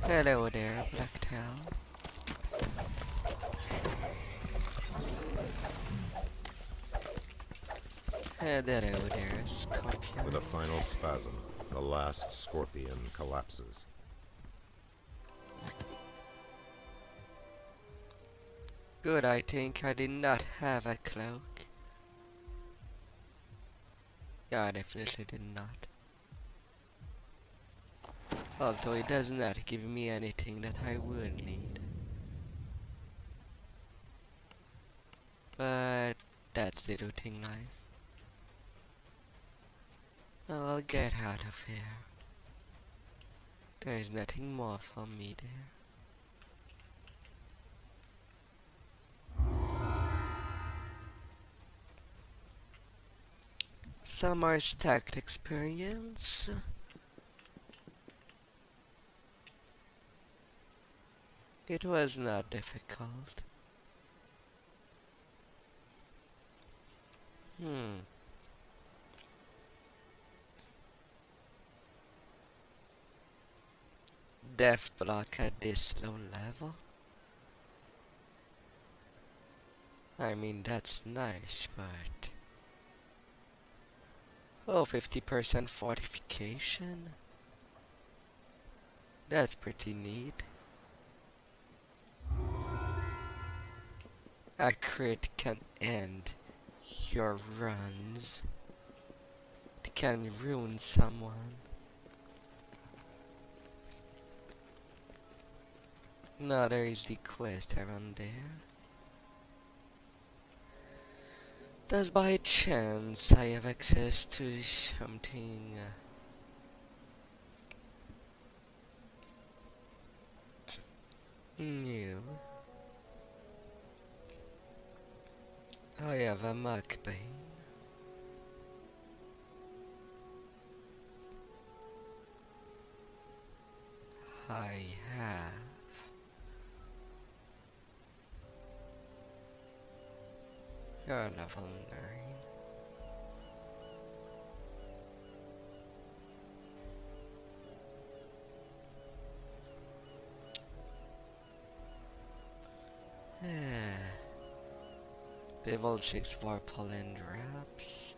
Hello there, Blacktail. Hello there, Scorpion. With a final spasm, the last scorpion collapses. Good, I think I did not have a cloak. Yeah, I definitely did not. Although it does not give me anything that I would need. But that's the looting life. Now I'll get out of here. There is nothing more for me there. Some more stacked experience. It was not difficult. Death block at this low level? I mean, that's nice, but... Oh, 50% fortification? That's pretty neat. A crit can end your runs. It can ruin someone. No, there is the quest around there. Does by chance I have access to something new? I have a mukbang. I have. You're level 9. Level 6 for pollen wraps.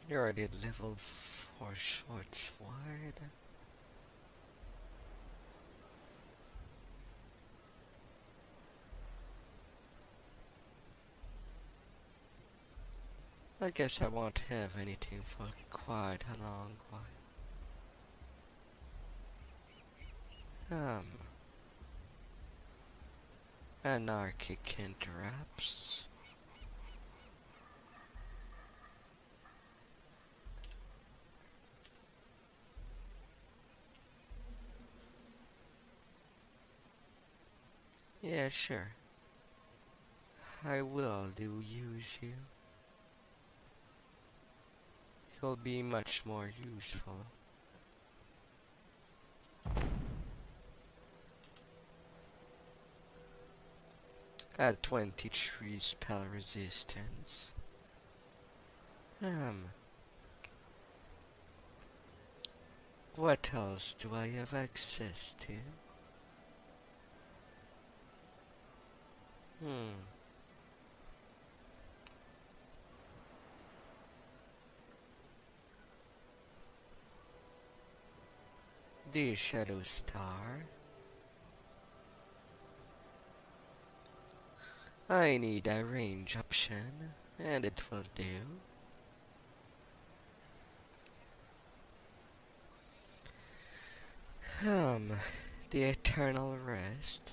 You're already at level 4 short sword. I guess I won't have anything for quite a long while. Anarchic interrupts. Yeah, sure. I will do use you. You'll be much more useful. At 23 spell resistance. What else do I have access to? The Shadow Star. I need a range option, and it will do. Um, the eternal rest.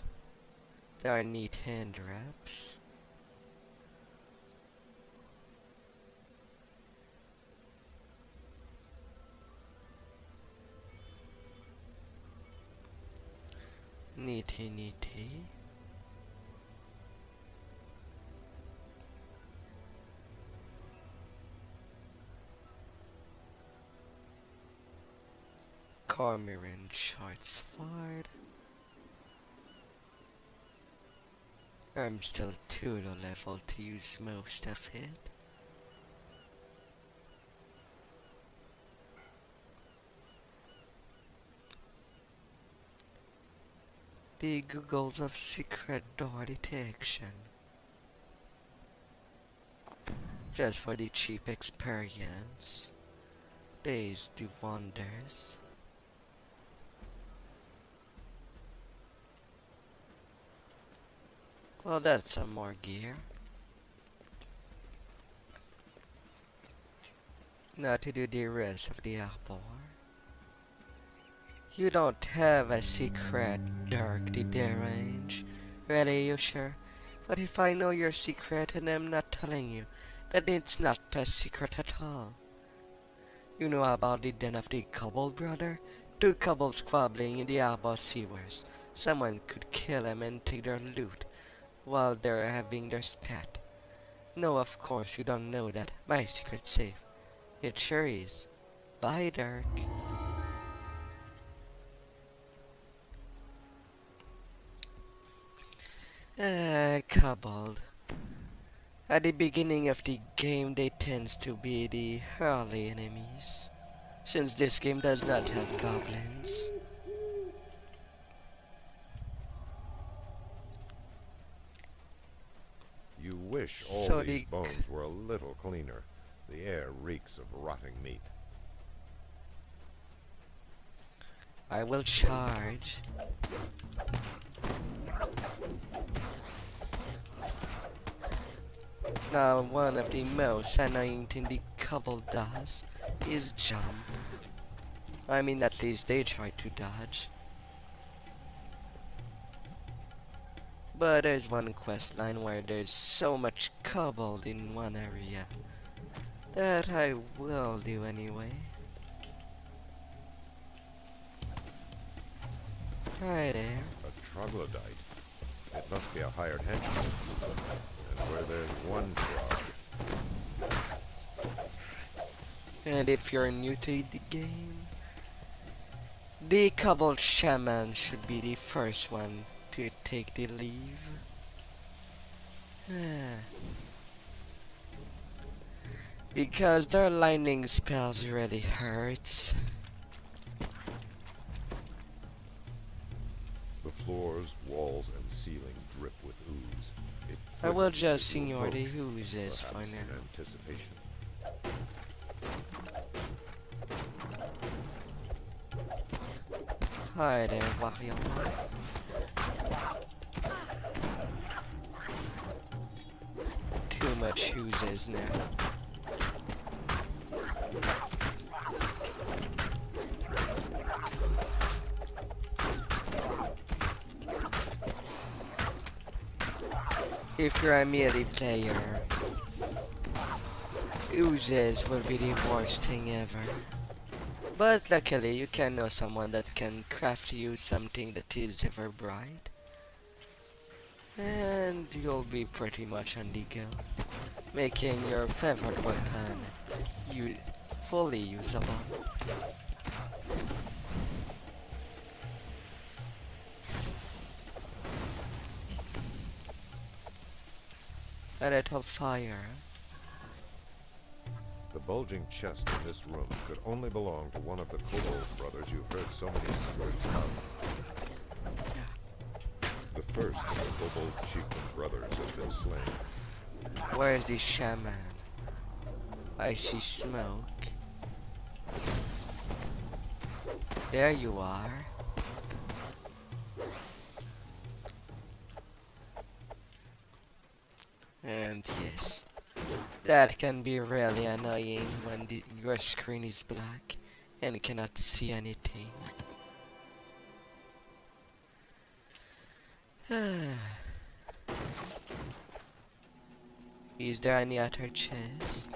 There are neat hand wraps. Neaty neaty. Cormorant shorts forward. I'm still too low level to use most of it. The goggles of secret door detection. Just for the cheap experience. These do wonders. Well, that's some more gear. Now to do the rest of the apple. You don't have a secret, Dark DDO range. Really, you sure? But if I know your secret and I'm not telling you, then it's not a secret at all. You know about the den of the Cobble brother? Two Cobbles squabbling in the Alba sewers. Someone could kill them and take their loot while they're having their spat. No, of course you don't know that. My secret's safe. It sure is. Bye, Dark. Cobbled. At the beginning of the game, they tends to be the early enemies, since this game does not have goblins. You wish all So these bones were a little cleaner. The air reeks of rotting meat. I will charge. Now, one of the most annoying thing the couple does is jump. I mean, at least they try to dodge. But there's one quest line where there's so much cobbled in one area that I will do anyway. Hi there. A troglodyte. It must be a hired henchman. And where there's one trog. And if you're new to the game, the cobbled shaman should be the first one to take the leave. Because their lightning spells really hurts. The floors, walls, and ceiling drip with ooze. It I will quivers just as you ignore the approach, oozes for perhaps now. in anticipation. Hi there, Wario. Too much oozes now. If you're a melee player, oozes will be the worst thing ever. But luckily you can know someone that can craft you something that is ever bright. And you'll be pretty much on the go, making your favorite weapon fully usable. A little fire. The bulging chest in this room could only belong to one of the Kobold brothers you've heard so many secrets of. The first of the Kobold chieftain brothers has been slain. Where's the shaman? I see smoke. There you are. And yes, that can be really annoying when your screen is black and you cannot see anything. Is there any other chest?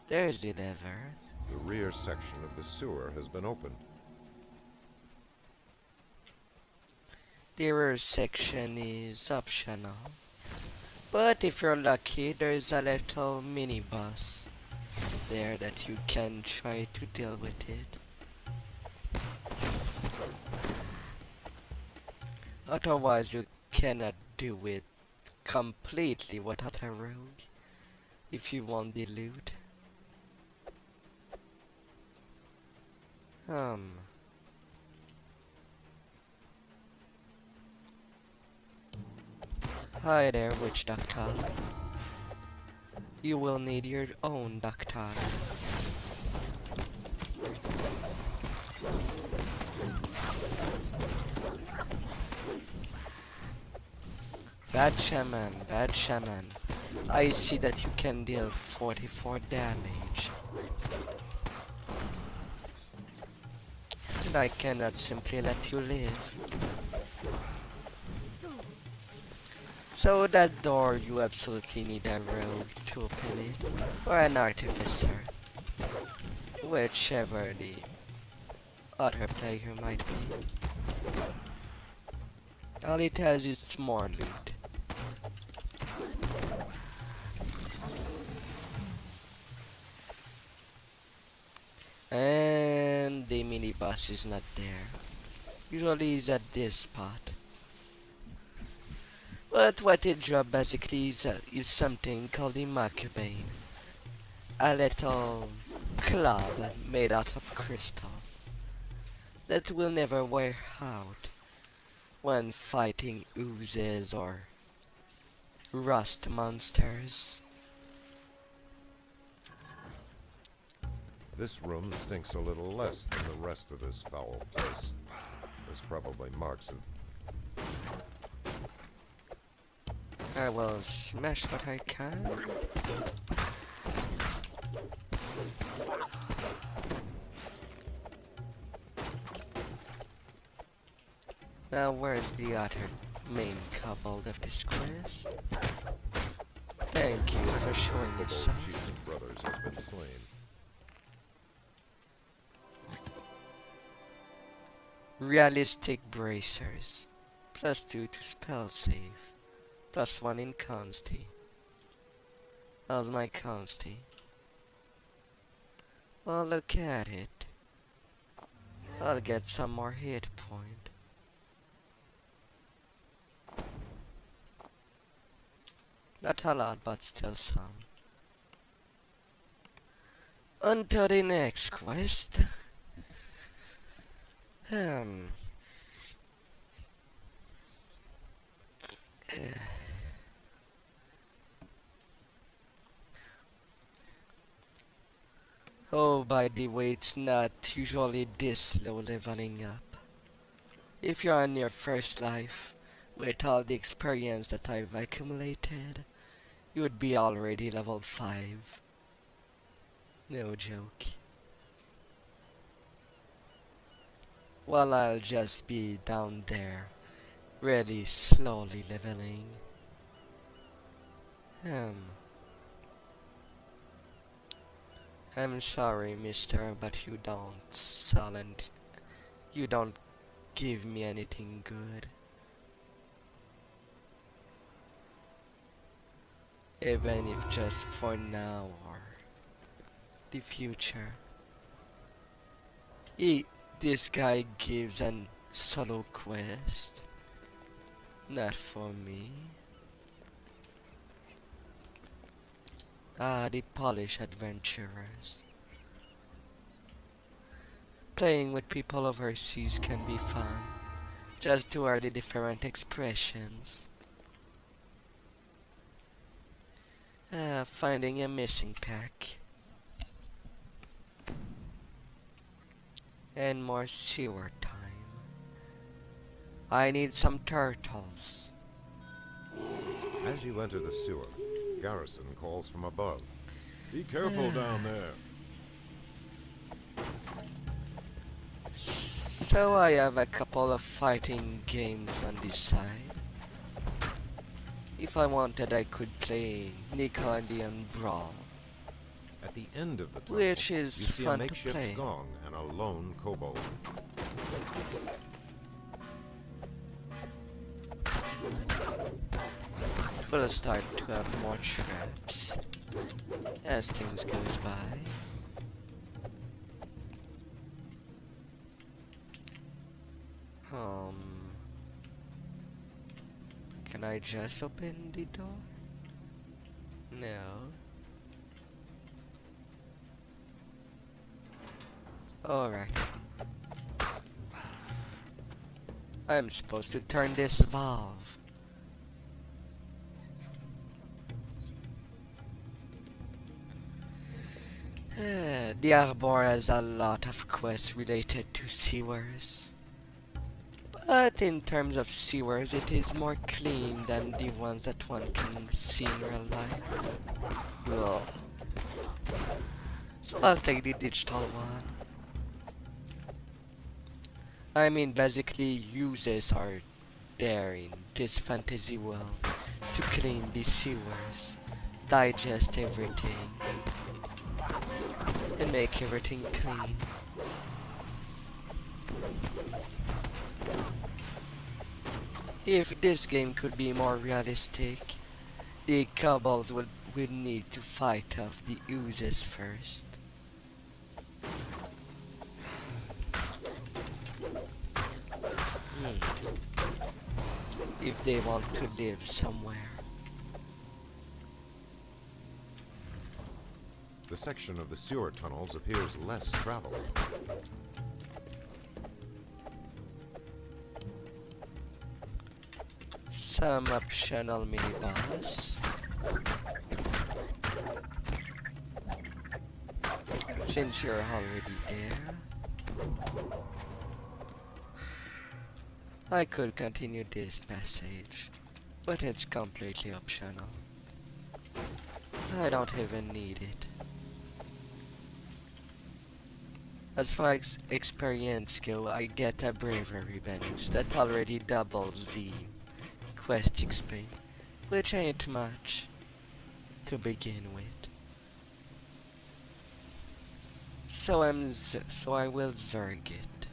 There's the lever. The rear section of the sewer has been opened. The rear section is optional. But if you're lucky, there's a little mini boss there that you can try to deal with it. Otherwise, you cannot do it completely without a rogue if you want the loot. Hi there, witch doctor. You will need your own doctor. Bad shaman, bad shaman. I see that you can deal 44 damage. And I cannot simply let you live. So that door, you absolutely need a rogue to open it, or an artificer, whichever the other player might be. All it has is more loot. And the mini boss is not there. Usually he's at this spot. But what it dropped basically is something called the Macubane. A little club made out of crystal that will never wear out when fighting oozes or rust monsters. This room stinks a little less than the rest of this foul place. There's probably marks of... I will smash what I can. Now where's the other main kobold of this quest? Thank you for showing The yourself. chief of brothers has been slain. Realistic bracers. +2 to spell save. +1 in consti. How's my consti? Well, look at it. I'll get some more hit point. Not a lot, but still some. On to the next quest. Oh, by the way, it's not usually this slow leveling up. If you're on your first life, with all the experience that I've accumulated, you would be already level 5. No joke. While I'll just be down there, really slowly leveling. I'm sorry, mister, but you don't give me anything good. Even if just for now or the future. This guy gives an solo quest. Not for me. Ah, the Polish adventurers. Playing with people overseas can be fun, just to hear the different expressions. Finding a missing pack. And more sewer time. I need some turtles. As you enter the sewer, Garrison calls from above. Be careful down there. So I have a couple of fighting games on this side. If I wanted, I could play Nickelodeon Brawl, At the end of the tunnel, which is you see a fun to makeshift play. gong and a lone kobold. We'll start to have more traps as things goes by. Can I just open the door? No. Alright. I'm supposed to turn this valve. The Arbor has a lot of quests related to sewers. But in terms of sewers, it is more clean than the ones that one can see in real life. Ugh. So I'll take the digital one. I mean, basically, users are there in this fantasy world to clean the sewers, digest everything, and make everything clean. If this game could be more realistic, the kobolds would need to fight off the oozes first. If they want to live somewhere. The section of the sewer tunnels appears less traveled. Some optional mini-boss. Since you're already there, I could continue this passage, but it's completely optional. I don't even need it. As far as experience go, I get a bravery bonus that already doubles the quest XP, which ain't much to begin with. So I will zerg it,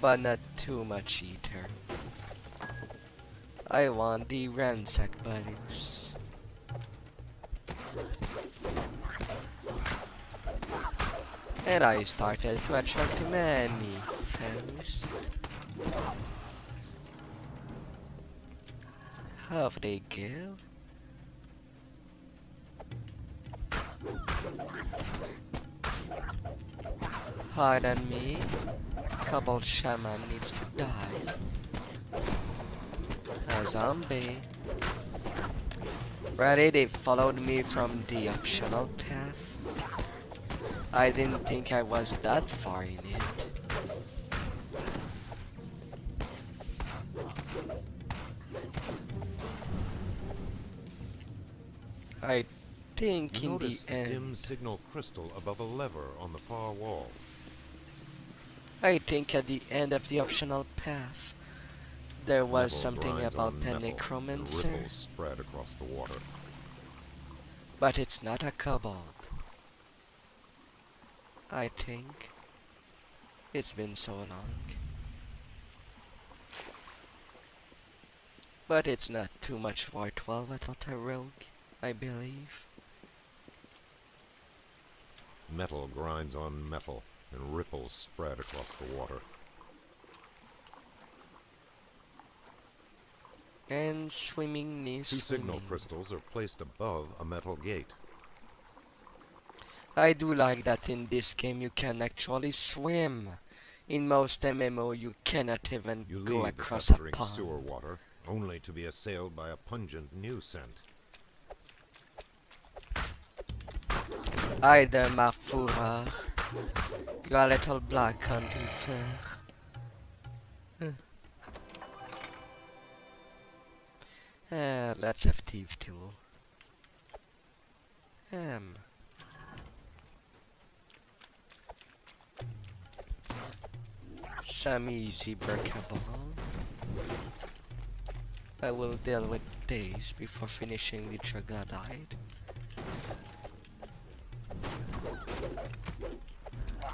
but not too much either. I want the ransack bonus. And I started to attract many foes. Off they go. Pardon me, Kobold Shaman needs to die. A zombie. Ready, they followed me from the optional path. I didn't think I was that far in it. I think You in the notice a dim end, signal crystal above a lever on the far wall. I think at the end of the optional path, there was Metal something grinds about on the metal, and necromancer, ripples spread across the water. but it's not a kobold. I think. It's been so long. But it's not too much worthwhile without a rogue, I believe. Metal grinds on metal, and ripples spread across the water. And swimming needs Two signal swimming. crystals are placed above a metal gate. I do like that in this game you can actually swim. In most MMO you cannot even You go leave the across a festering sewer pond. water, only to be assailed by a pungent new scent. Hi there, ma fourrure. You are a little black hunting fur. Let's have thief tool. some easy breakable. I will deal with these before finishing the troglodyte.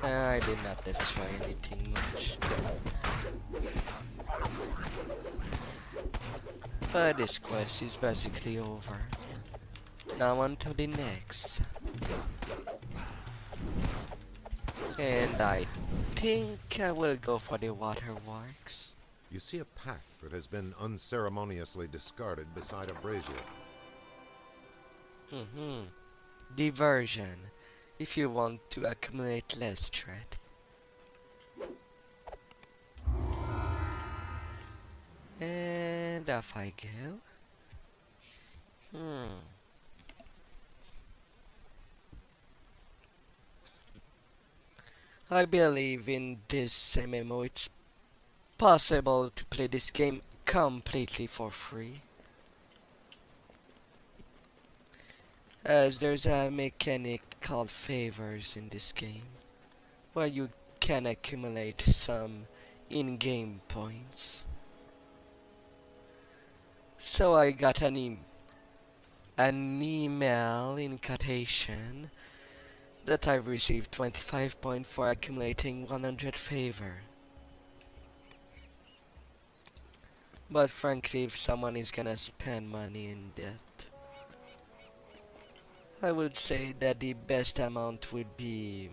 I did not destroy anything much. But this quest is basically over. Now on to the next. And I think I will go for the waterworks. You see a pack that has been unceremoniously discarded beside a brazier. Diversion, if you want to accumulate less threat. And off I go. I believe in this MMO it's possible to play this game completely for free, as there's a mechanic called favors in this game, where you can accumulate some in-game points. So I got an email invitation that I've received 25 points for accumulating 100 favor. But frankly, if someone is gonna spend money in that, I would say that the best amount would be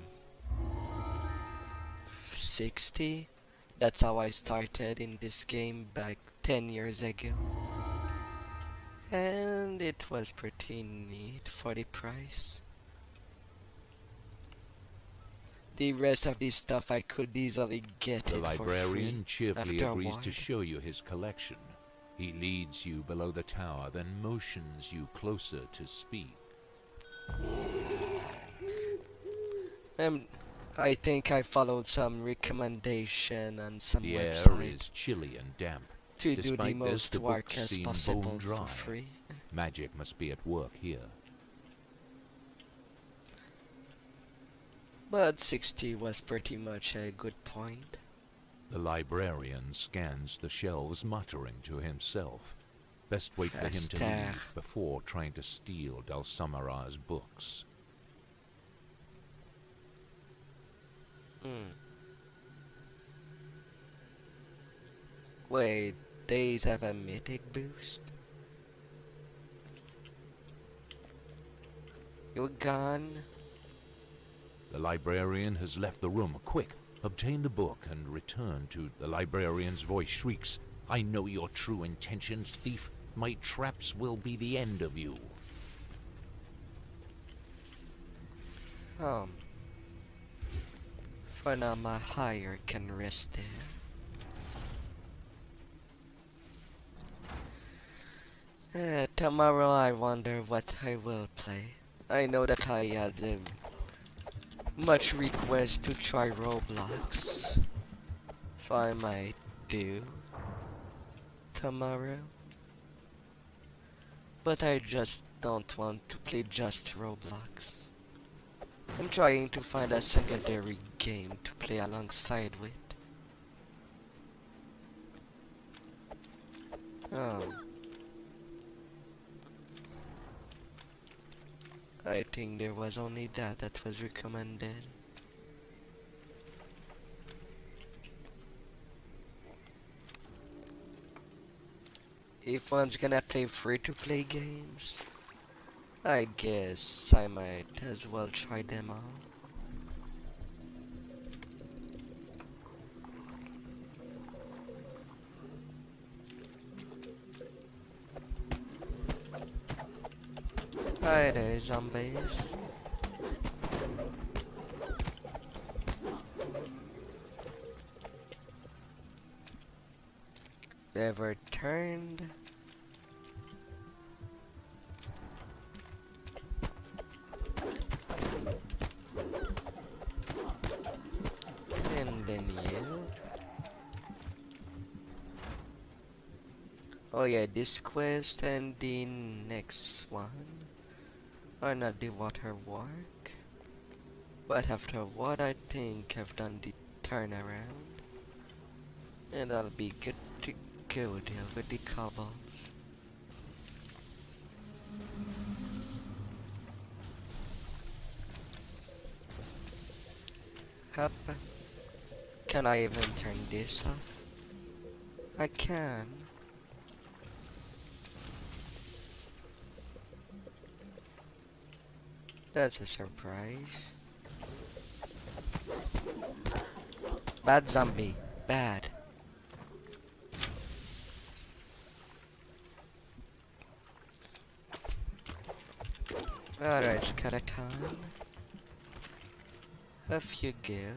60. That's how I started in this game back 10 years ago. And it was pretty neat for the price. The rest of this stuff I could easily get The it for librarian free cheerfully after a agrees while. to show you his collection. He leads you below the tower, then motions you closer to speak. I think I followed some recommendation on some The air website is chilly and damp. to do the Despite this, most the work books as seem possible bone for dry. free. Magic must be at work here. But 60 was pretty much a good point. The librarian scans the shelves, muttering to himself. Best wait for him to Faster. leave before trying to steal Dulcamara's books. Wait, these have a mythic boost? You're gone? The librarian has left the room. Quick, obtain the book and return to... The librarian's voice shrieks, I know your true intentions, thief. My traps will be the end of you. For now my hire can rest there. Tomorrow I wonder what I will play. I know that I had much request to try Roblox, so I might do tomorrow. But I just don't want to play just Roblox. I'm trying to find a secondary game to play alongside with. I think there was only that was recommended. If one's gonna play free-to-play games, I guess I might as well try them all. Hi there, zombies. They've returned. And then you. Oh yeah, this quest and the next one are not the water work. But after what I think I've done the turnaround. And I'll be good to go deal with the kobolds. Hup. Can I even turn this off? I can. That's a surprise. Bad zombie. Bad. Alright, skeleton. Off you go.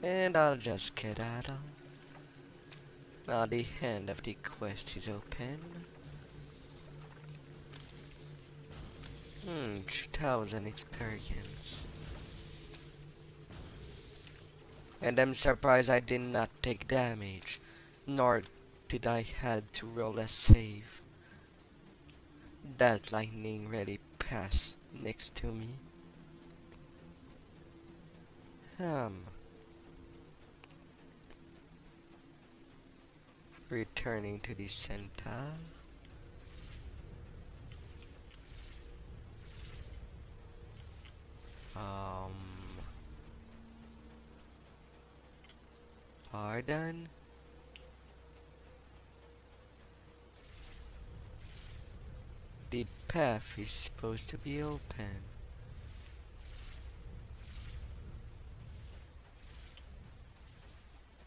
And I'll just skedaddle. Now the end of the quest is open. 2000 experience. And I'm surprised I did not take damage, nor did I had to roll a save. That lightning really passed next to me. Returning to the center. Pardon? The path is supposed to be open.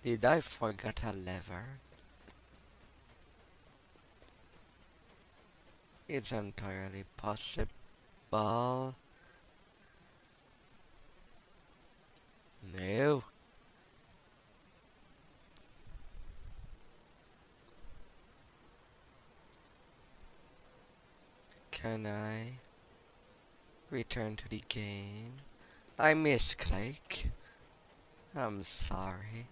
Did I forget a lever? It's entirely possible. No. Can I return to the game? I misclick. I'm sorry.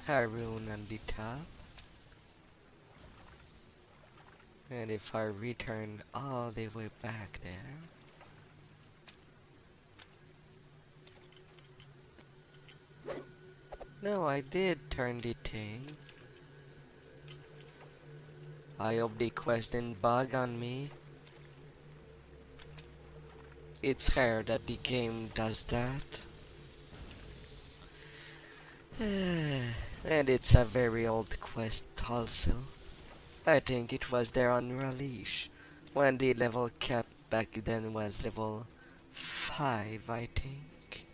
Haroon on the top. And if I return all the way back there, no, I did turn the thing. I hope the quest didn't bug on me. It's rare that the game does that. And it's a very old quest also. I think it was there on release when the level cap back then was level 5, I think.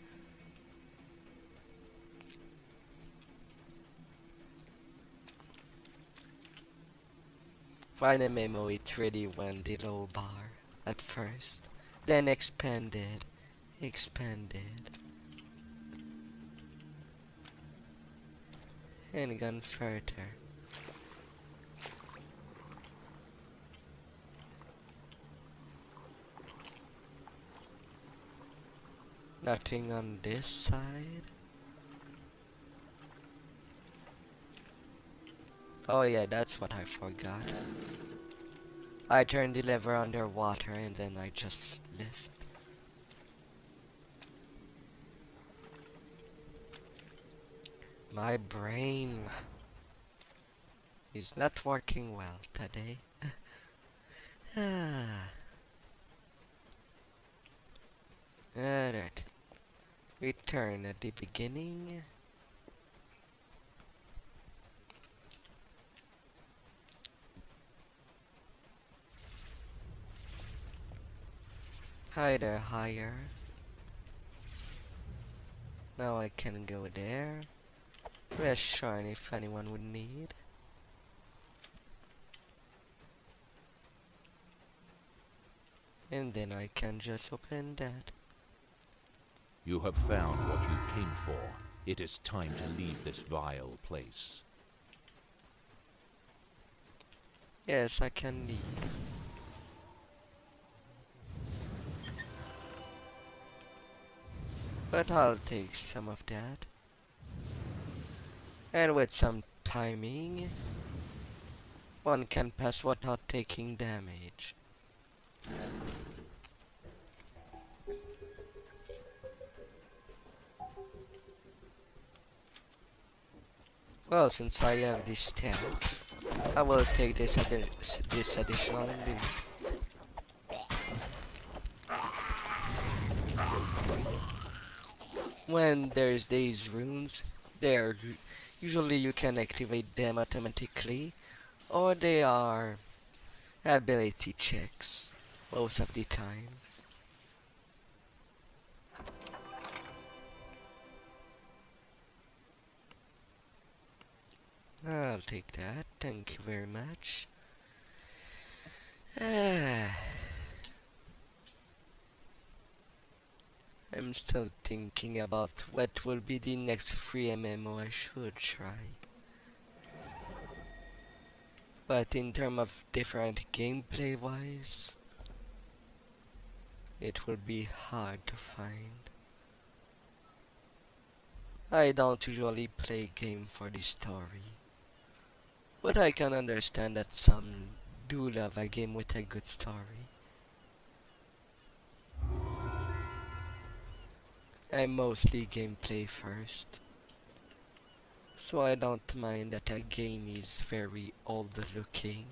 Find a memo, it really went the low bar at first, then expanded, and gone further. Nothing on this side. Oh yeah, that's what I forgot. I turned the lever underwater and then I just lift. My brain is not working well today. Alright. Return at the beginning. Hi there, higher. Now I can go there. Rest shrine if anyone would need. And then I can just open that. You have found what you came for. It is time to leave this vile place. Yes, I can leave. But I'll take some of that. And with some timing, one can pass without taking damage. Well, since I have these stats, I will take this additional loot. When there's these runes, usually you can activate them automatically, or they are ability checks most of the time. I'll take that, thank you very much. I'm still thinking about what will be the next free MMO I should try. But in terms of different gameplay wise, it will be hard to find. I don't usually play game for the story, but I can understand that some do love a game with a good story. I'm mostly gameplay first, so I don't mind that a game is very old looking.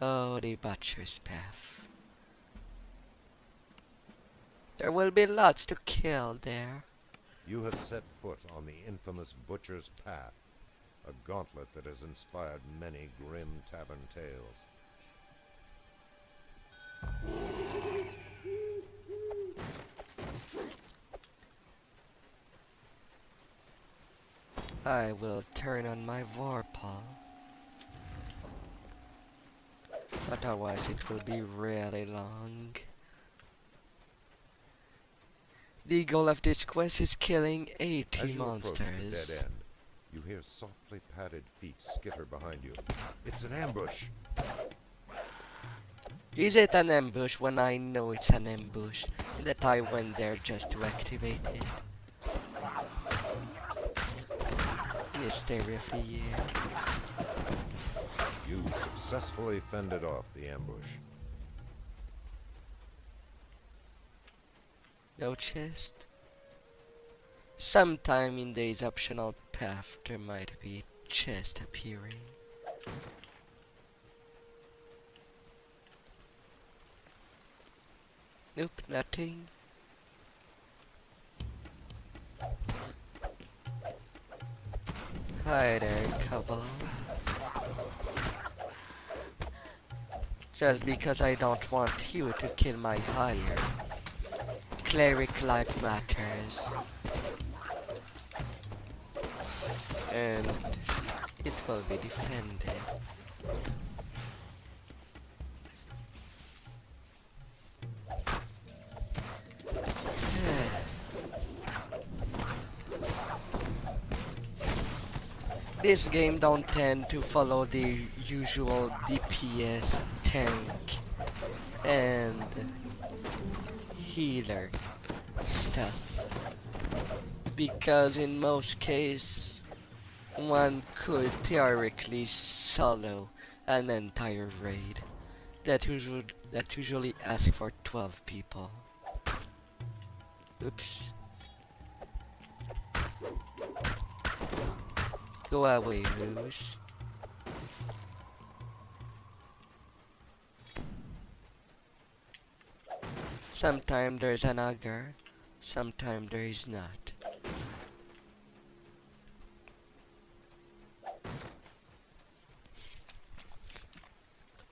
Oh, the Butcher's Path. There will be lots to kill there. You have set foot on the infamous Butcher's Path, a gauntlet that has inspired many grim tavern tales. I will turn on my Vorpal. Otherwise it will be really long. The goal of this quest is killing 80 As you monsters. approach the dead end, you hear softly padded feet skitter behind you. It's an ambush. Is it an ambush when I know it's an ambush? That I went there just to activate it. Mystery of the year. You successfully fended off the ambush. No chest? Sometime in this optional path there might be a chest appearing. Nope, nothing. Hi there, Cabal. Just because I don't want you to kill my hire. Cleric life matters. And it will be defended. This game don't tend to follow the usual DPS, tank, and healer stuff. Because in most cases, one could theoretically solo an entire raid that usually asks for 12 people. Oops. Go away, Moose. Sometime there's an auger, sometime there is not.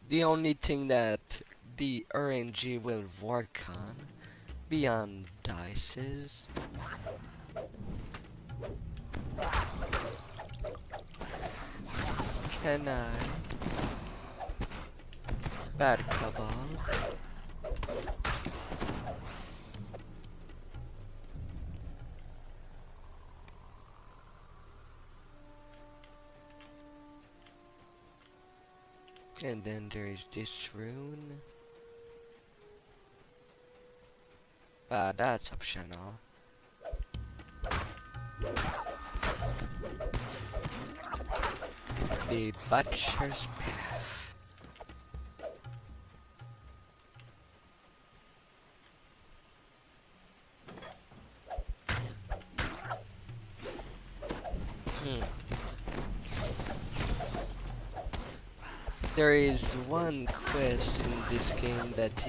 The only thing that the RNG will work on beyond dices can I? Bad Cabal. And then there is this rune. That's optional. the Butcher's Path. There is one quest in this game that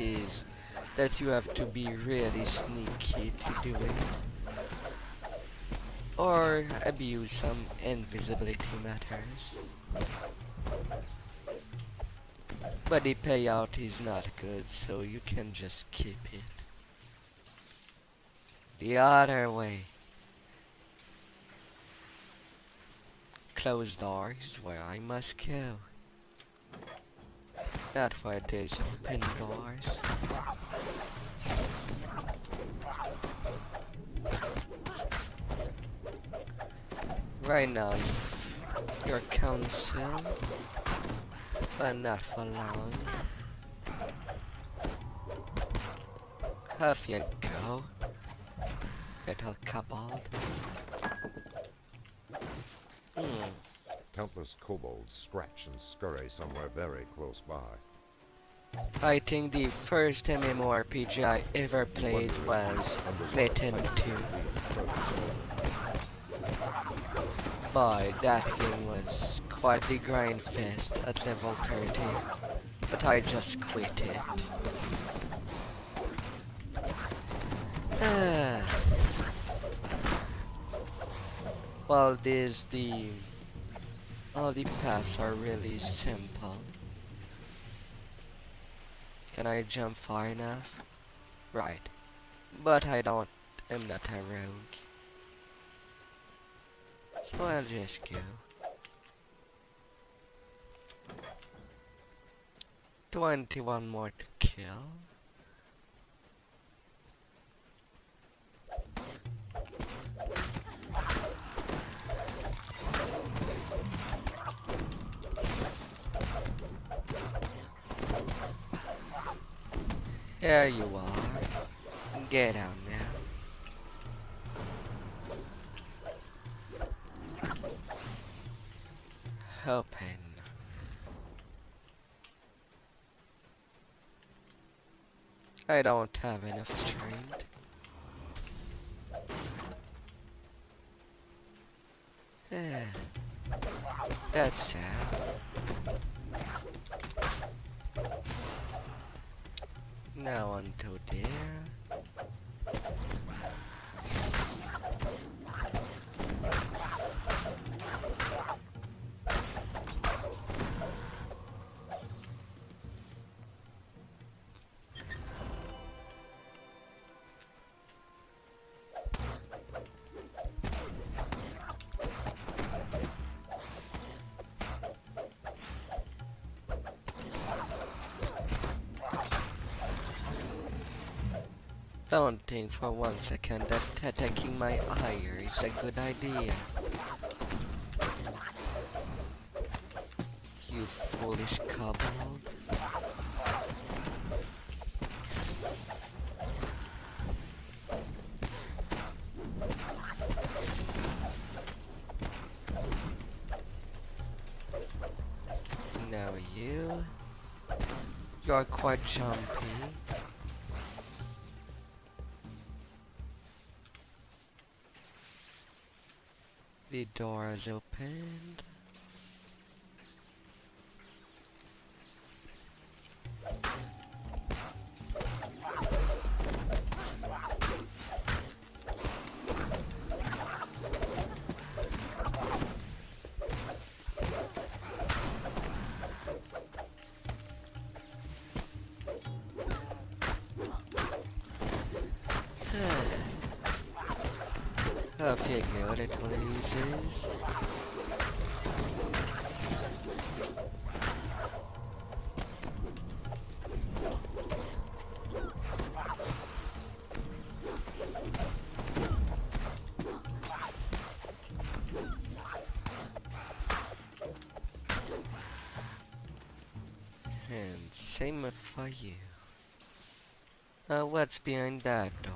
you have to be really sneaky to do it, or abuse some invisibility matters. But the payout is not good, so you can just keep it. The other way. Closed door is where I must go. Not where there's open doors. Right now, your counsel, but not for long. Off you go, little kobold. Countless kobolds scratch and scurry somewhere very close by. I think the first MMORPG I ever played was Written 2. Boy, that game was quite the grind fest at level 30, but I just quit it. Well, all the paths are really simple. Can I jump far enough? Right. But I'm not a rogue. So I'll just go. 21 more to kill. There you are. Get out now. Open. I don't have enough strength. That's sad. Now onto there. Don't think for 1 second that attacking my ire is a good idea. You foolish kobold. Now you're quite jumpy. The door is opened. Off you go, little losers. And same for you. What's behind that door?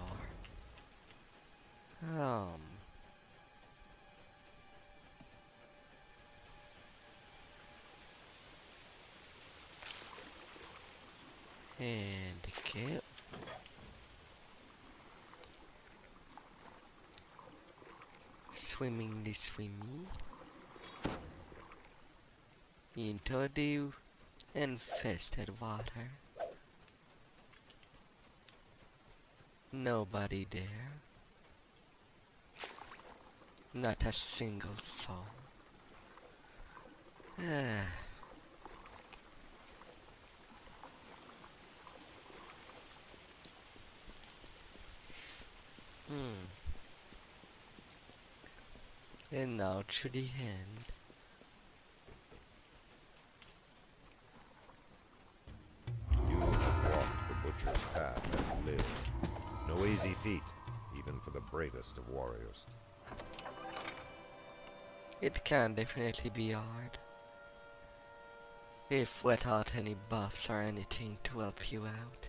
And okay. Swimming the swimmy into the infested water. Nobody there. Not a single soul. And now to the end. You have walked the butcher's path and lived. No easy feat, even for the bravest of warriors. It can definitely be hard. If without any buffs or anything to help you out.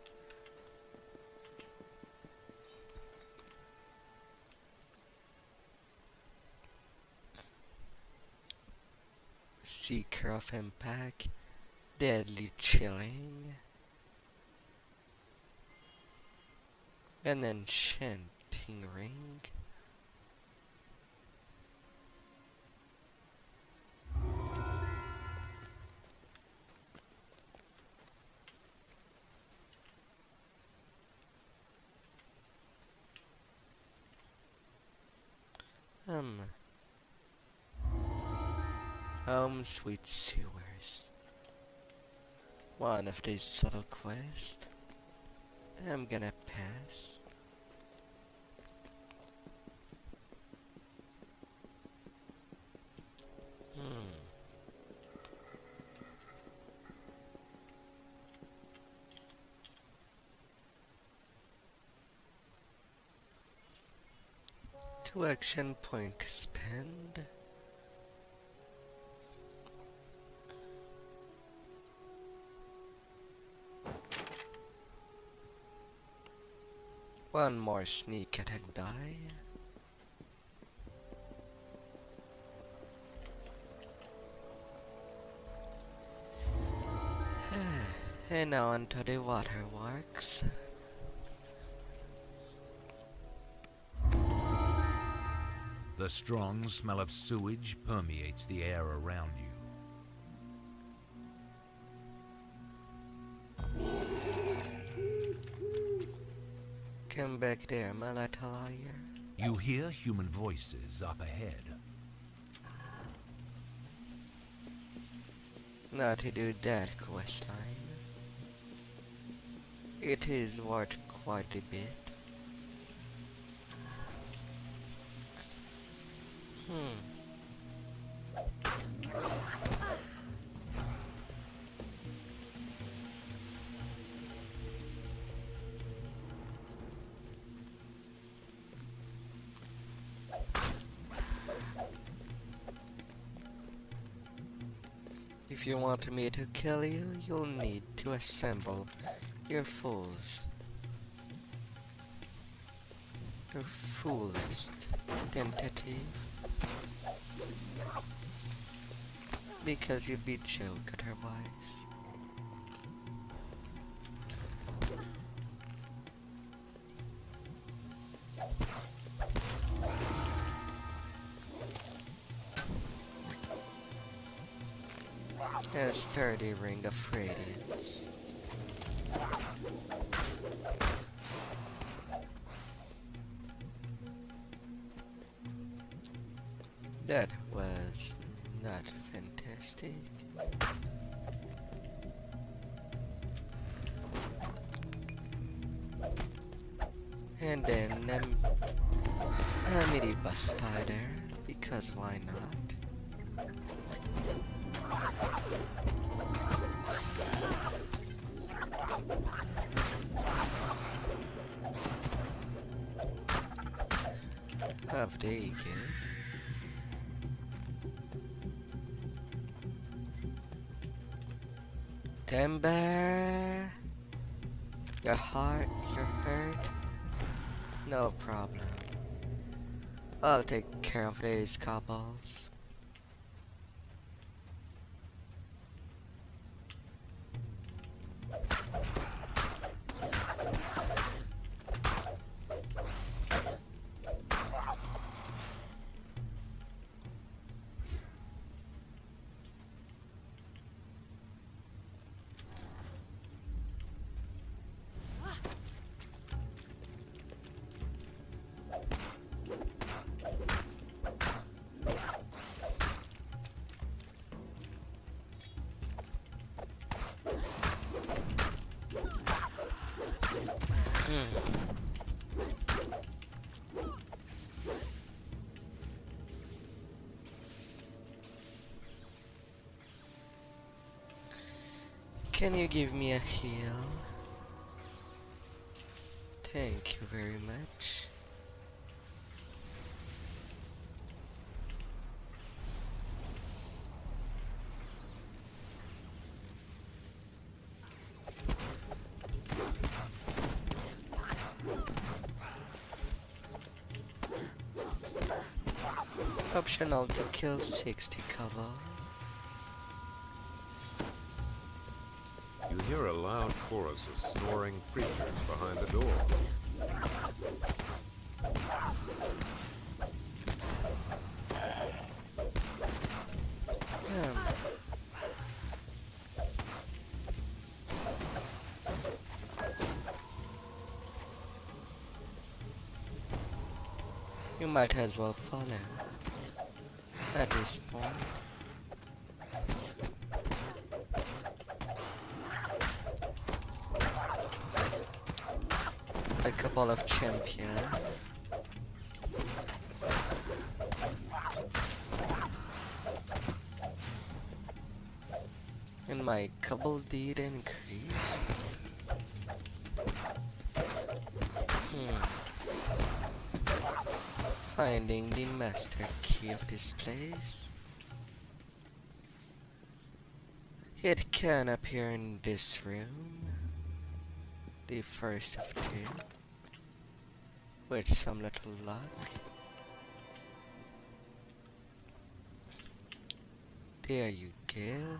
Seeker of Impact, Deadly Chilling, and Enchanting Ring. Sweet sewers. One of these subtle quests. I'm gonna pass. Two action point to spend. One more sneak attack die. And now onto the waterworks. The strong smell of sewage permeates the air around you. Come back there, my little liar. You hear human voices up ahead. Now to do that questline. It is worth quite a bit. If you want me to kill you, you'll need to assemble your fools. Your foolest tentative. Because you'd be joke otherwise. A sturdy ring of radiance. That was not fantastic. And then a mini bus spider, because why not? Have they go. Timber, your heart, your hurt, no problem. I'll take care of these cobbles. Can you give me a heal? Thank you very much. Optional to kill 60 cover. You hear a loud chorus of snoring creatures behind the door. You might as well follow at this point. A couple of champions. And my couple did increase. Finding the master key of this place. It can appear in this room. The first of two. With some little luck. There you go.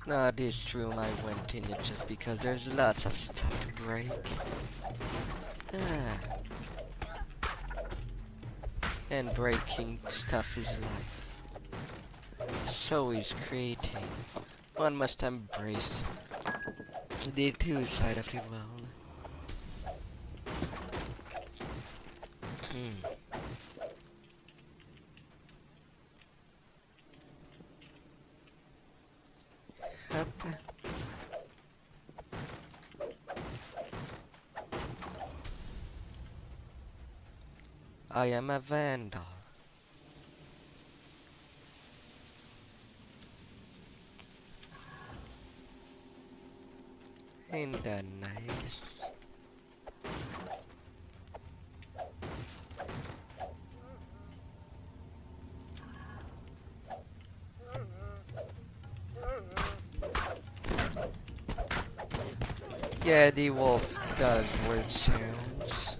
Now this room I went in it just because there's lots of stuff to break. And breaking stuff is life. So is creating. One must embrace the two sides of the world. I am a vandal. Ain't that nice? Yeah, the wolf does weird sounds.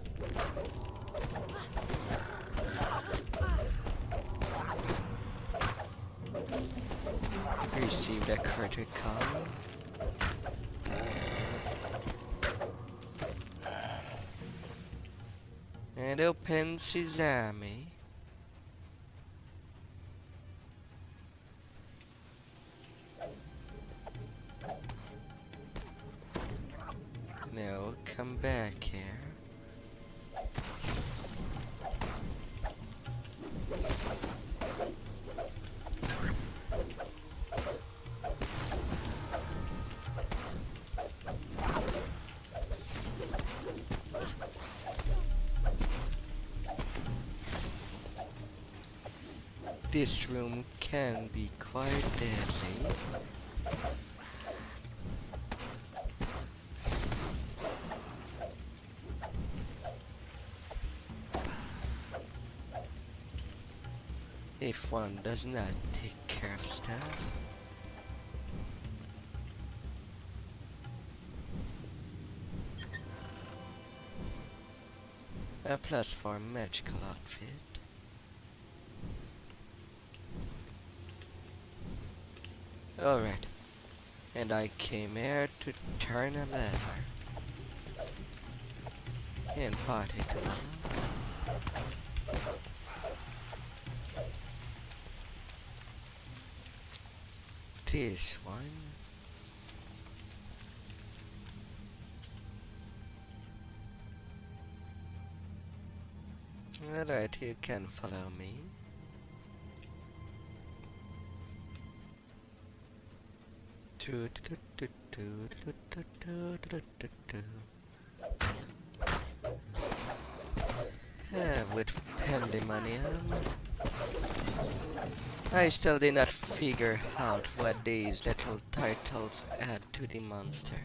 Received a critical. And open sesame. No, come back here. This room can be quite deadly. If one does not take care of stuff. A +4 magical outfit. Alright. And I came here to turn a lever. In particular. This one. Alright, you can follow me. With pandemonium, I still did not figure out what these little turtles add to the monster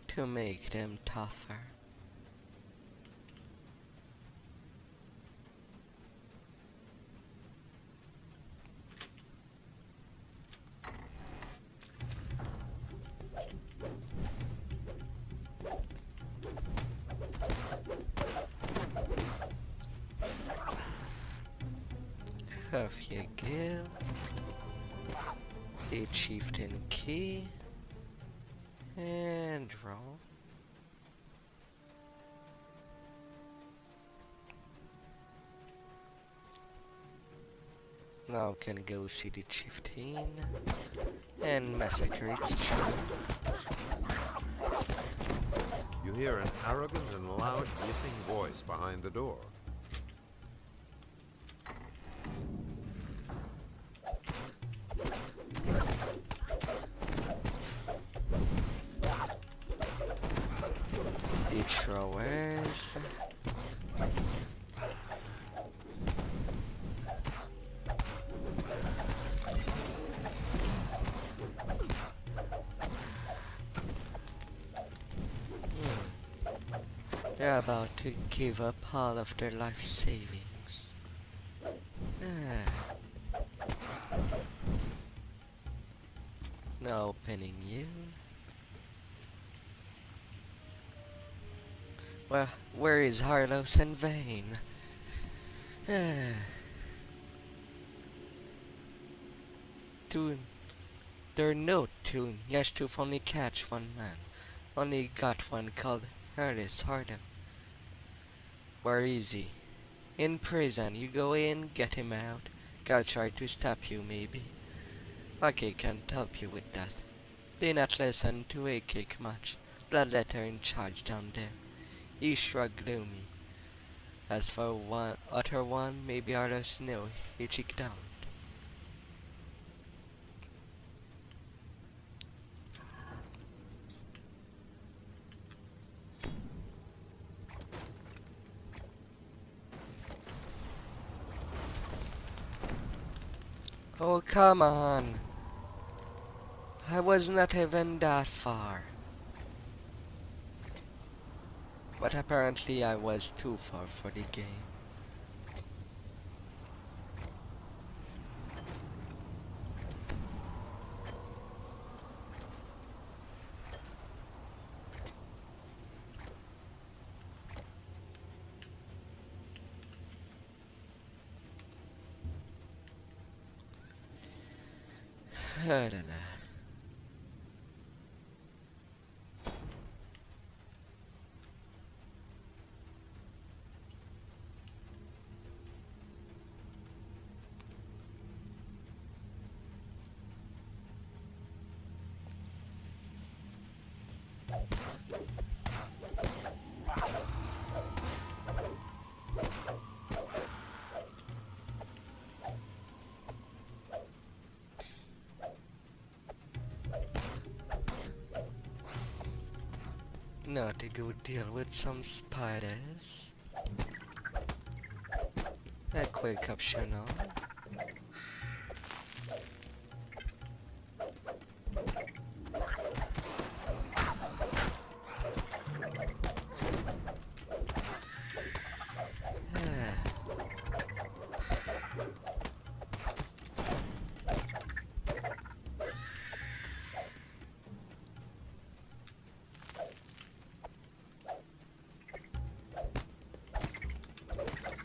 to make them tougher. Off you go. The chieftain key. And roll. Now can go see the chieftain and massacre its child. You hear an arrogant and loud yipping voice behind the door. The throwers. They're about to give up all of their life savings. Now opening you. Well, where is Harlos and Vane? Tune. There are no tune. Yashtuf only catch one man. Only got one called Harris Hardem. Where is he? In prison. You go in, get him out. God try to stop you maybe. Okay, can't help you with that. They not listen to a kick much. Bloodletter in charge down there. He shrugged gloomy. As for one other one, maybe others know he checked out. Oh, come on. I was not even that far. But apparently I was too far for the game. I don't know. Now to go deal with some spiders. A quick optional.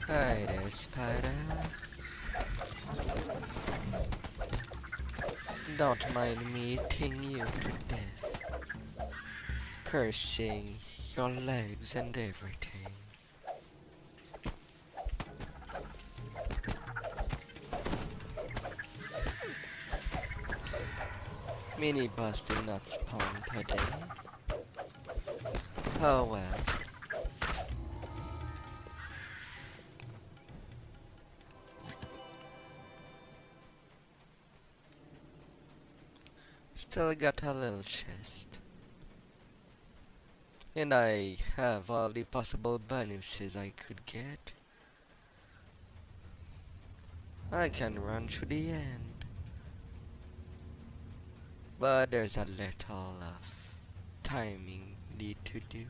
Hi there, spider. Don't mind me eating you to death. Cursing your legs and everything. Mini boss did not spawn today. Oh well. Still got a little chest. And I have all the possible bonuses I could get. I can run to the end. But there's a little of timing need to do.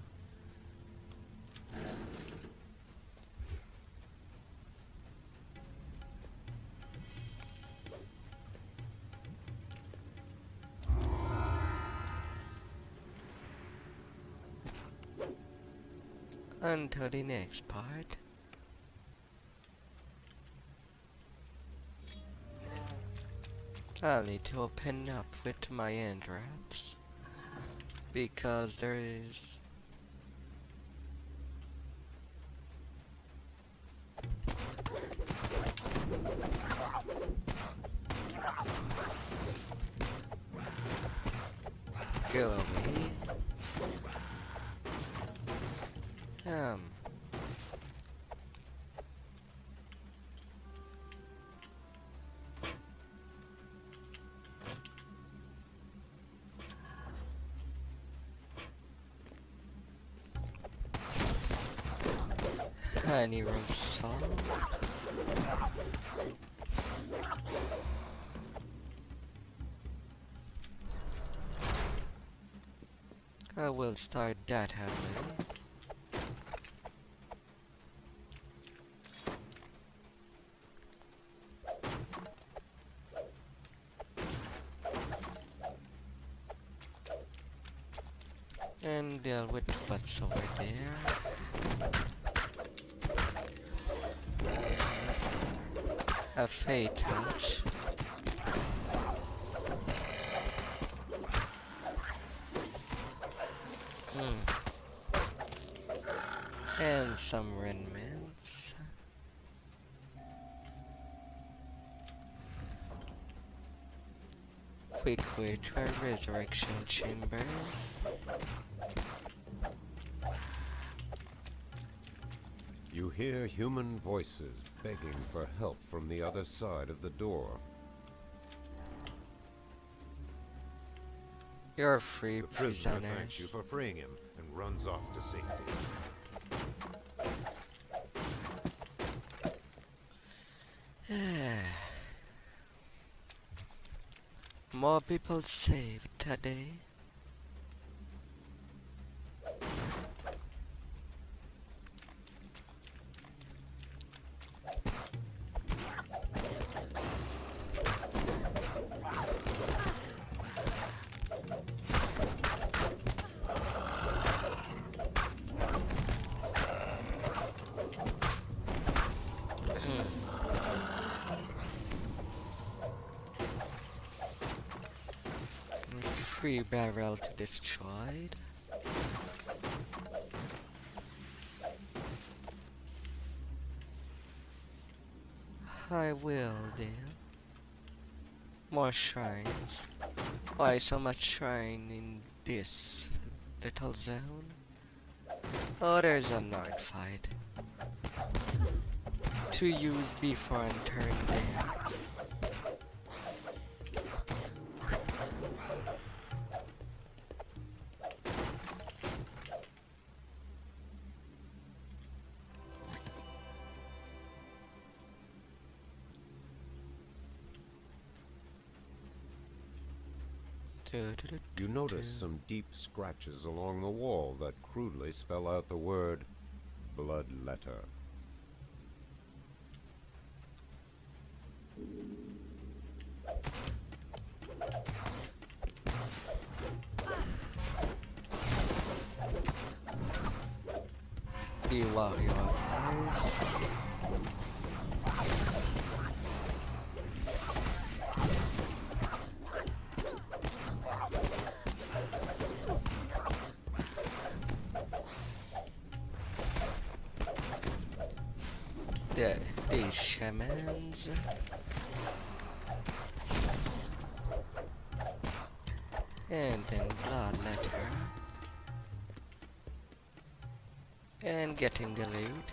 Until the next part. I'll need to open up with my end wraps because there is go away. Honey roast salt. I will start that happening. And deal with what's over there. A fate touch. And some remnants. Quick way to our resurrection chambers. You hear human voices begging for help from the other side of the door. You're free, The prisoner thanks you prisoners. for freeing him and runs off to safety. More people saved today. Free barrel to destroyed. I will do. More shrines. Why so much shrine in this little zone? Oh, there's a night fight to use before entering there. You notice some deep scratches along the wall that crudely spell out the word blood letter. The warrior of ice. The shamans. And then blood letter. And getting the loot.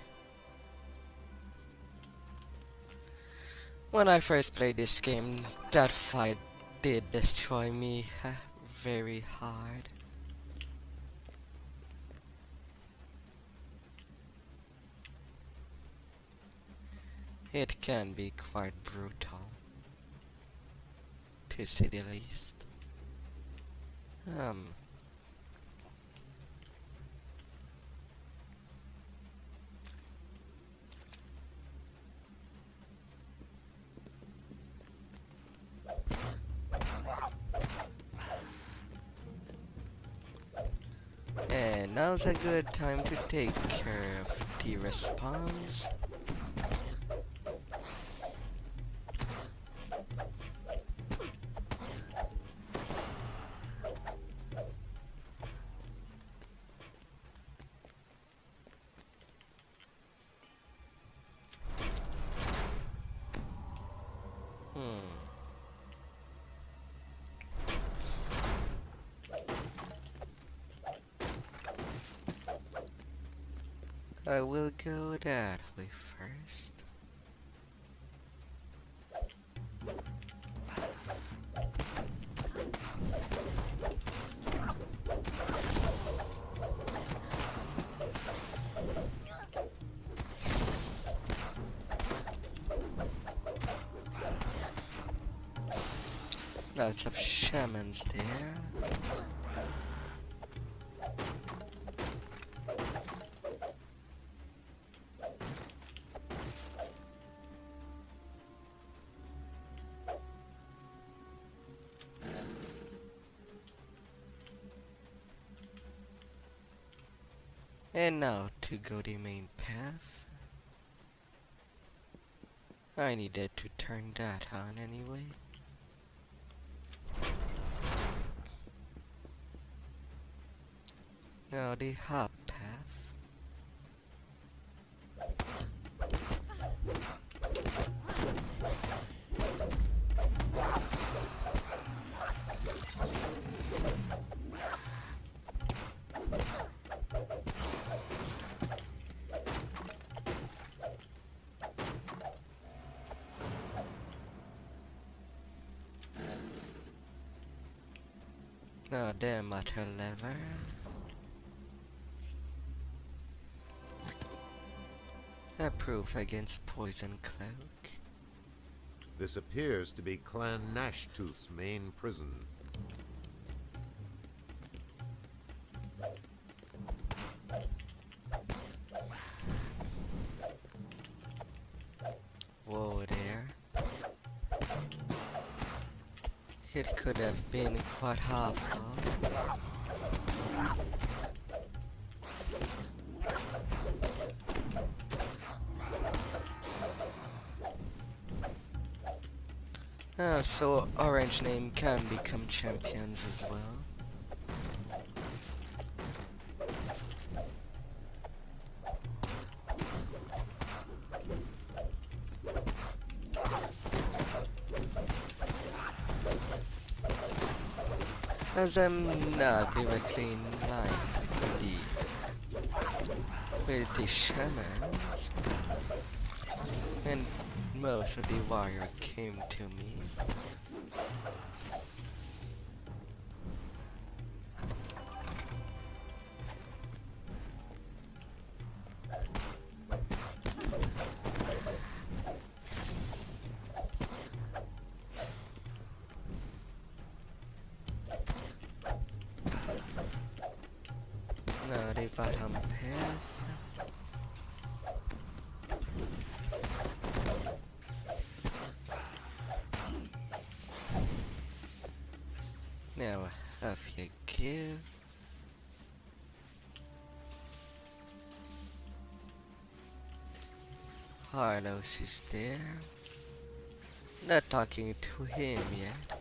When I first played this game, that fight did destroy me very hard. It can be quite brutal, to say the least. And now's a good time to take care of the response. I will go that way first. Lots of shamans there. And now to go the main path. I needed to turn that on anyway. Now the hop path. Now the matter lever. A proof against poison cloak. This appears to be Clan Nashtooth's main prison. Whoa there. It could have been quite helpful. So orange name can become champions as well. As I'm not directly in line with the shamans, and most of the warrior came to me. Now the bottom path. Now have your give. Carlos is there. Not talking to him yet.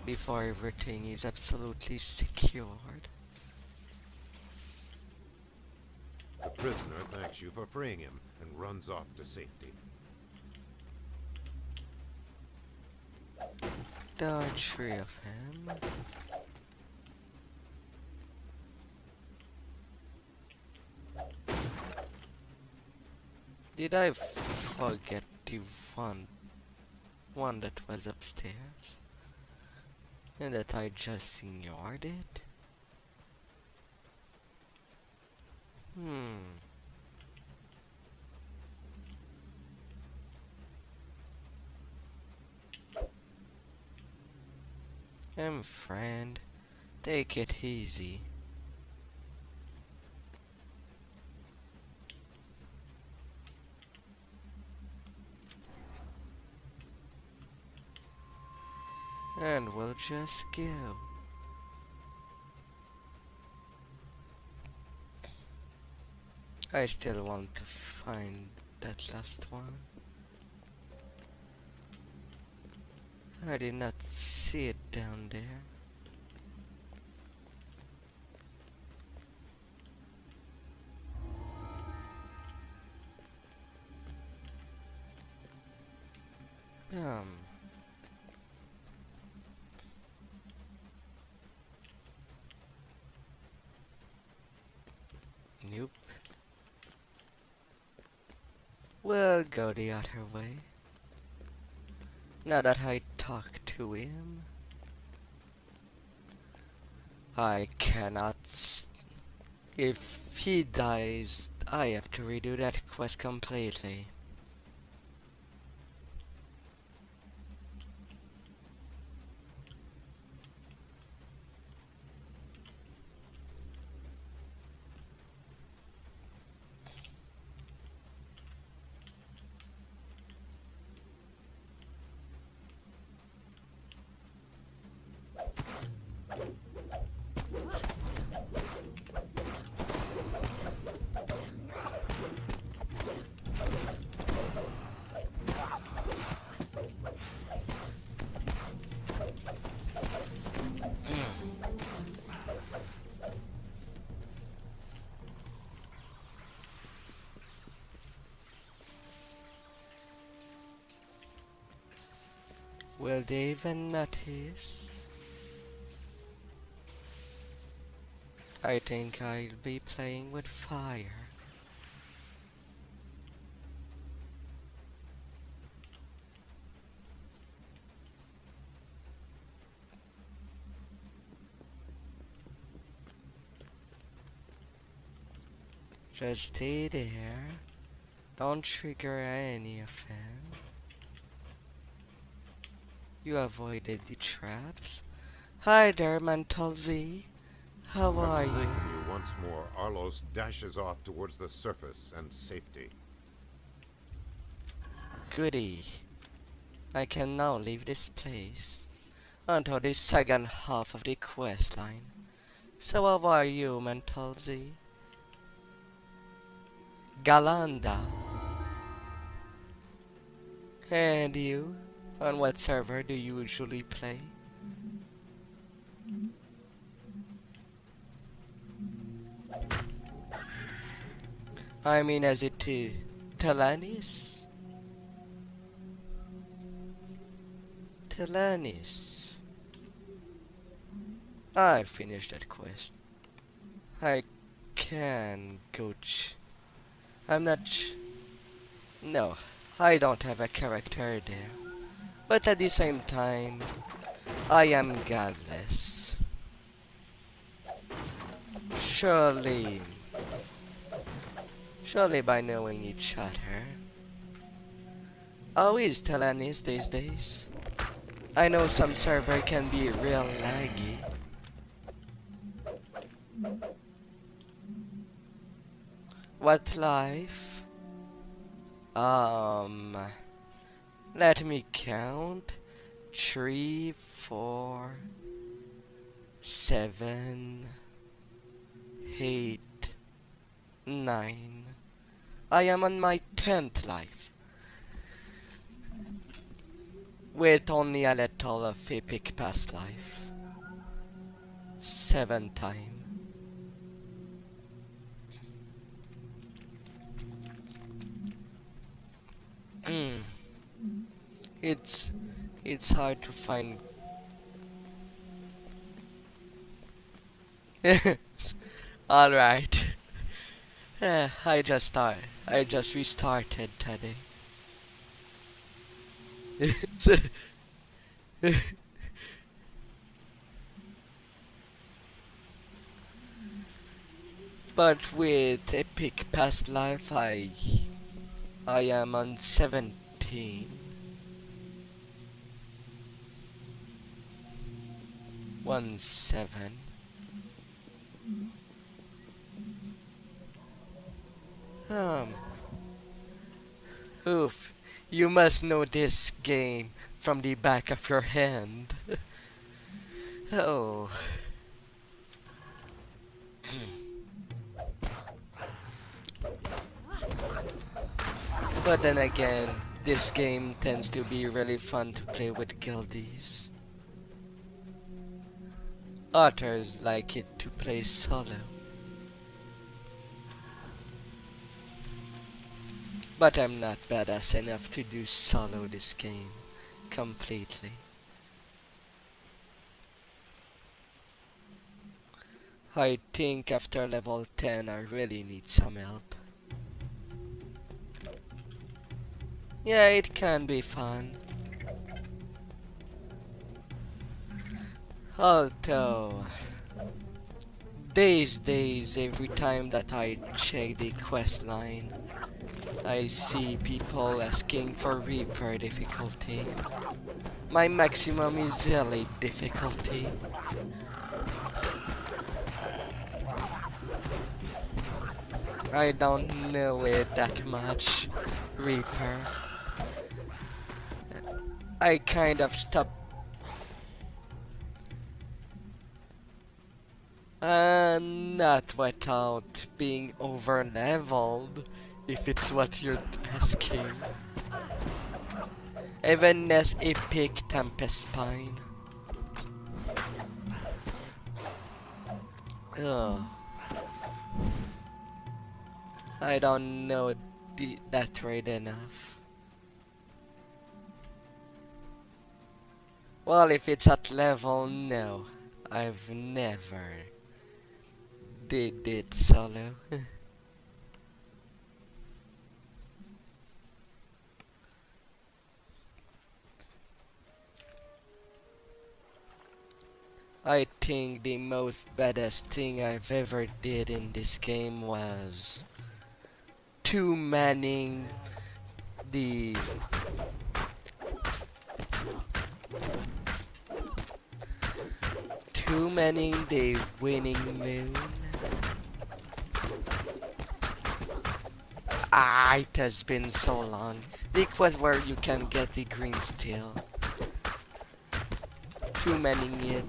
Before everything is absolutely secured. The prisoner thanks you for freeing him and runs off to safety. There are three of him. Did I forget the one that was upstairs? and that I just ignored it? Friend, take it easy. And we'll just go. I still want to find that last one. I did not see it down there. Nope. We'll go the other way. Now that I talk to him, I cannot. If he dies, I have to redo that quest completely. Will they even notice? I think I'll be playing with fire. Just stay there. Don't trigger any of them. You avoided the traps. Hi there, Mental Z. How are you? You once more, Arlos dashes off towards the surface and safety. Goody. I can now leave this place until the second half of the quest line. So how are you, Mental Z? Galanda. And you? On what server do you usually play? I mean, is it Talanis? Talanis. I finished that quest. I can coach. I'm not. No, I don't have a character there. But at the same time, I am godless. Surely by knowing each other. How is Talanis these days? I know some server can be real laggy. What life? Let me count. 3, 4, 7, 8, 9. I am on my 10th life. With only a little of epic past life. 7 time. It's hard to find. Alright. I just restarted today. But with epic past life, I am on 17. 17. Um. Oof. You must know this game from the back of your hand. Oh. But then again, this game tends to be really fun to play with guildies. Others like it to play solo. But I'm not badass enough to do solo this game completely. I think after level 10 I really need some help. Yeah, it can be fun. Although, these days every time that I check the quest line, I see people asking for Reaper difficulty. My maximum is Elite difficulty. I don't know it that much, Reaper. I kind of stopped. Not without being over leveled, if it's what you're asking. Even as epic Tempest Spine. Ugh. I don't know that right enough. Well, if it's at level, no. I've never did it solo. I think the most baddest thing I've ever did in this game was two-manning the winning moon. It has been so long. The quest where you can get the green steel. Two-manning it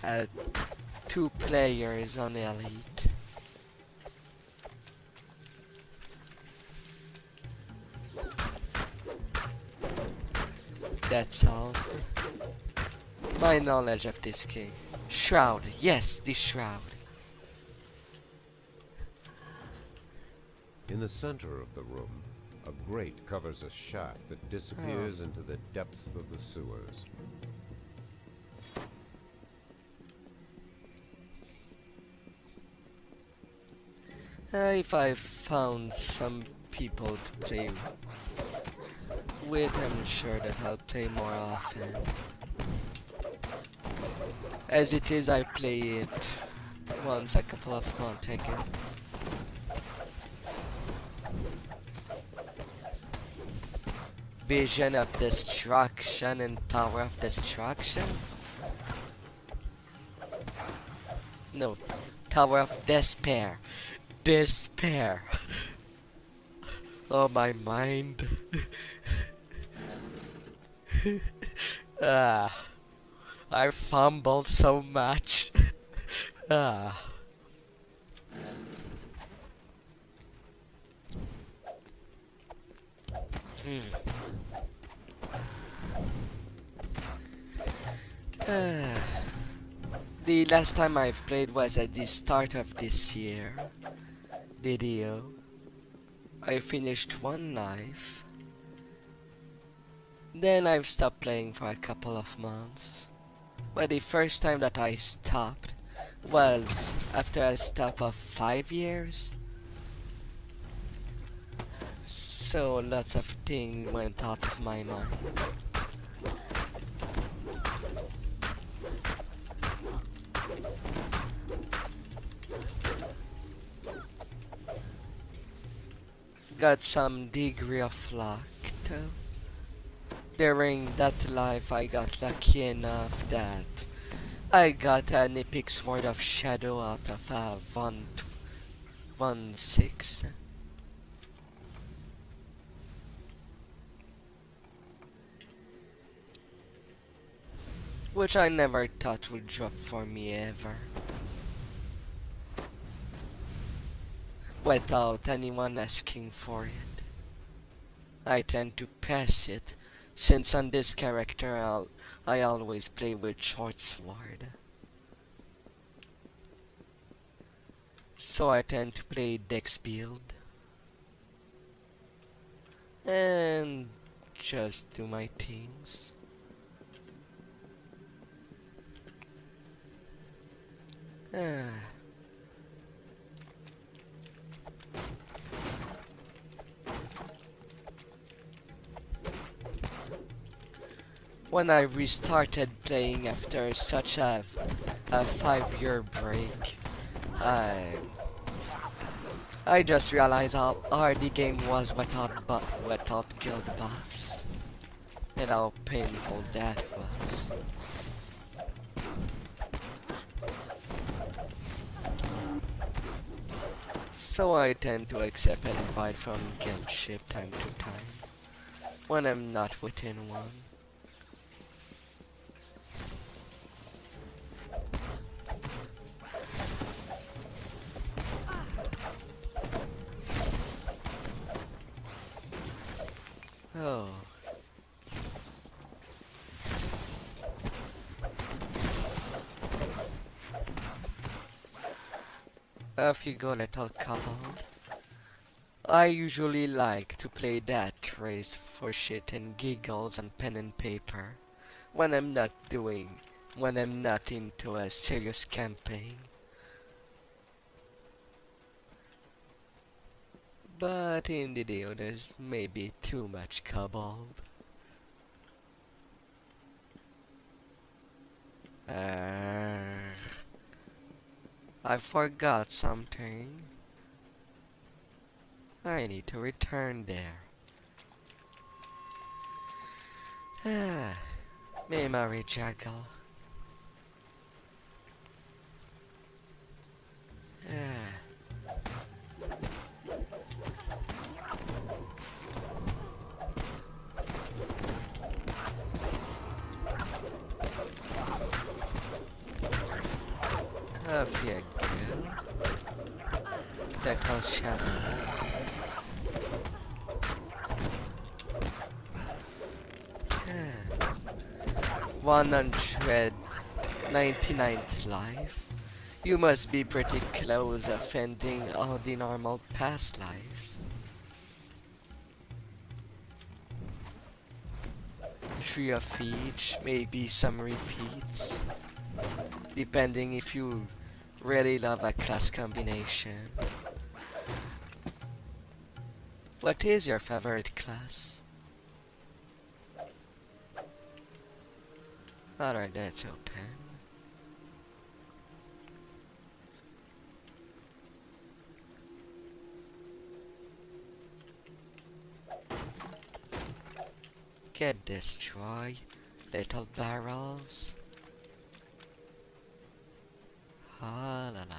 at 2 players on Elite. That's all. My knowledge of this game. Shroud, yes, the shroud. In the center of the room, a grate covers a shaft that disappears into the depths of the sewers. If I found some people to play with, I'm sure that I'll play more often. As it is, I play it once a couple of months ago. Vision of Destruction and Tower of Destruction? No, Tower of Despair. Despair. Oh, my mind. I fumbled so much. The last time I've played was at the start of this year. DDO. I finished 1 life. Then I've stopped playing for a couple of months. But the first time that I stopped was after a stop of 5 years. So lots of things went out of my mind. got some degree of luck though. During that life I got lucky enough that I got an epic sword of shadow out of a 1-6. Which I never thought would drop for me ever. Without anyone asking for it. I tend to pass it, since on this character I always play with short sword. So I tend to play dex build. And just do my things. When I restarted playing after such a 5-year break, I just realized how hard the game was without guild buffs, and how painful that was. So I tend to accept an invite from guild ship time to time, when I'm not within one. Oh. Off you go, little couple. I usually like to play that race for shit and giggles and pen and paper when I'm not into a serious campaign. But in DDO there's maybe too much kobold. I forgot something. I need to return there. Memory juggle. Off you go. Little shadow. 199th life. You must be pretty close offending all the normal past lives. 3 of each, maybe some repeats. Depending if you really love a class combination. What is your favorite class? Alright, that's open. Get destroy, little barrels. Ah la la.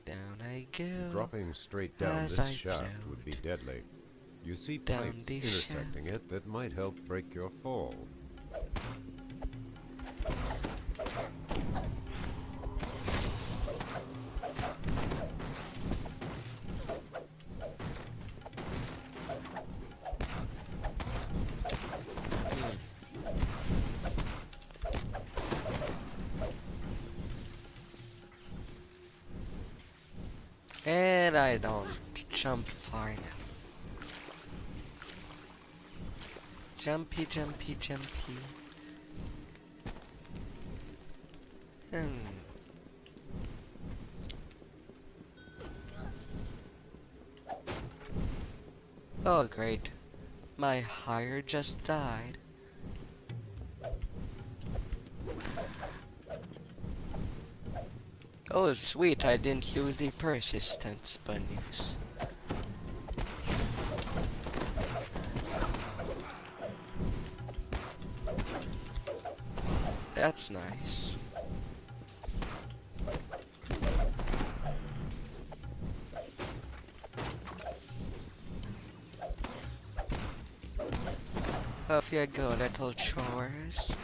Down I go. Dropping straight down as this I shaft float would be deadly. You see down pipes the intersecting it that might help break your fall. And I don't jump far enough. Jumpy, jumpy, jumpy. Oh great. My hire just died. Oh sweet, I didn't use the persistence bonus. That's nice. Off you go, little chores.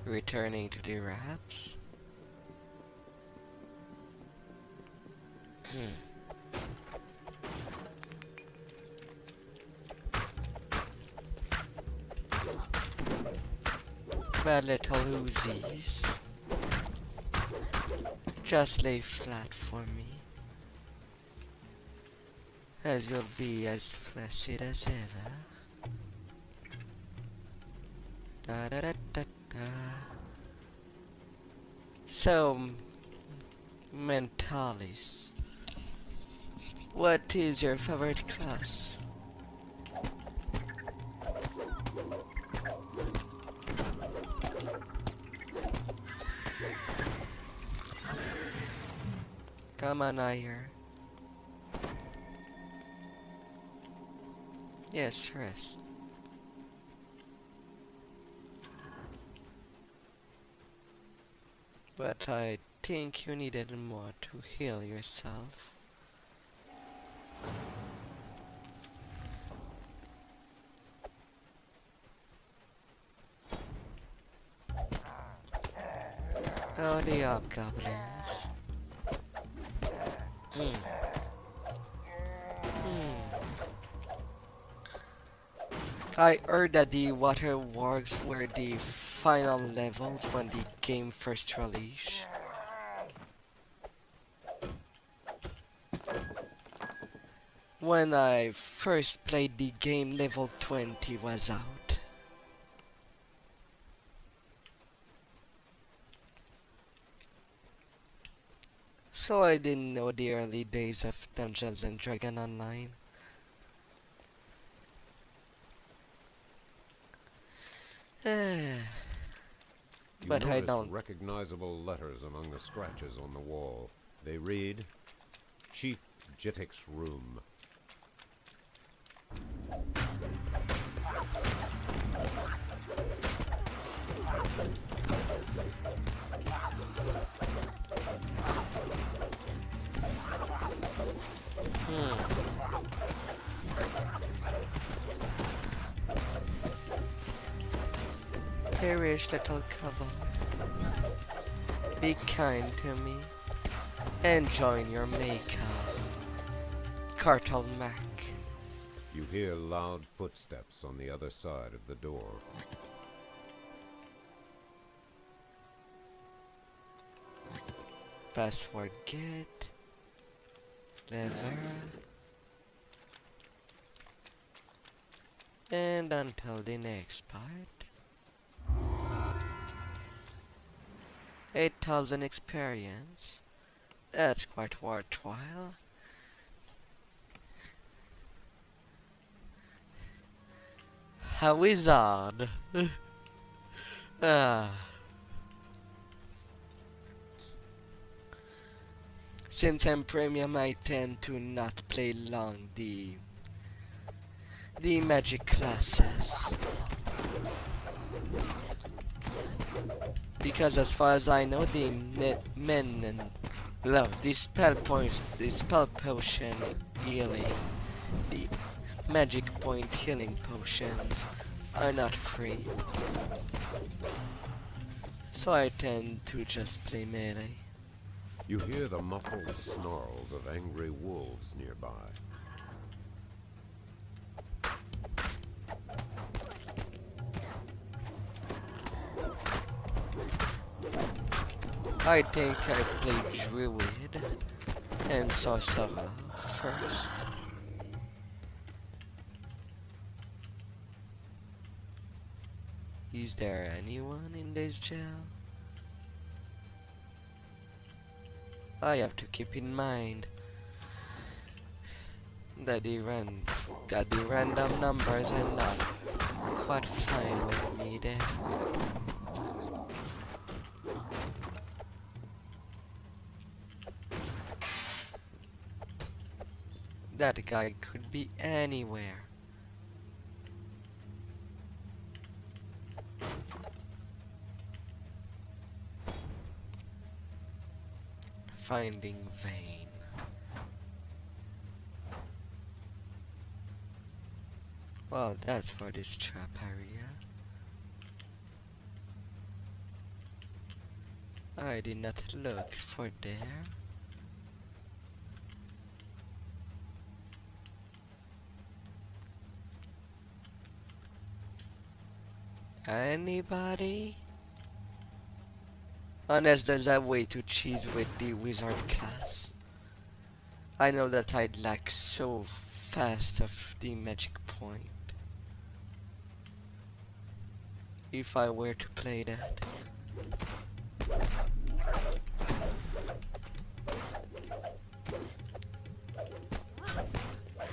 Returning to the wraps. Bad little Uzis. Just lay flat for me. As you'll be as flaccid as ever. Da da da da da. So, Mentalis, what is your favorite class? Come on, Ayer. Yes, rest. But I think you needed more to heal yourself. Oh, the hobgoblins. I heard that the water wargs were the final levels when the game first released. When I first played the game, level 20 was out. So I didn't know the early days of Dungeons and Dragons Online. But I don't. Recognizable letters among the scratches on the wall. They read, Chief Jitik's room. Perish, little cover. Be kind to me and join your maker, Cartel Mac. You hear loud footsteps on the other side of the door. Password get. Lever. And until the next part. 8,000 experience. That's quite worthwhile. A wizard. Since I'm premium, I tend to not play long the magic classes. Because as far as I know, the spell points, the spell potion healing, the magic point healing potions are not free. So I tend to just play melee. You hear the muffled snarls of angry wolves nearby. I think I played Druid and Sorcerer first. Is there anyone in this jail? I have to keep in mind that the random numbers are not quite fine with me there. That guy could be anywhere. Finding vein. Well, that's for this trap area. I did not look for there. Anybody? Unless there's a way to cheese with the wizard class. I know that I'd lack so fast of the magic point if I were to play that.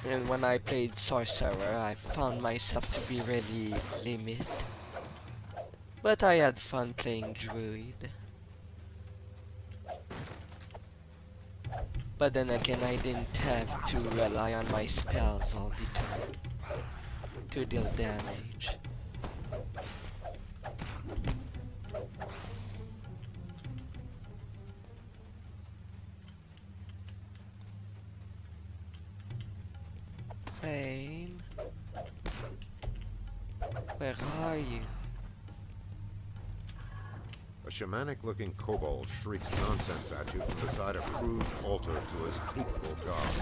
And when I played Sorcerer, I found myself to be really limited. But I had fun playing Druid. But then again, I didn't have to rely on my spells all the time to deal damage. Pain, where are you? A shamanic-looking kobold shrieks nonsense at you from beside a crude altar to his hateful god.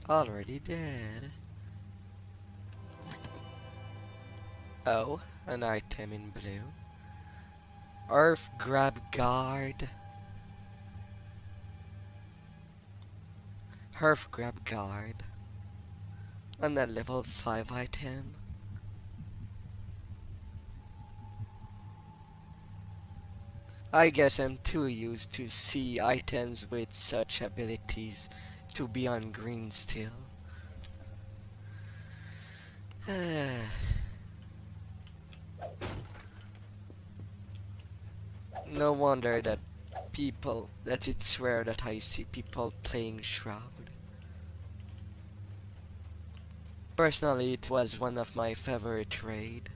Already dead. Oh, an item in blue. Earth Grab Guard. Earth Grab Guard. And that level 5 item. I guess I'm too used to see items with such abilities to be on green still. No wonder that it's rare that I see people playing Shroud. Personally, it was one of my favorite raid.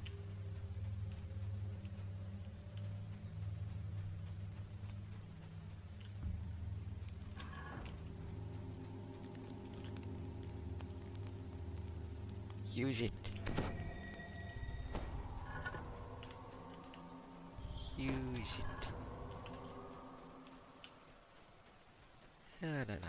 Use it. Use it. I don't know.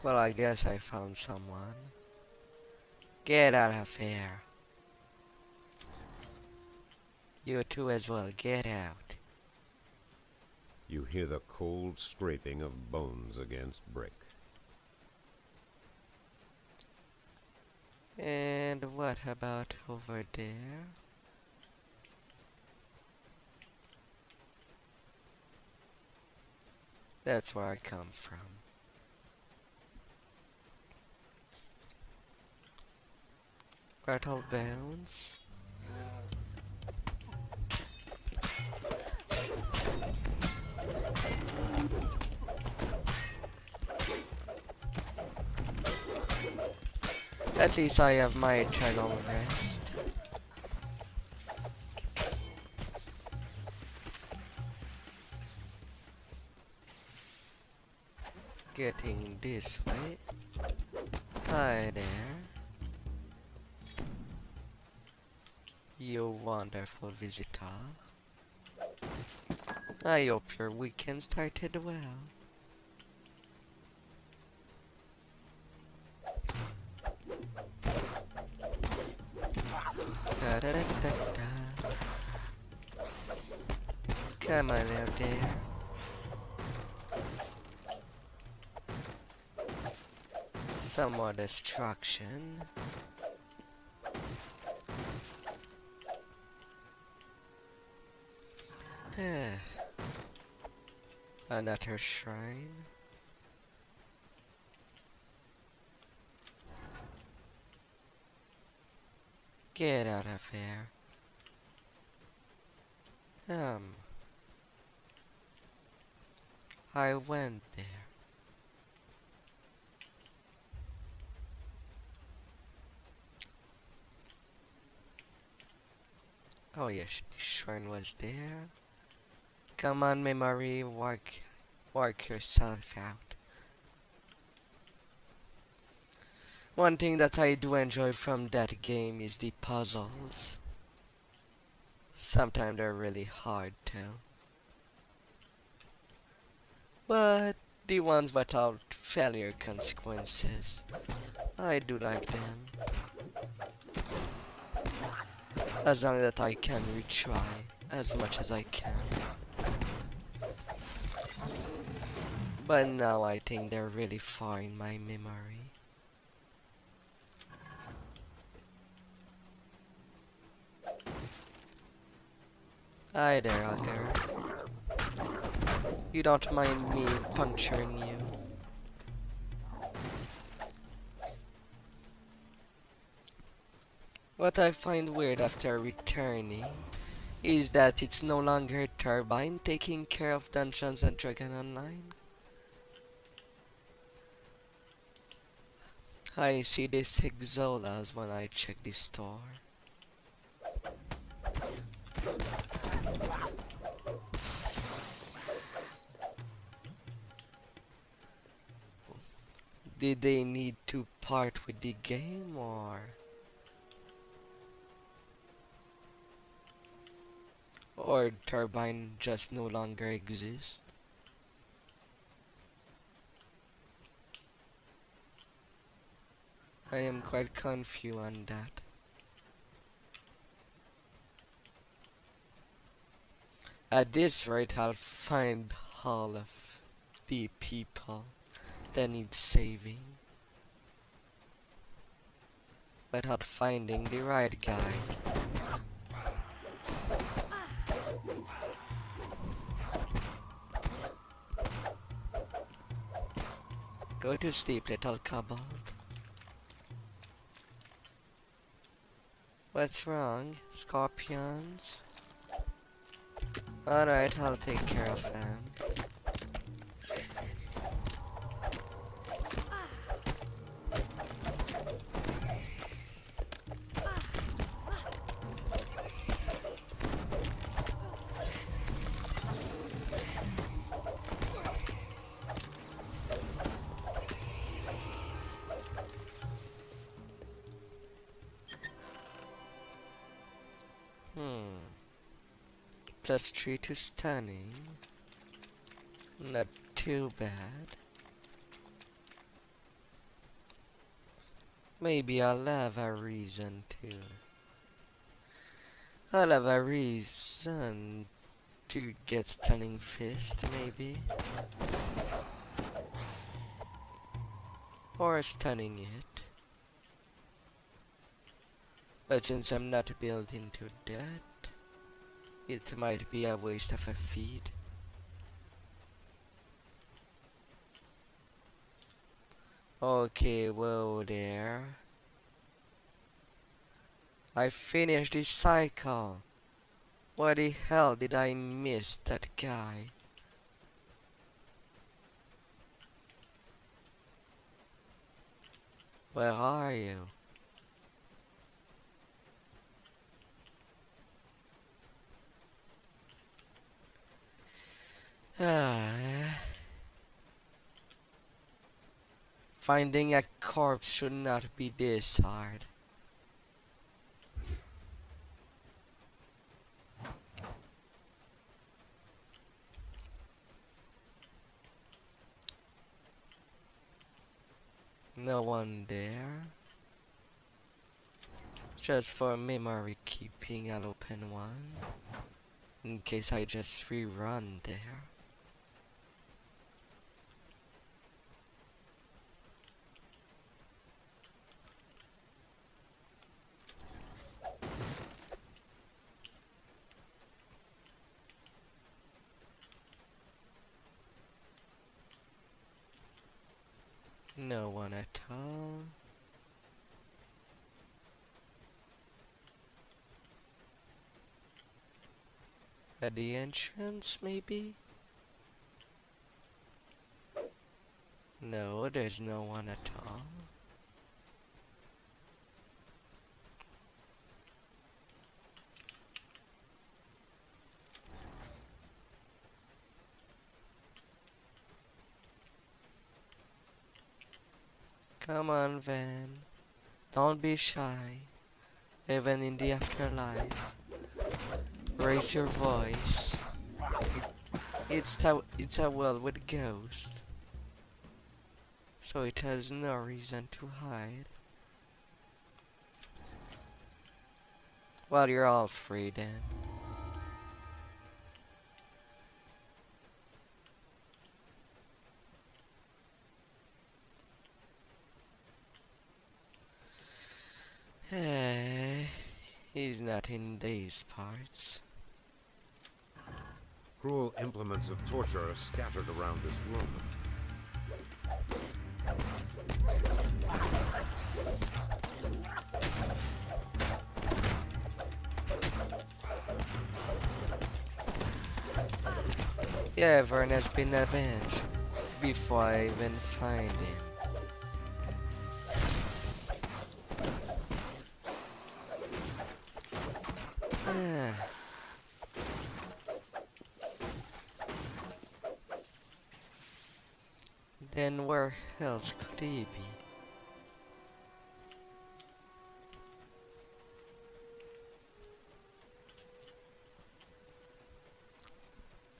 Well, I guess I found someone. Get out of here. You too as well, get out. You hear the cold scraping of bones against brick. And what about over there? That's where I come from. Rattle bones. At least I have my eternal rest. Getting this way. Hi there. You wonderful visitor. I hope your weekend started well. Da, da, da, da, da. Come on out there. Some more destruction. Another shrine. Get out of here. I went there. Oh yes, the shrine was there. Come on, memory, work yourself out. One thing that I do enjoy from that game is the puzzles. Sometimes they're really hard too. But the ones without failure consequences, I do like them. As long as I can retry as much as I can. But now I think they're really far in my memory. Hi there, Auger. You don't mind me puncturing you? What I find weird after returning is that it's no longer Turbine taking care of Dungeons and Dragons Online. I see the 6 Zolas when I check the store. Did they need to part with the game, or Turbine just no longer exists? I am quite confused on that. At this rate, I'll find all of the people that need saving without finding the right guy. Go to sleep, little kobold. What's wrong? Scorpions? Alright, I'll take care of them. +3 to stunning. Not too bad. Maybe I'll have a reason to. I'll have a reason to get stunning fist, maybe. Or stunning it. But since I'm not built into that, it might be a waste of a feed. Okay, whoa there. I finished this cycle. What the hell did I miss that guy? Where are you? Finding a corpse should not be this hard. No one there. Just for memory keeping, I'll open one. in case I just rerun there. No one at all. At the entrance, maybe? No, there's no one at all. Come on, Van. Don't be shy. Even in the afterlife. Raise your voice. It's a world with ghosts. So it has no reason to hide. Well, you're all free then. Hey, he's not in these parts. Cruel implements of torture are scattered around this room. Yeah, Vern has been avenged before I even find him. Then where else could he be?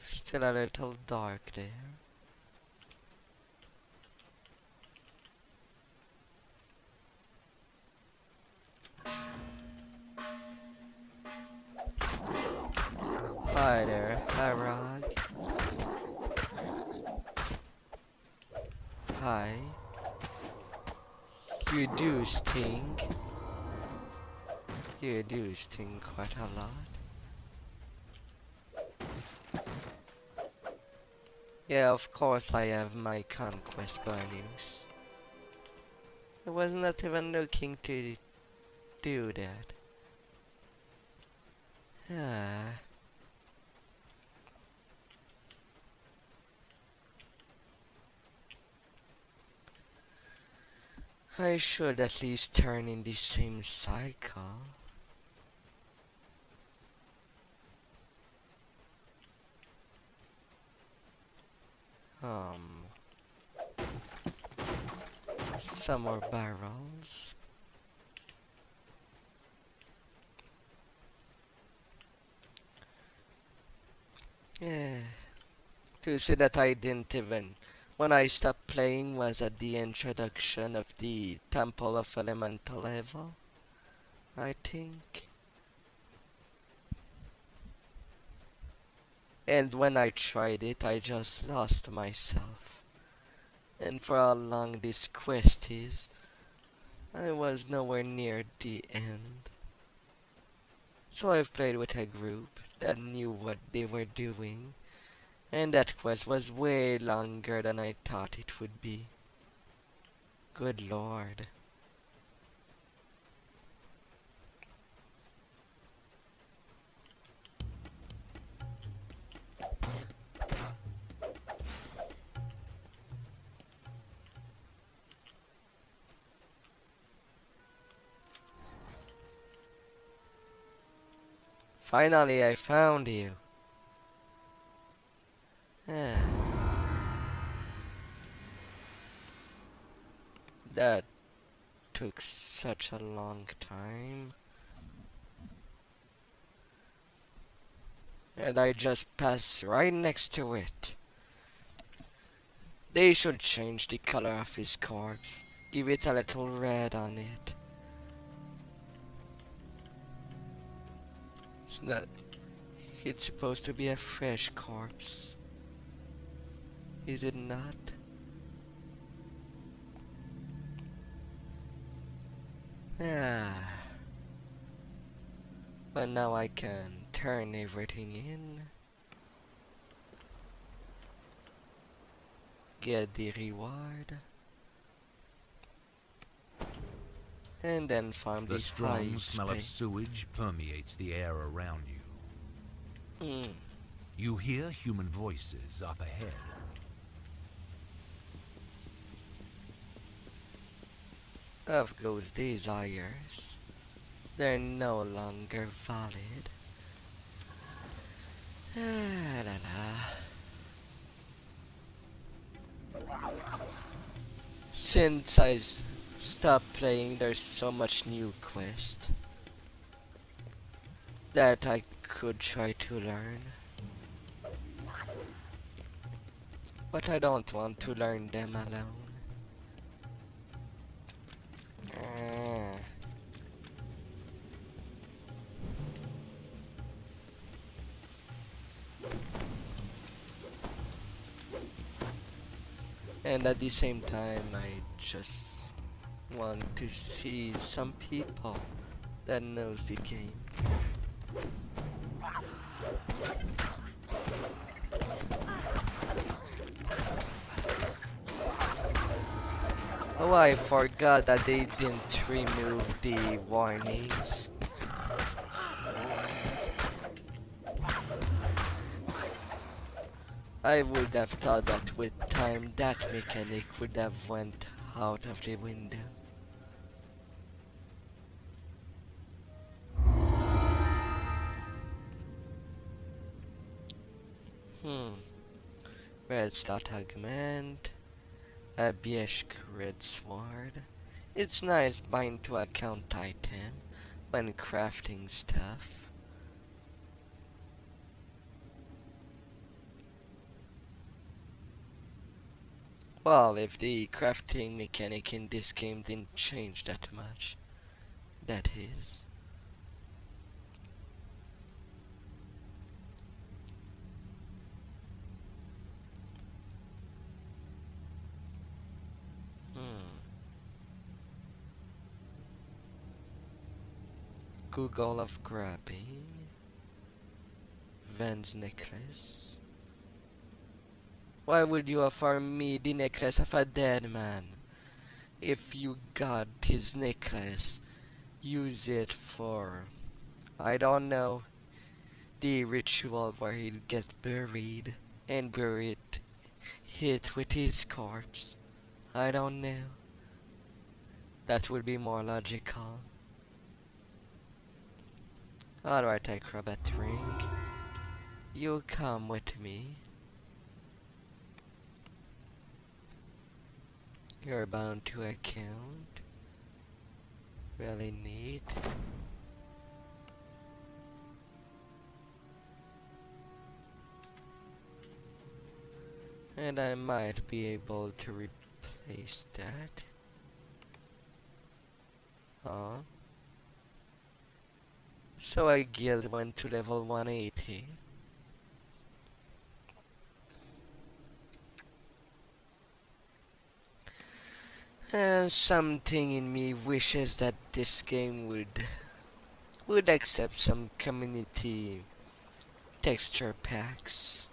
Still a little dark there. Hi there, Harag. Hi. You do stink. You do stink quite a lot. Yeah, of course I have my conquest bonus. I was not even looking to do that. Ah. I should at least turn in the same cycle. Some more barrels. Yeah. To see that I didn't even... When I stopped playing was at the introduction of the Temple of Elemental level, I think. And when I tried it, I just lost myself. And for how long this quest is, I was nowhere near the end. So I've played with a group that knew what they were doing, and that quest was way longer than I thought it would be. Good lord. Finally, I found you. Ah. That took such a long time. And I just passed right next to it. They should change the color of his corpse. Give it a little red on it. It's not... it's supposed to be a fresh corpse. Is it not? Ah. But now I can turn everything in. Get the reward. And then farm The the strong high smell of space. sewage permeates the air around you. Mm. You hear human voices up ahead. Of those desires, they're no longer valid. Ah, la, la. Since stopped playing, there's so much new quest that I could try to learn. But I don't want to learn them alone. Ah. And at the same time, I just want to see some people that knows the game. Oh, I forgot that they didn't remove the warnings. I would have thought that with time that mechanic would have went out of the window. Red slot augment. A Biesk red sword. It's nice bind to account item when crafting stuff. Well, if the crafting mechanic in this game didn't change that much, that is. Google of grabbing. Van's necklace. Why would you offer me the necklace of a dead man? If you got his necklace, use it for, I don't know, the ritual where he'll get buried and bury it with his corpse. I don't know. That would be more logical. Alright, acrobat ring. You come with me. You're bound to account. Really neat. And I might be able to replace that. Huh? So a guild went to level 180. And something in me wishes that this game would accept some community texture packs.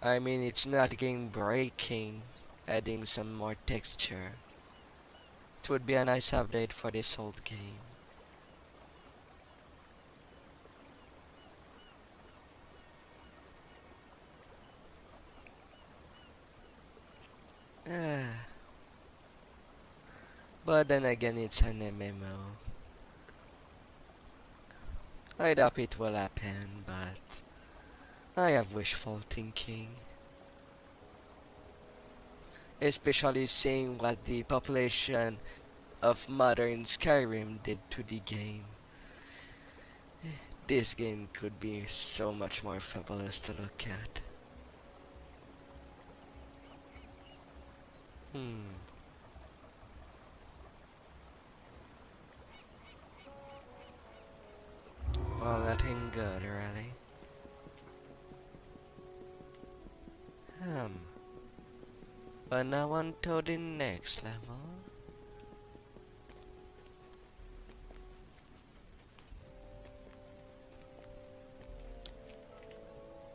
I mean, it's not game breaking, adding some more texture. It would be a nice update for this old game. But then again, it's an MMO. I doubt it will happen, but I have wishful thinking. Especially seeing what the population of modern Skyrim did to the game. This game could be so much more fabulous to look at. Well, nothing good, really. But now on to the next level.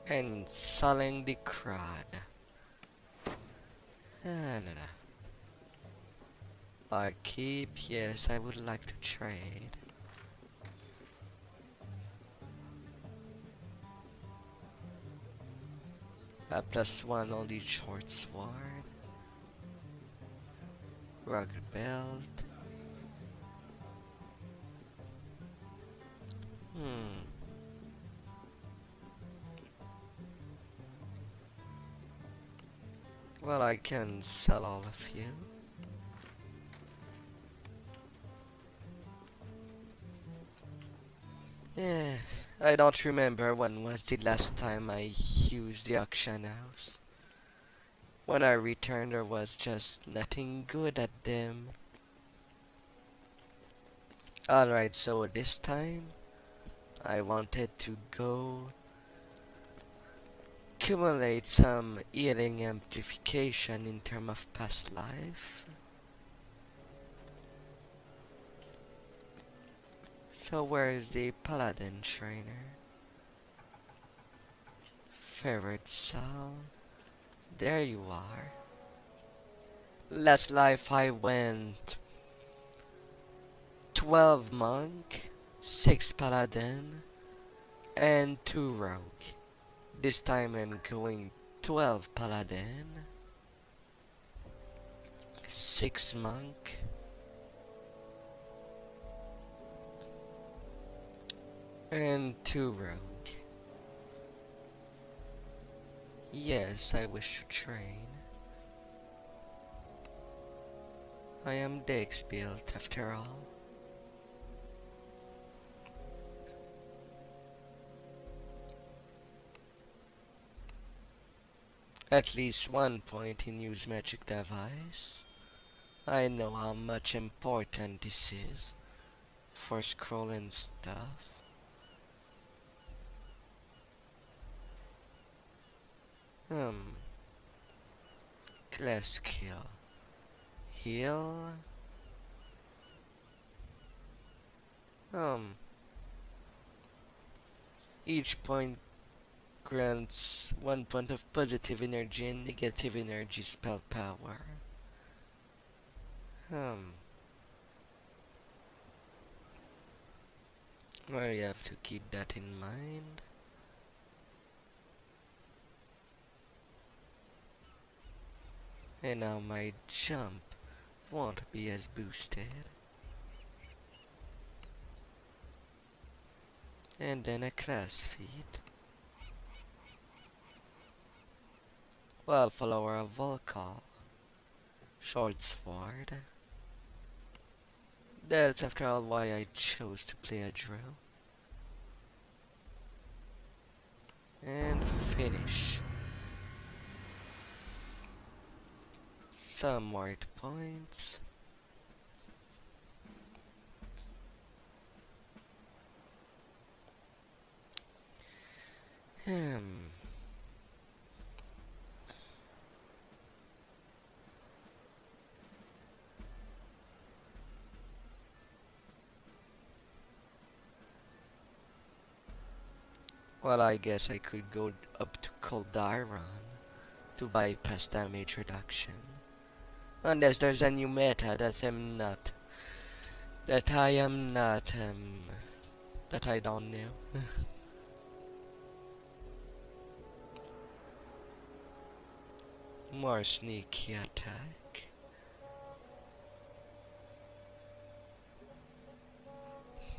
And selling the crowd. Or keep, yes, I would like to trade. A +1 on the short sword. Rugged belt. Well, I can sell all of you. Yeah, I don't remember when was the last time I used the auction house. When I returned, there was just nothing good at them. Alright, so this time I wanted to go accumulate some healing amplification in terms of past life. So where is the paladin trainer? Favorite cell. There you are. Last life I went 12 monk, 6 paladin, and 2 rogue. This time I'm going 12 paladin, 6 monk, and 2 rogue. Yes, I wish to train. I am Dex built after all. At least one point in use magic device. I know how much important this is for scrolling stuff. Class skill. Heal. Each point grants 1 point of positive energy and negative energy spell power. Well, you have to keep that in mind. And now my jump won't be as boosted. And then a class feat. Well, follower of Volkov. Short sword. That's after all why I chose to play a drill. And finish. Some more hit points. Well, I guess I could go up to Calderon to bypass damage reduction. Unless there's a new meta that that I don't know. More sneaky attack.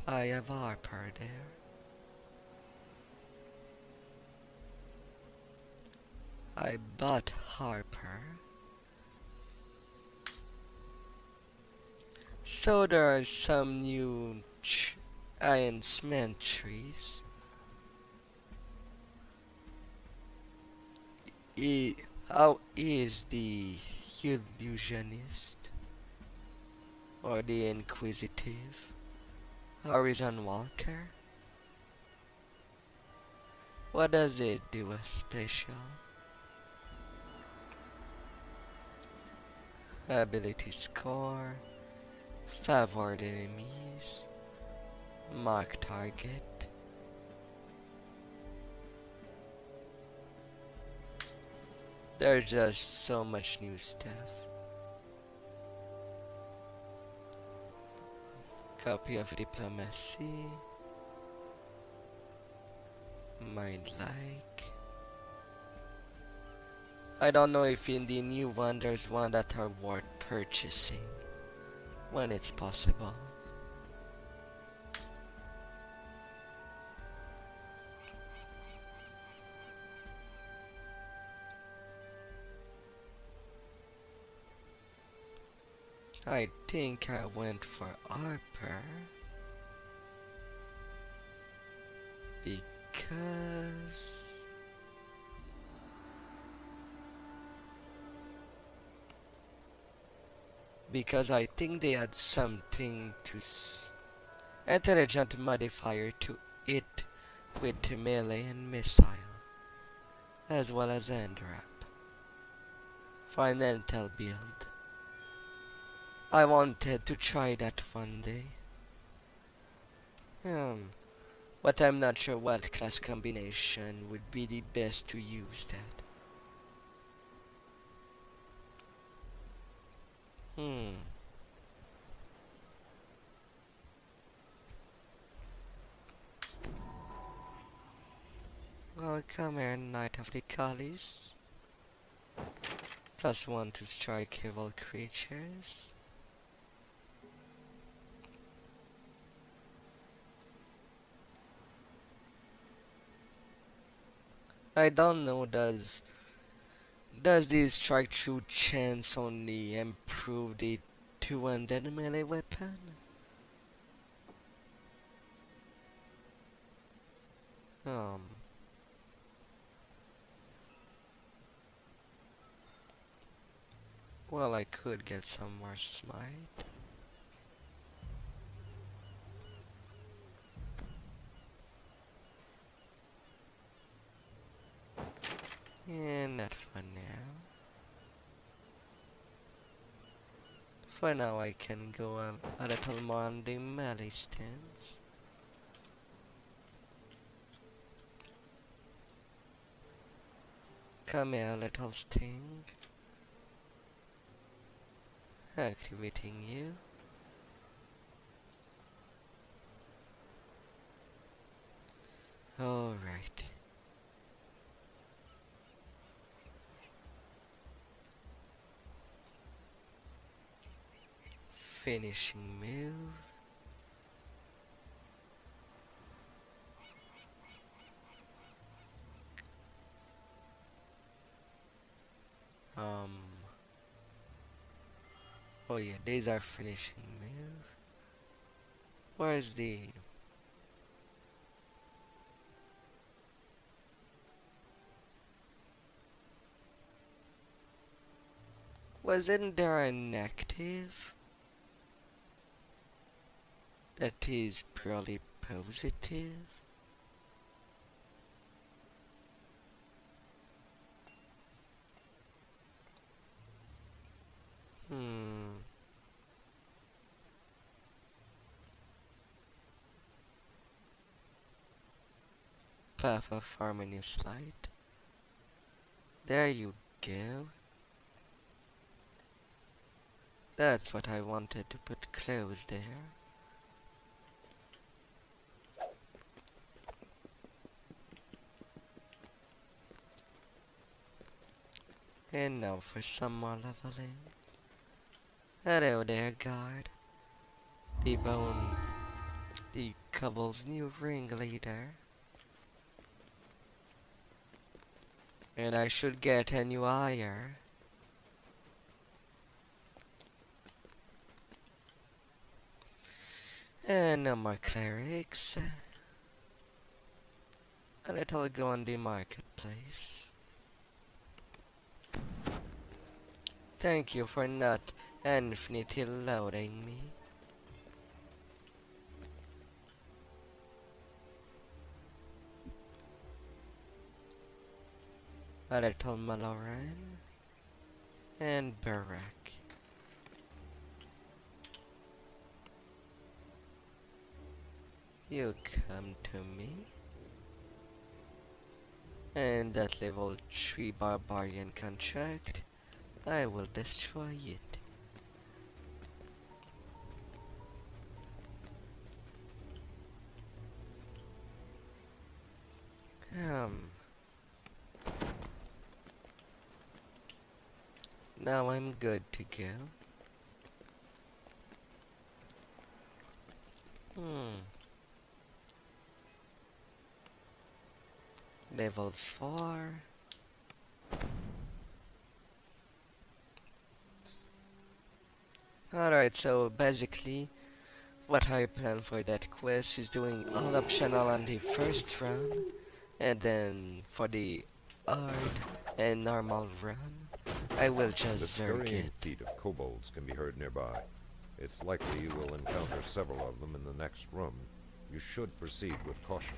I have Harper there. I bought Harper. So there are some new enhancement trees. How is the illusionist or the inquisitive Horizon Walker? What does it do special? Ability score, favored enemies, mark target. There's just so much new stuff. Copy of diplomacy. Mind like. I don't know if in the new one there's one that are worth purchasing when it's possible. I think I went for Harper because I think they had something to intelligent modifier to it with melee and missile, as well as end wrap for an intel build. I wanted to try that one day. But I'm not sure what class combination would be the best to use that. Welcome here, Knight of the Collies. +1 to strike evil creatures. I don't know, does the strike through chance only improve the 200 melee weapon? Well, I could get some more smite. And not for now. For now I can go a little more on the melee stance. Come here, little sting. Activating you. Alright. Finishing move. Oh yeah, these are finishing move. Where's the... Wasn't there an active that is purely positive? Path of harmonious light. There you go. That's what I wanted to put close there. And now for some more leveling. Hello there, guard. The couple's new ringleader. And I should get a new hire. And no more clerics. A little go on the marketplace. Thank you for not infinitely loading me. a little Maloran, and Barak. You come to me, and that level 3 barbarian contract, I will destroy it. Now I'm good to go. Level 4. Alright, so basically what I plan for that quest is doing all optional on the first run, and then for the hard and normal run I will The just zerg scurrying it. feet of kobolds can be heard nearby. It's likely you will encounter several of them in the next room. You should proceed with caution.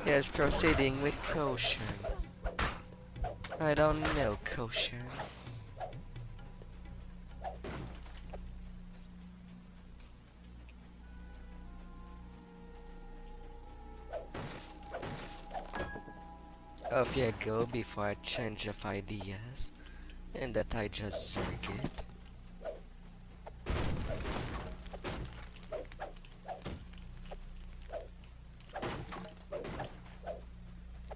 Yes, proceeding with caution. I don't know caution. Off you go before I change of ideas, and that I just zerg it.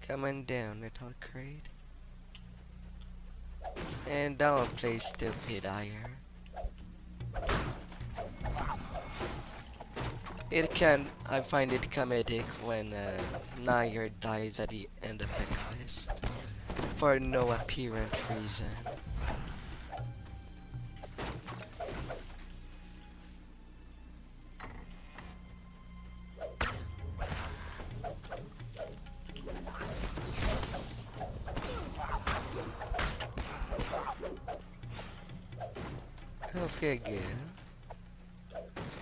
Come on down, little crate. And don't play stupid higher. I find it comedic when Nair dies at the end of a quest for no apparent reason. Go figure.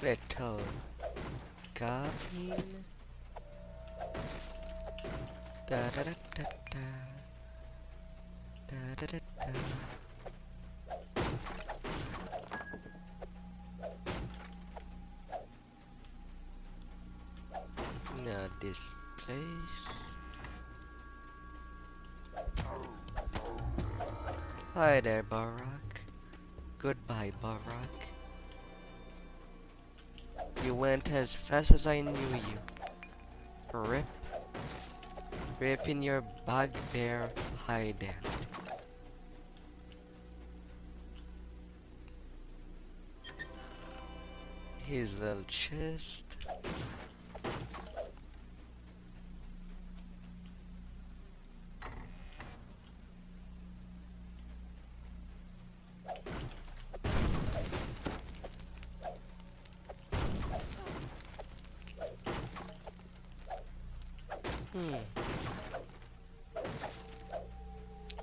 Little goblin. Da da da da da. Da da da da. Now this place. Hi there, Barak. Goodbye, Barak. You went as fast as I knew you. Rip. Rip in your bugbear hideout. His little chest.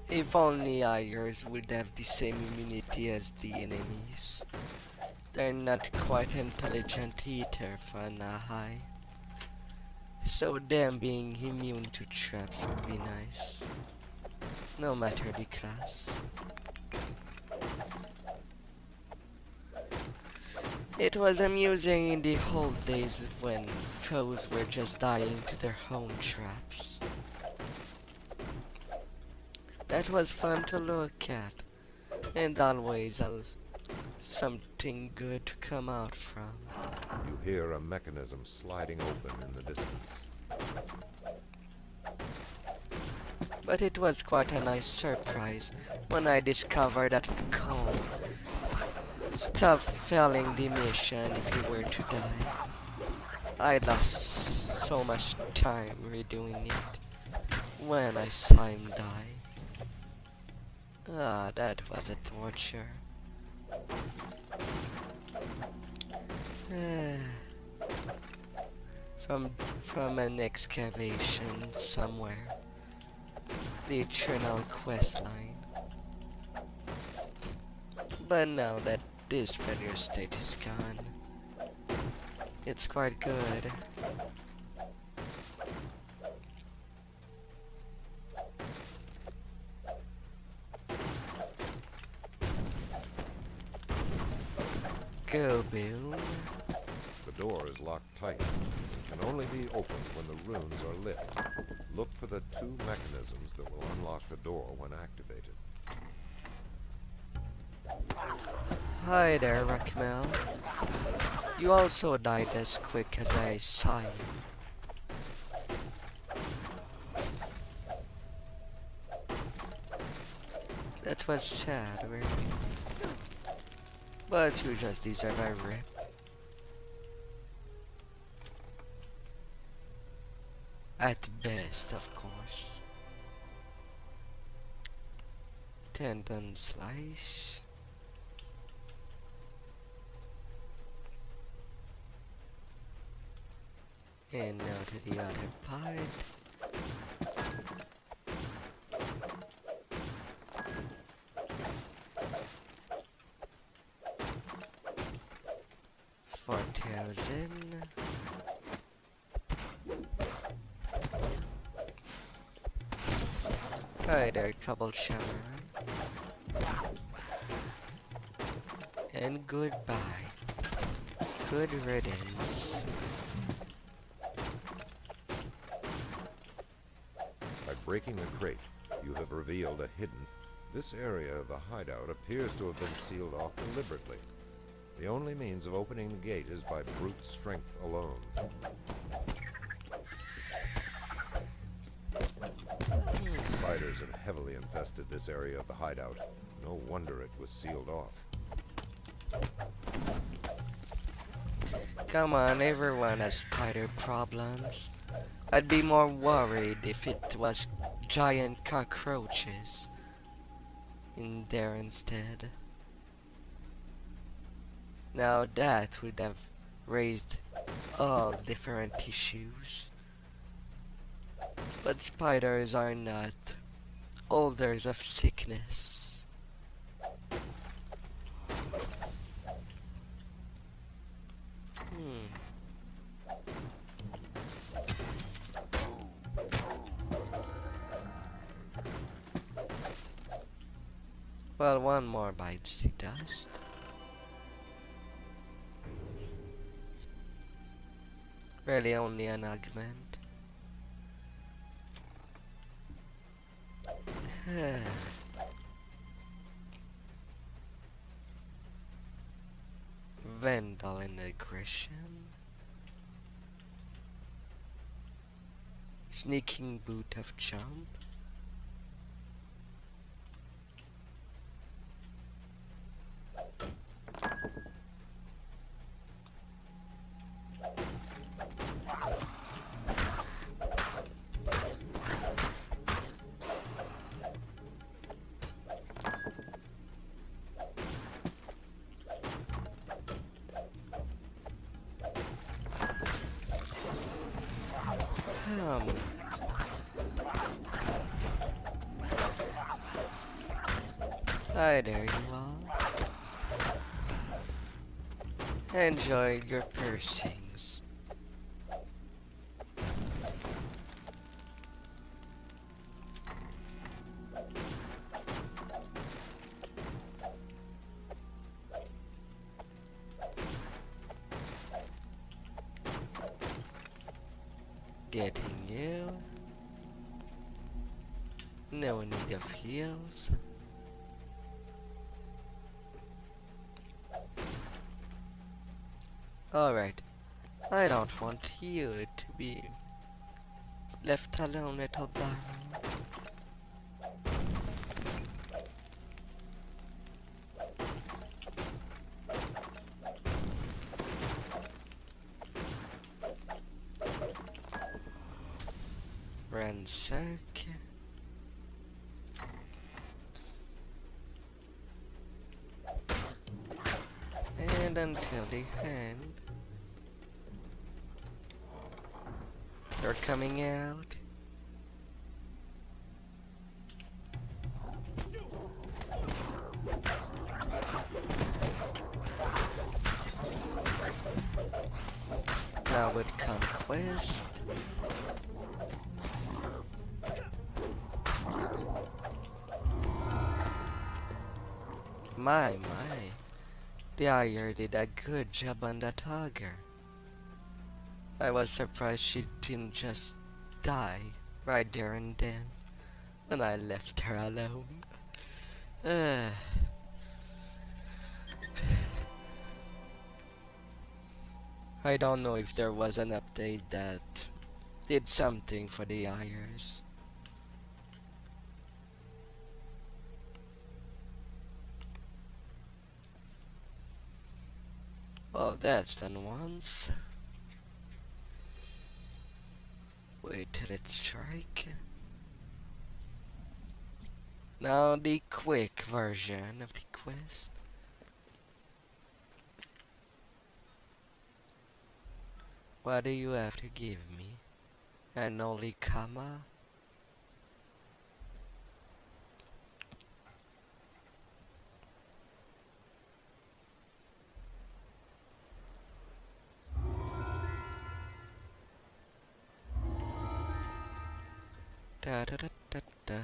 If only Ayers would have the same immunity as the enemies. They're not quite intelligent either for an Ahai. So them being immune to traps would be nice. No matter the class. It was amusing in the old days when foes were just dying to their own traps. That was fun to look at, and always something good to come out from. You hear a mechanism sliding open in the distance. But it was quite a nice surprise when I discovered that Cole stopped failing the mission if you were to die. I lost so much time redoing it when I saw him die. Ah, that was a torture. From an excavation somewhere. The eternal quest line. But now that this failure state is gone, It's quite good. Go, Bill. The door is locked tight. It can only be opened when the runes are lit. Look for the 2 mechanisms that will unlock the door when activated. Hi there, Rackmel. You also died as quick as I saw you. That was sad, really. But you just deserve a rip. At best, of course. Tendon slice. And now to the other part. $4,000. Hi there, couple shower. And goodbye. Good riddance. By breaking the crate, you have revealed a hidden. This area of the hideout appears to have been sealed off deliberately. The only means of opening the gate is by brute strength alone. Spiders have heavily infested this area of the hideout. No wonder it was sealed off. Come on, everyone has spider problems. I'd be more worried if it was giant cockroaches in there instead. Now that would have raised all different issues. But spiders are not holders of sickness. Well, one more bites the dust. Really only an augment. Vandal and aggression. Sneaking boot of jump. Hi there, you all. Enjoy your piercings. Getting you. No need of heals. Alright, I don't want you to be left alone, little Baron. Ransack. And until the end. They're coming out. quest. My. The Ire did a good job on that hugger. I was surprised she didn't just die right there and then when I left her alone. I don't know if there was an update that did something for the Ires. Well, that's done once. Wait till it strike. Now the quick version of the quest. What do you have to give me? An only comma? Da da da da da.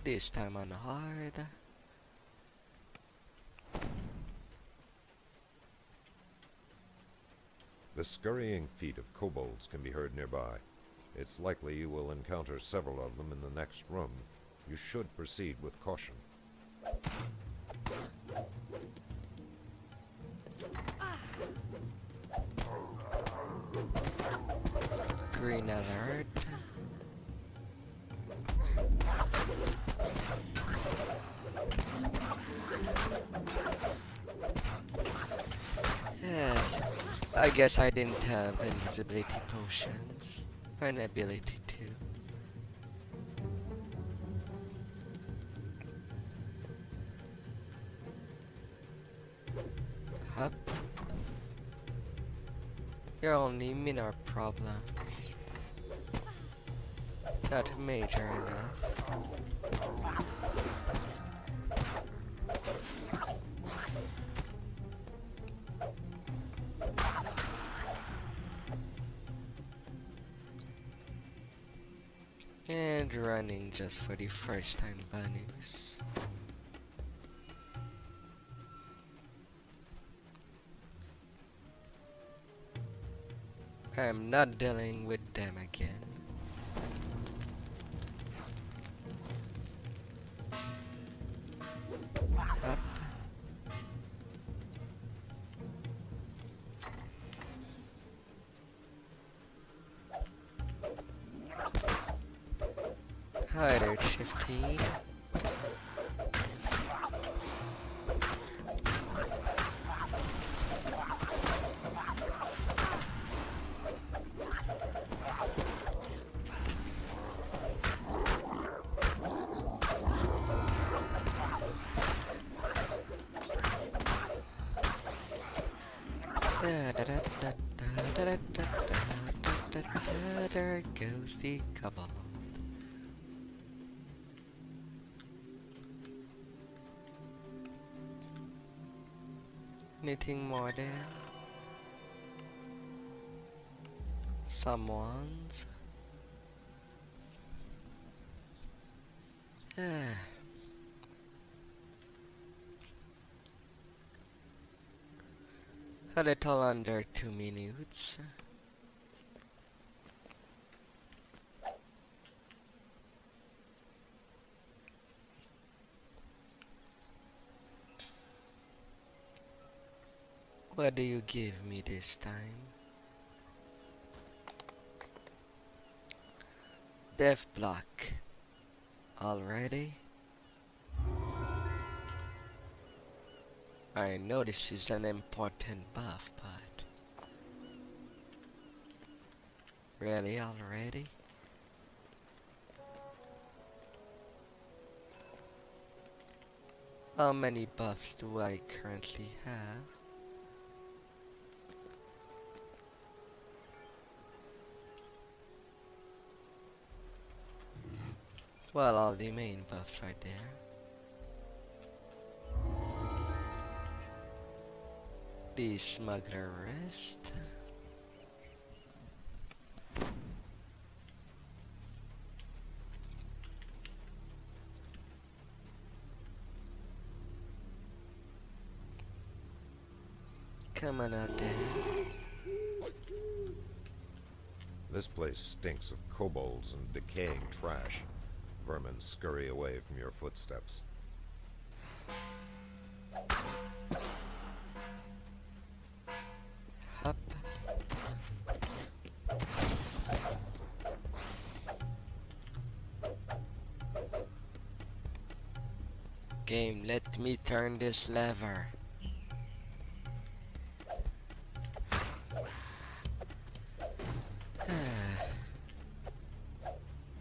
This time on hard. The scurrying feet of kobolds can be heard nearby. It's likely you will encounter several of them in the next room. You should proceed with caution. Green alert. Yeah, I guess I didn't have invisibility potions or an ability to. Hup. You're only minor problems. Not major enough. And running just for the first time bonus. I'm not dealing with them again. Up. Hi there, Shifty. There goes the kobold. Anything more there? Someone's. A little under 2 minutes. What do you give me this time? Death block. Already? I know this is an important buff, but... Really already? How many buffs do I currently have? Well, all the main buffs are there. The smuggler rest. Come on out there. This place stinks of kobolds and decaying trash. Vermin scurry away from your footsteps. Up. Game, let me turn this lever.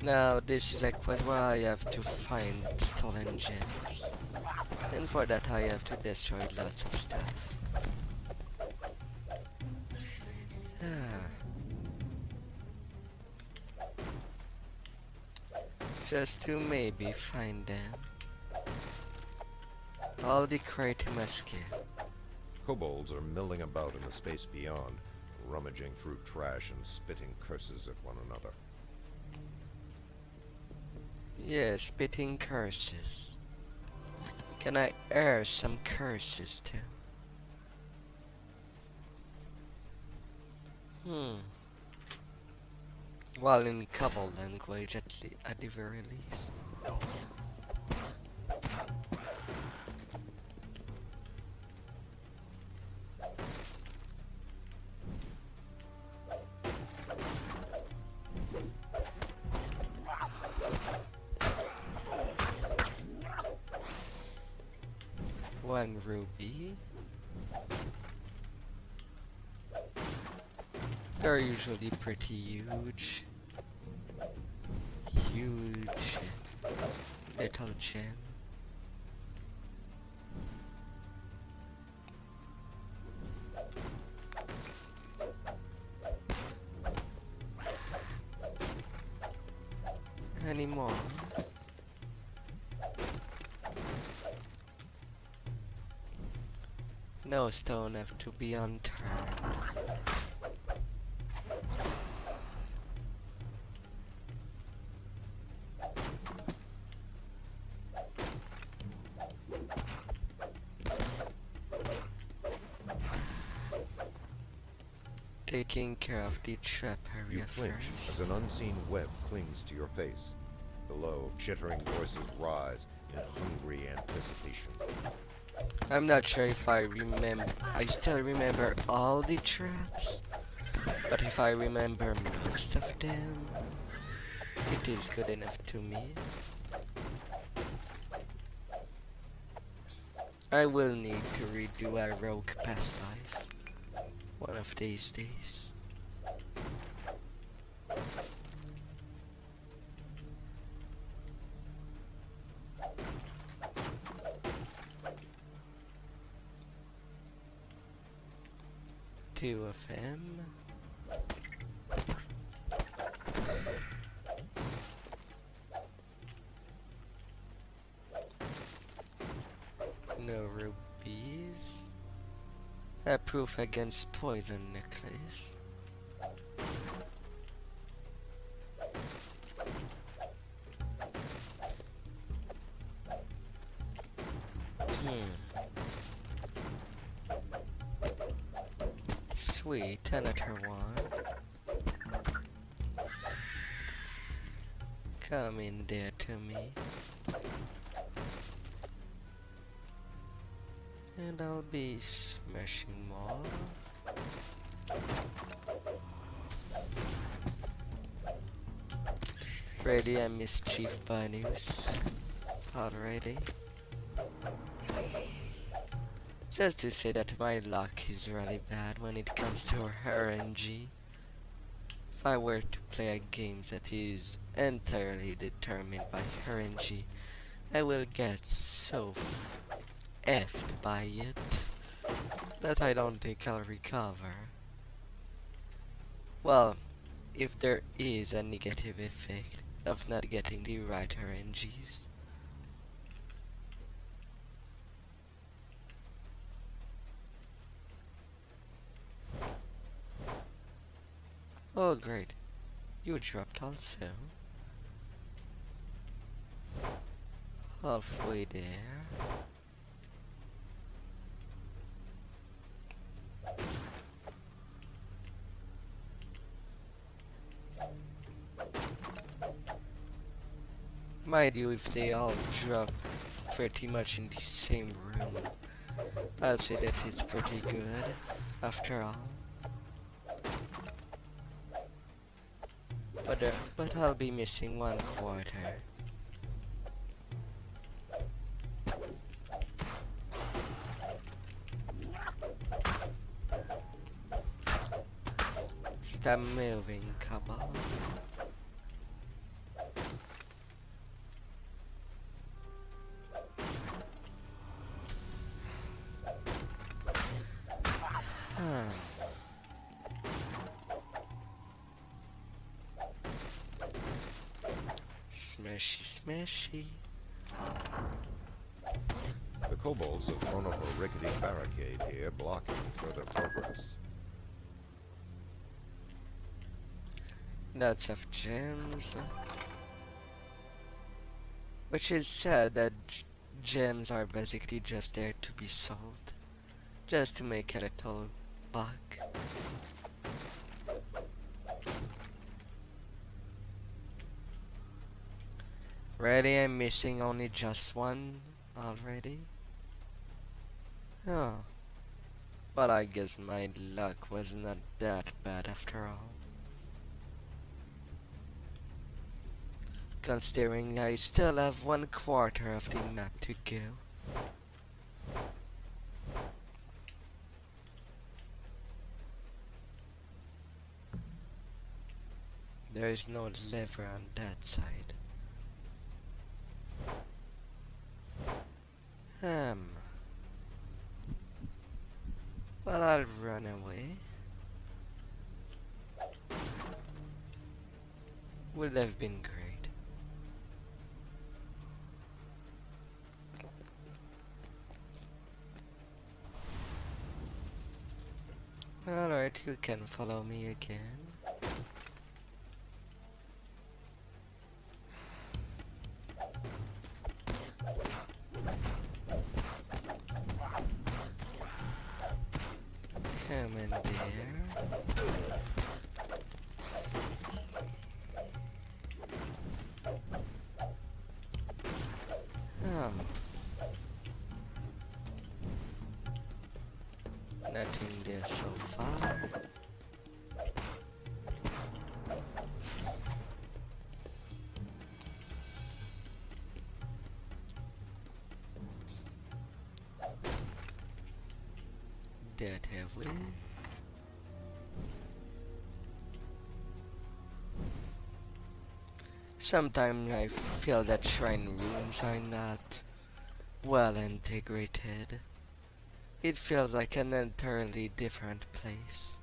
Now this is a quest where I have to find stolen gems, and for that I have to destroy lots of stuff. Just to maybe find them. All the crate must kill. Kobolds are milling about in the space beyond, rummaging through trash and spitting curses at one another. Yeah, spitting curses. Can I air some curses too? Well, in couple language at the very least. One ruby. They're usually pretty huge. Huge little gem. Any more? No stone have to be unturned. Taking care of the trap area You flinch first. as an unseen web clings to your face. Below, chittering voices rise in hungry anticipation. I'm not sure if I remember. I still remember all the traps, but if I remember most of them, it is good enough to me. I will need to redo a rogue past life one of these days. Two of them. No rubies. A proof against poison necklace. Sweet, another one. Come in there to me. And I'll be smashing more. Ready a mischief bunnies already. Just to say that my luck is really bad when it comes to RNG. If I were to play a game that is entirely determined by RNG, I will get so effed by it that I don't think I'll recover. Well, if there is a negative effect of not getting the right RNGs. Oh great, you dropped also. Halfway there. Mind you, if they all drop pretty much in the same room, I'll say that it's pretty good, after all. But I'll be missing 1/4. Stop moving, Cabal. Smashy, smashy. The kobolds have thrown up a rickety barricade here, blocking further progress. Lots of gems. Which is sad that gems are basically just there to be sold. Just to make a little buck. Really, I'm missing only just one already? Oh. But I guess my luck was not that bad after all. Considering I still have 1/4 of the map to go. There is no lever on that side. Well, I'll run away. Would have been great. Alright, you can follow me again. Come in there. Nothing there so far. That have we? Sometimes I feel that shrine rooms are not well integrated. It feels like an entirely different place.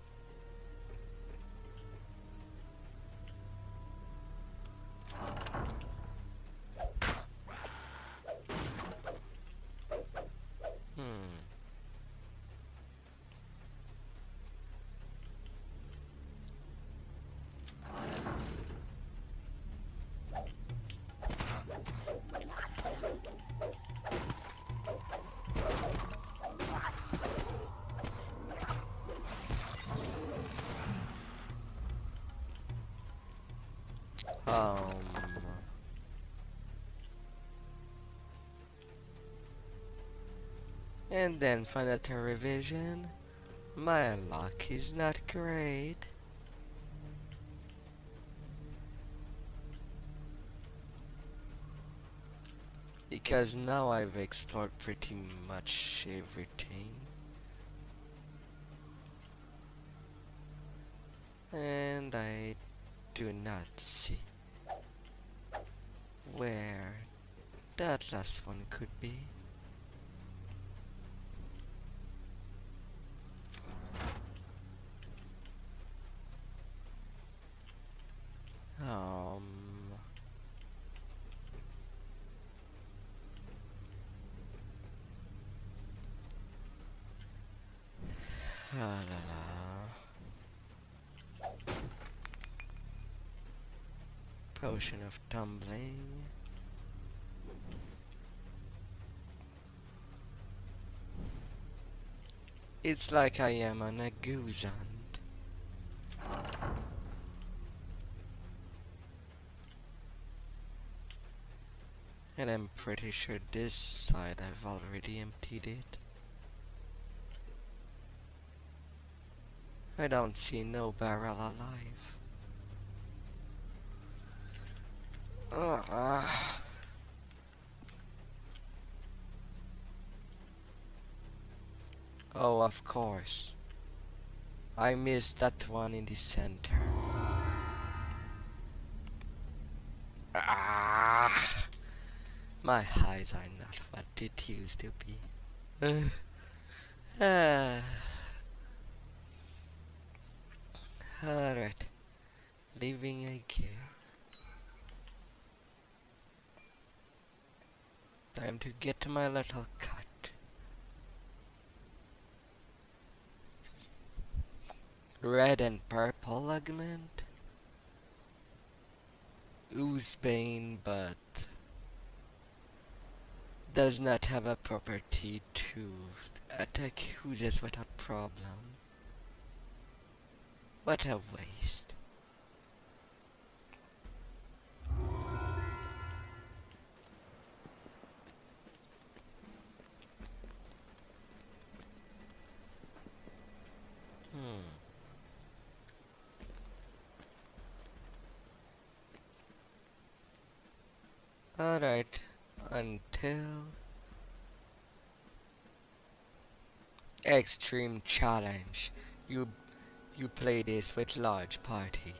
And then for the revision, my luck is not great. Because now I've explored pretty much everything. And I do not see where that last one could be. La la la. Potion of tumbling. It's like I am on a goose hunt. And I'm pretty sure this side I've already emptied it. I don't see no barrel alive. Oh, of course. I missed that one in the center. My eyes are not what it used to be. Alright. Leaving again. Time to get to my little cut. Red and purple augment. Oozbane, but does not have a property to attack oozes without problem. What a waste. Alright, until extreme challenge. You play this with large party.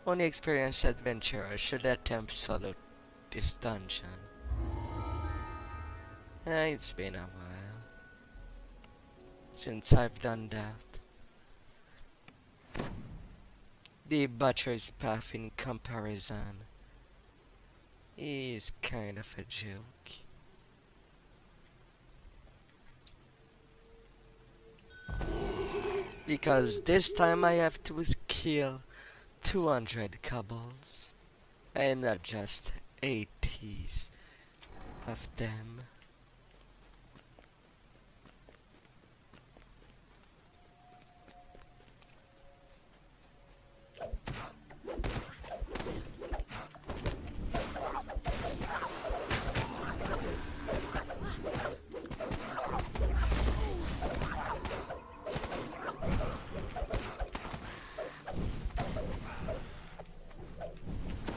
Only experienced adventurers should attempt solo this dungeon. It's been a while since I've done that. The butcher's path in comparison is kind of a joke. Because this time I have to kill 200 kobolds and not just 80s of them.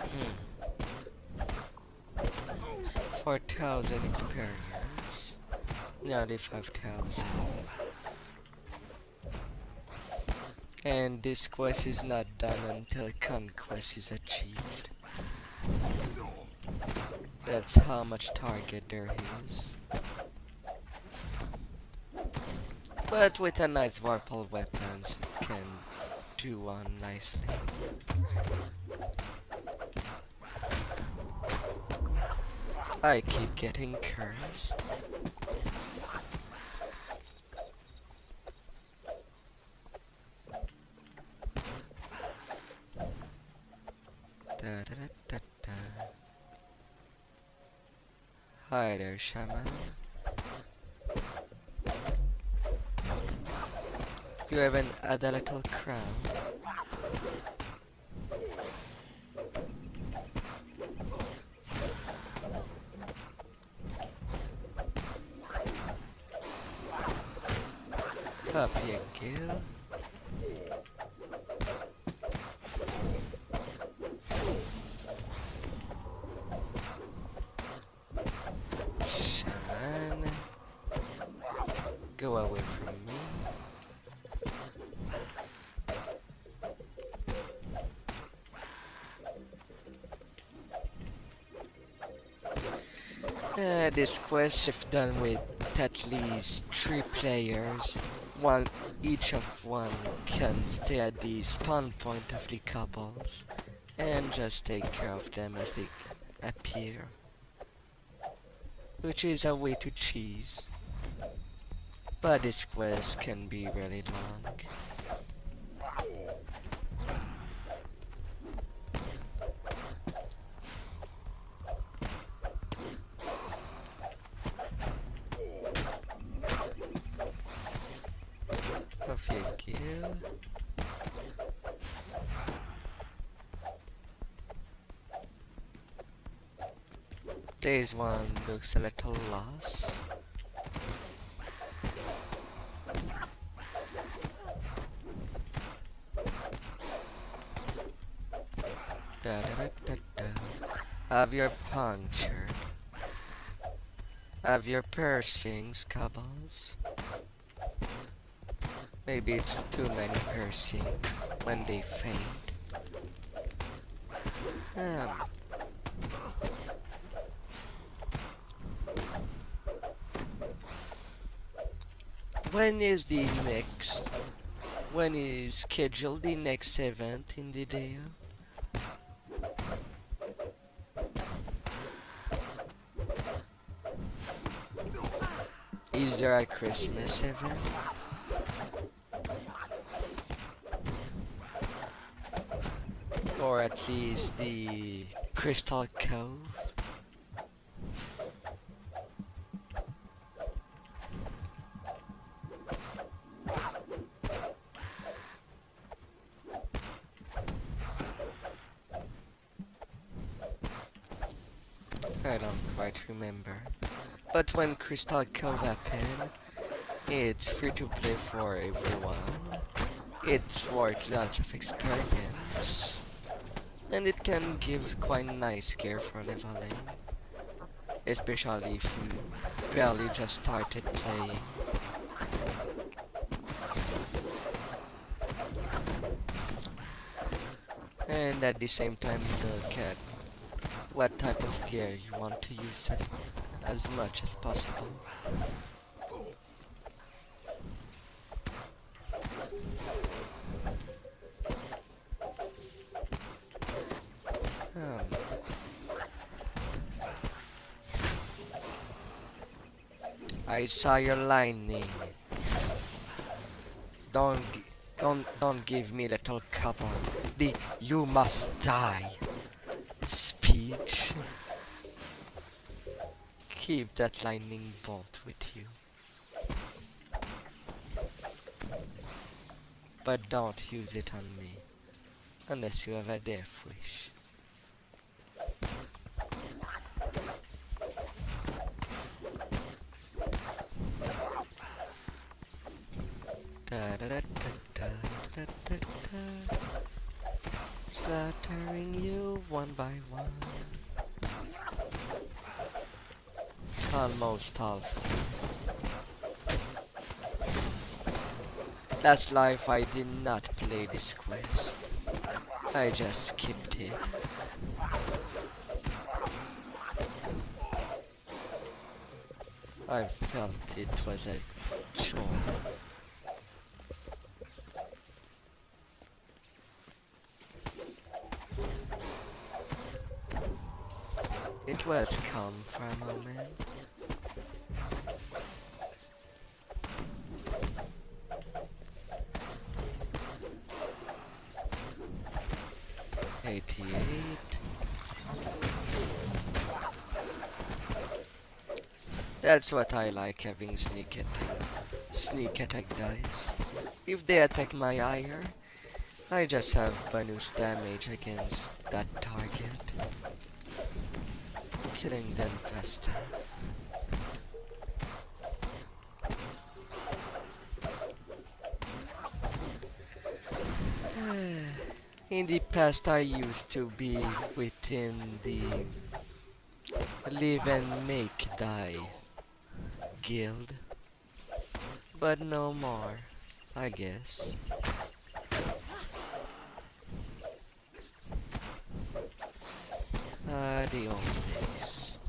Hmm. 4,000 experience, nearly 5,000. And this quest is not done until conquest is achieved. That's how much target there is. But with a nice Warpole weapons, it can do one nicely. I keep getting cursed. Hi there, shaman. You even add a little crown. Up you go. Shaman, go away from me. This quest, if done with at least 3 players, each of one can stay at the spawn point of the kobolds and just take care of them as they appear, which is a way to cheese. But this quest can be really long. This one looks a little lost. Da, da, da, da, da. Have your punctured. Have your piercings, cobbles. Maybe it's too many piercing when they faint. When is the next? When is scheduled the next event in the DDO? Is there a Christmas event? Or at least the Crystal Cove? I don't quite remember. But when Crystal Cove happened, it's free to play for everyone. It's worth lots of experience. And it can give quite nice gear for leveling. Especially if you barely just started playing. And at the same time look at what type of gear you want to use as much as possible. I saw your lightning. Don't give me little couple the "you must die" speech. Keep that lightning bolt with you. But don't use it on me unless you have a death wish. Da, da, da, da, da, da, da. Slaughtering you one by one. Almost half. Last life I did not play this quest. I just skipped it. I felt it was a chore. It was calm for a moment. That's what I like, having sneak attack. Sneak attack dice. If they attack my ire, I just have bonus damage against that target, killing them faster. In the past I used to be within the live and make die guild, but no more, I guess. The old days.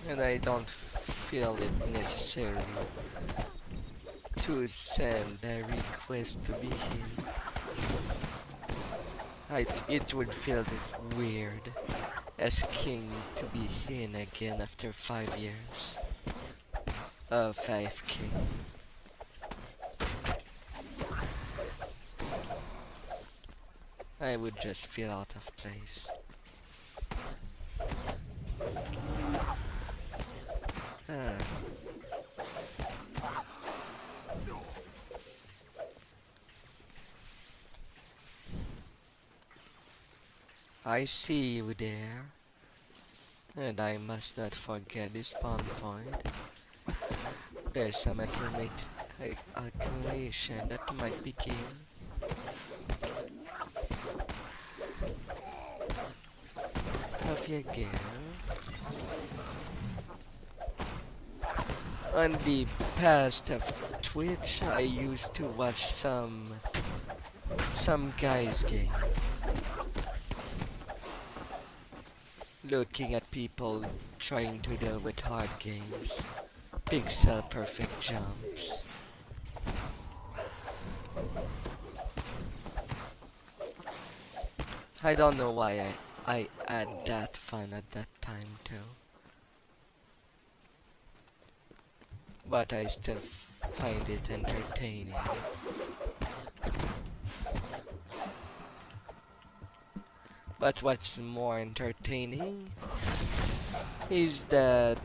And I don't feel it necessary to send a request to be here. It would feel weird as king to be in again after 5 years of AFK. I would just feel out of place. I see you there. And I must not forget the spawn point. There's some accumulation that might be key. Coffee again. On the past of Twitch, I used to watch some guys game. Looking at people trying to deal with hard games. Pixel perfect jumps. I don't know why I had that fun at that time too. But I still find it entertaining. But what's more entertaining is that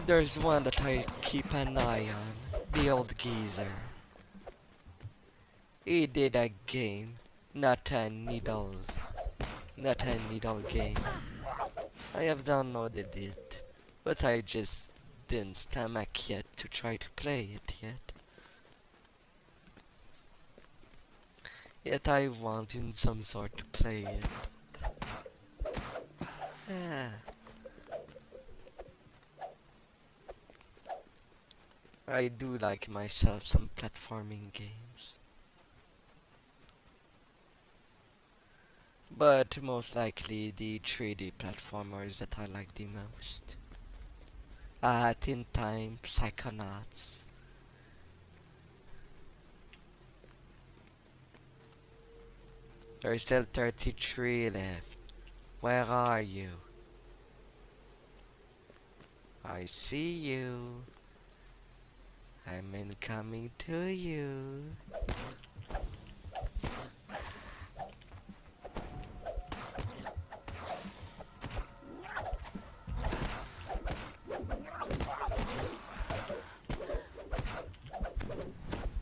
there's one that I keep an eye on, the old geezer. He did a game, not a needle game. I have downloaded it, but I just didn't stomach yet to try to play it yet. Yet I want in some sort to play it. I do like myself some platforming games. But most likely the 3D platformers that I like the most. Tin Time, Psychonauts. There's still 33 left. Where are you? I see you. I'm incoming to you.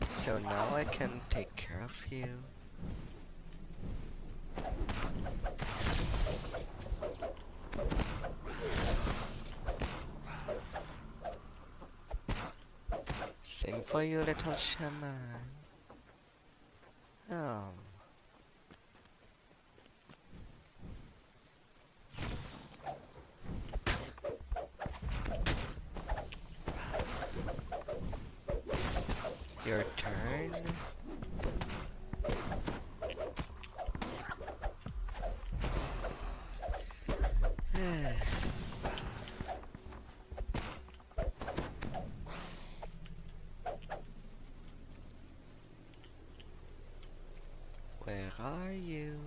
So now I can take care of you. Sing for you, little shaman. Oh. Your turn. Where are you?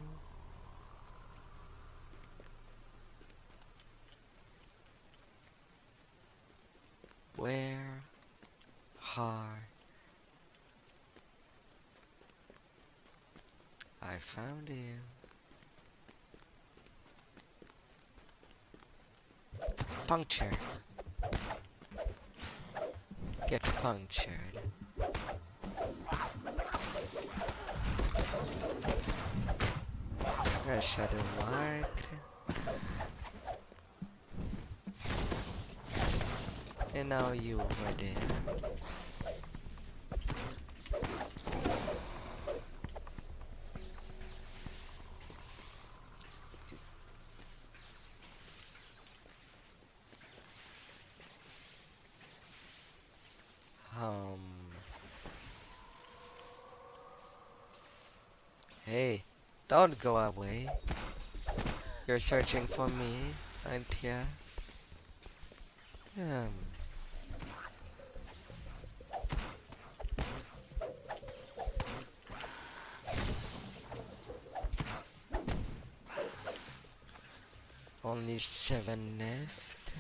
Where are I found you? Puncture. Get punctured. A shadow mark. And now you over there. Hey, don't go away. You're searching for me, aren't ya? Only 7 left.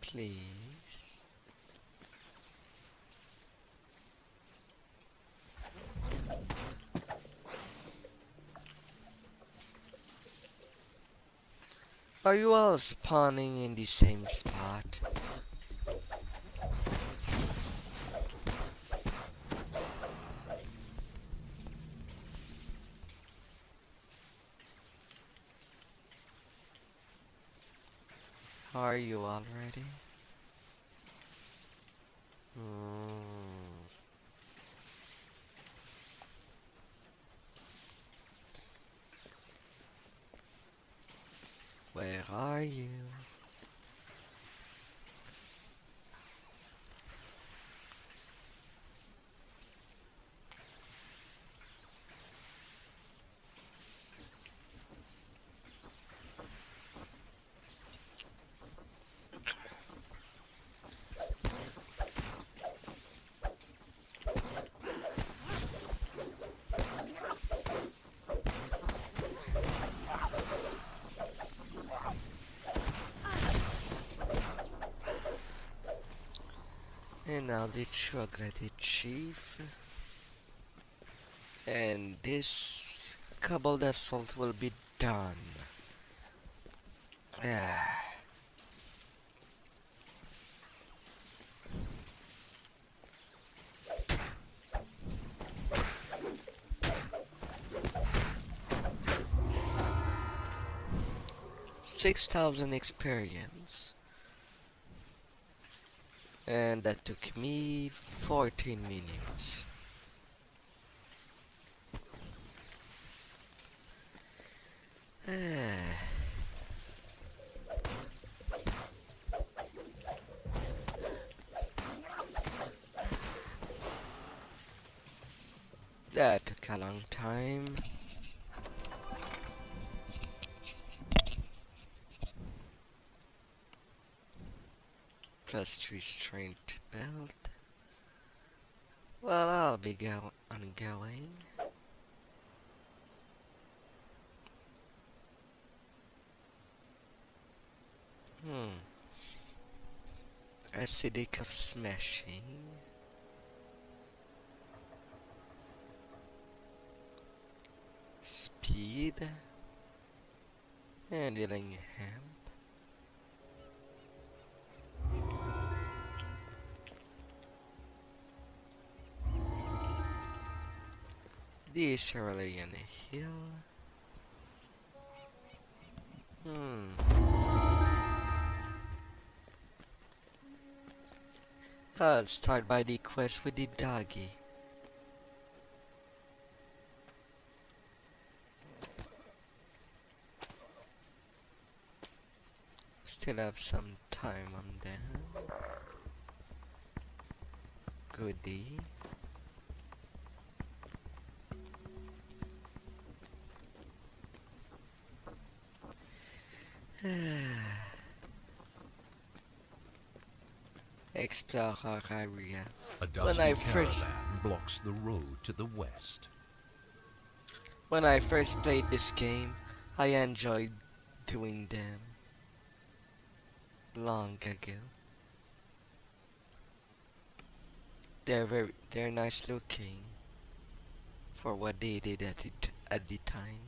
Please. Are you all spawning in the same spot? Are you already? Hmm. Where are you? And now the chocolate chief. And this cobbled assault will be done. Ah. 6,000 experience. And that took me 14 minutes. That took a long time. Plus 3 strength belt. Well, I'll be ongoing. Acidic of smashing. Speed. Handling hemp. The Cerulean Hill. I'll start by the quest with the doggy. Still have some time on them. Goodie. Explore our area. A dusty caravan blocks the road to the west. When I first played this game, I enjoyed doing them. Long ago. They're nice looking for what they did at the time.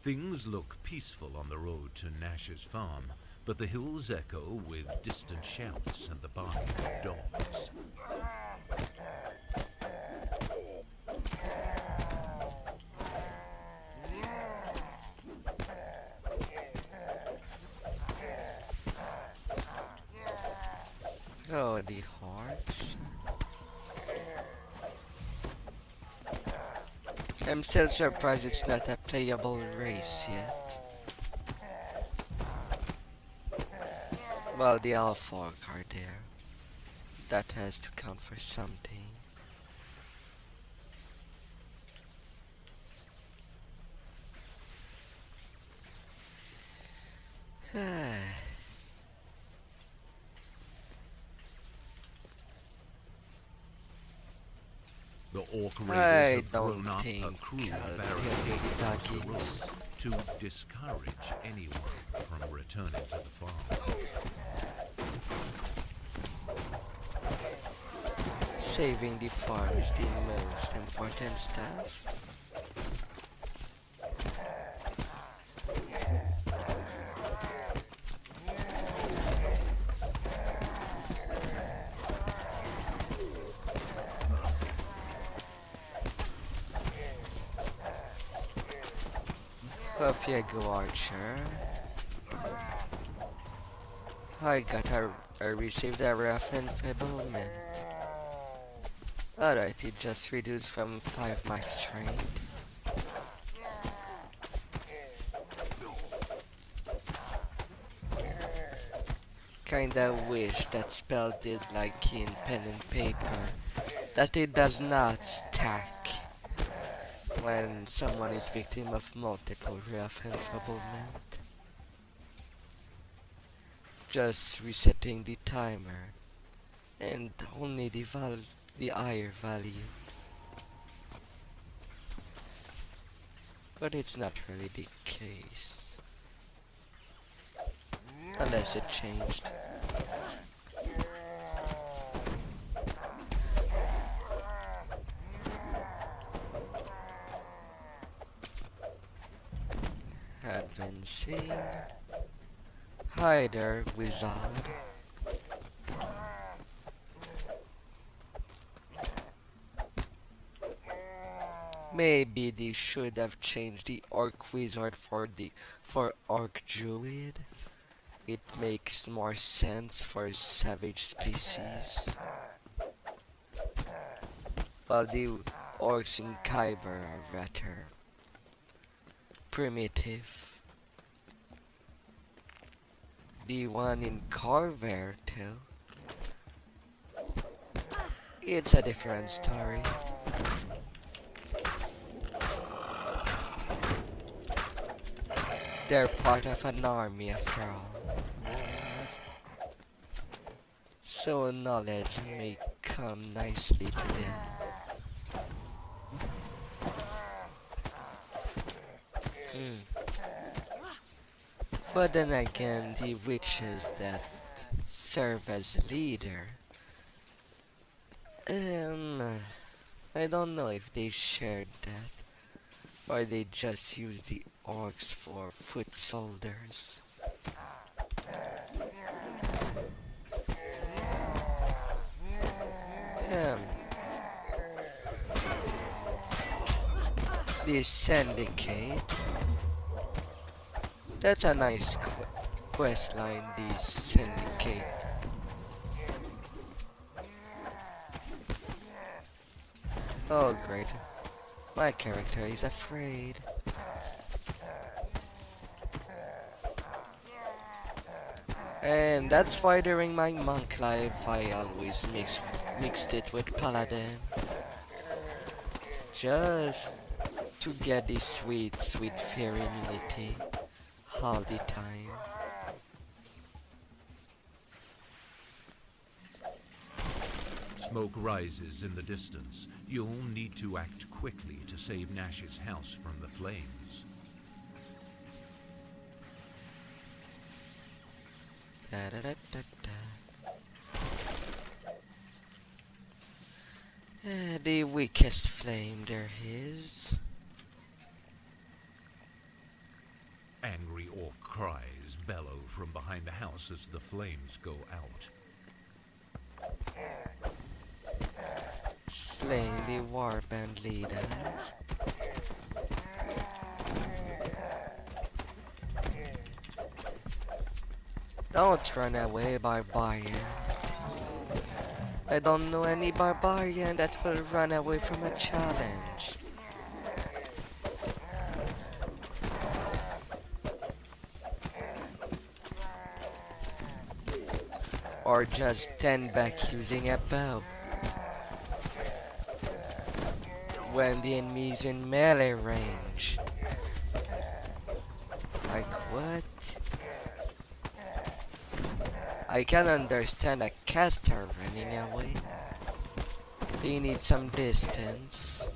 Things look peaceful on the road to Nash's farm, but the hills echo with distant shouts and the barking of dogs. Oh, the hearts. I'm still surprised it's not a playable race yet. Well, the Alfork are there. That has to count for something. The orc I raiders have don't thrown up a think cruel I'll barricade be across the doggies. road to discourage anyone from returning to the farm. Saving the farm is the most important stuff. Off you go, Archer. I received a rough enfeeblement. Alright, it just reduced from 5 my strength. Kinda wish that spell did like in pen and paper, that it does not stack when someone is victim of multiple rough enfeeblement. Just resetting the timer and only the higher value. But it's not really the case. Unless it changed. Advancing. Hi there, wizard. Maybe they should have changed the orc wizard for orc druid. It makes more sense for savage species. While the orcs in Kyber are rather primitive. The one in Carver too. It's a different story. They're part of an army after all. So knowledge may come nicely to them. But then again, the witches that serve as leader, I don't know if they shared that, or they just use the orcs for foot soldiers. The syndicate. That's a nice quest line, the syndicate. Oh great, my character is afraid. And that's why during my monk life I always mixed it with paladin. Just to get the sweet fear immunity all the time. Smoke rises in the distance. You'll need to act quickly to save Nash's house from the flames. The weakest flame there is. Angry orc cries bellow from behind the house as the flames go out. Slaying the warband leader. Don't run away, barbarian. I don't know any barbarian that will run away from a challenge. Or just stand back using a bow when the enemy is in melee range. Like what? I can understand a caster running away. They need some distance.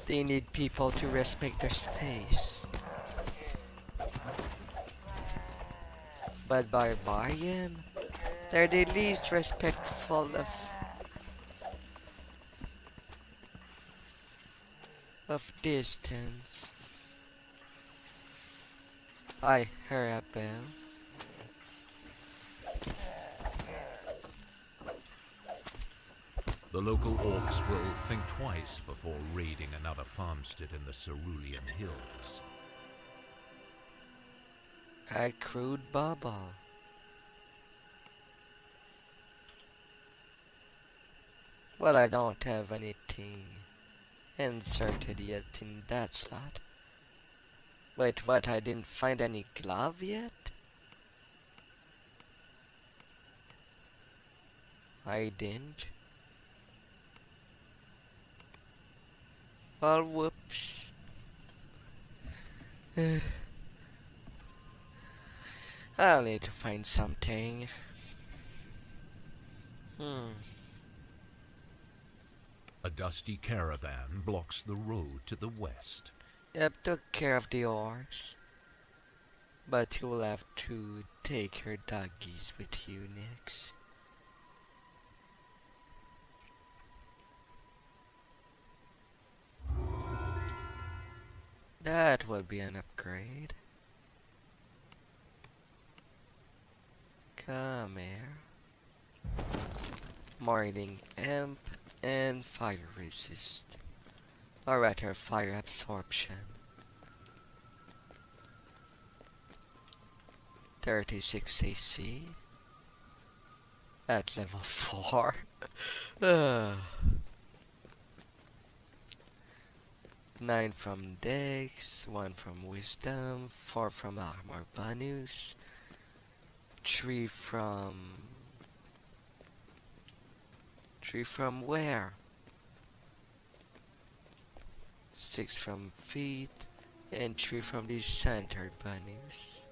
They need people to respect their space. But barbarian, they're the least respectful of distance. I heard a bell. The local orcs will think twice before raiding another farmstead in the Cerulean Hills. A crude bubble. Well, I don't have anything inserted yet in that slot. Wait, what? I didn't find any glove yet? I didn't. Well, whoops. I'll need to find something. A dusty caravan blocks the road to the west. Yep, took care of the orcs. But you'll have to take your doggies with you next. That will be an upgrade. Come here. Morning Imp and Fire Resist. Or rather, Fire Absorption. 36 AC. At level 4. 9 from Dex, 1 from Wisdom, 4 from Armor Bonus, 3 from where? 6 from Feet, and 3 from the Center Bonus.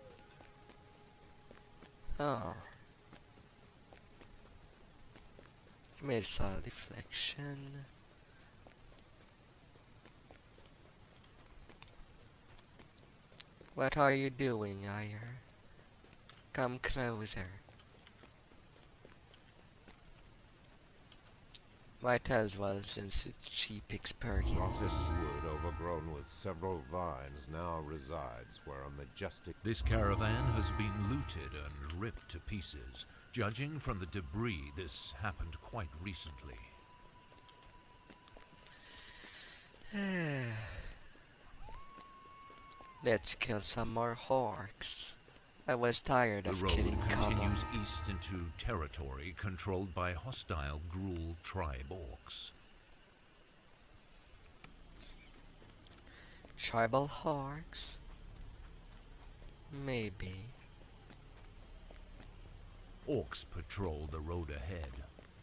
Oh. Missile Deflection. What are you doing, Ire? Come closer. Might as well, since it's cheap experience. Rotted wood overgrown with several vines now resides where a majestic... This caravan has been looted and ripped to pieces. Judging from the debris, this happened quite recently. Let's kill some more orcs. I was tired of killing The road Kaba. continues east into territory controlled by hostile Gruul tribe orcs. Tribal orcs? Maybe. Orcs patrol the road ahead.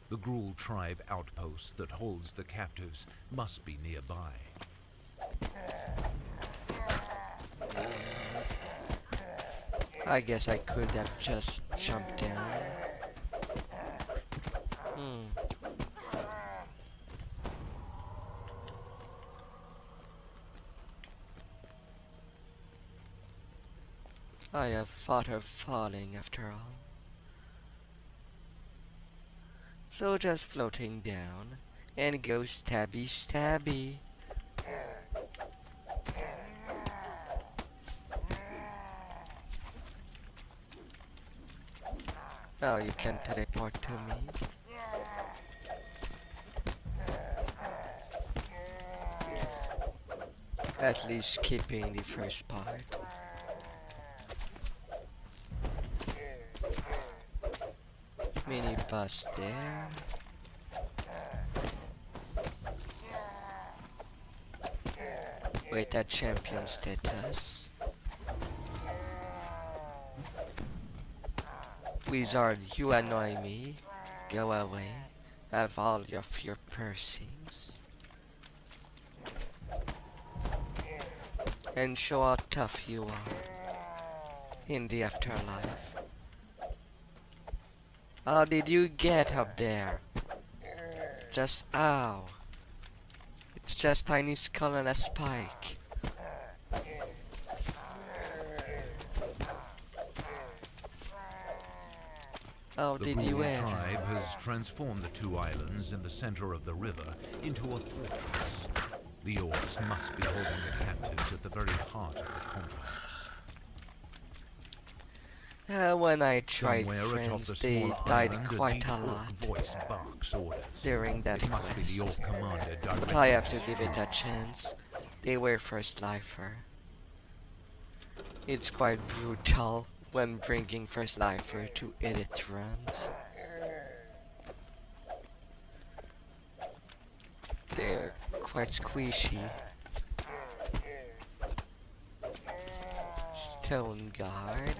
The Gruul tribe outpost that holds the captives must be nearby. I guess I could have just jumped down. I have thought of falling after all. So just floating down and go stabby stabby. Now you can teleport to me. At least skipping the first part. Mini bus there. Wait, that champion status. Wizard, you annoy me. Go away. Have all of your piercings. And show how tough you are in the afterlife. How did you get up there? Just ow. It's just tiny skull and a spike. How The did you Gruul ever? tribe has transformed the two islands in the center of the river into a fortress. The orcs must be holding the captives at the very heart of the complex. When I tried Somewhere atop friends, the they smaller died island, quite deep a orc lot voice barks orders. during that It must be the quest. orc commander But directing I have to his give it a troops. chance. They were first lifer. It's quite brutal when bringing first lifer to edit runs. They're quite squishy. Stone guard.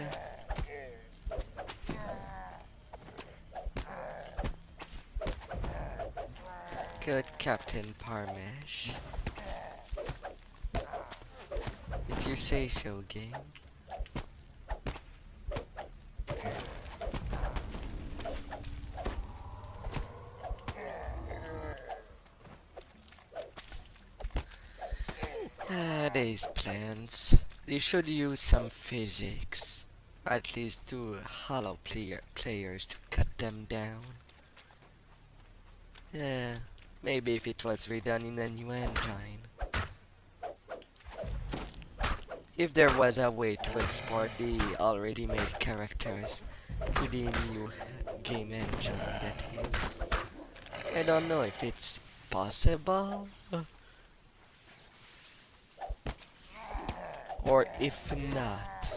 Good Captain Parmesh. If you say so, game. These plants. They should use some physics. At least to hollow players to cut them down. Yeah, maybe if it was redone in a new engine. If there was a way to export the already made characters to the new game engine, that is. I don't know if it's possible. Or if not.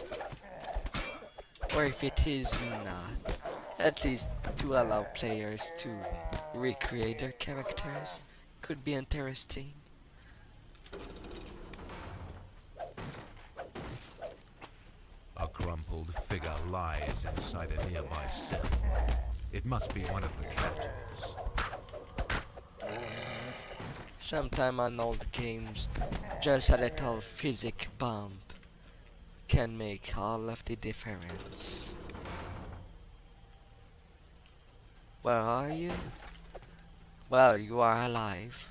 Or if it is not. At least to allow players to recreate their characters could be interesting. A crumpled figure lies inside a nearby cell. It must be one of the captives. Sometime on old games, just a little physic bump can make all of the difference. Where are you? Well, you are alive.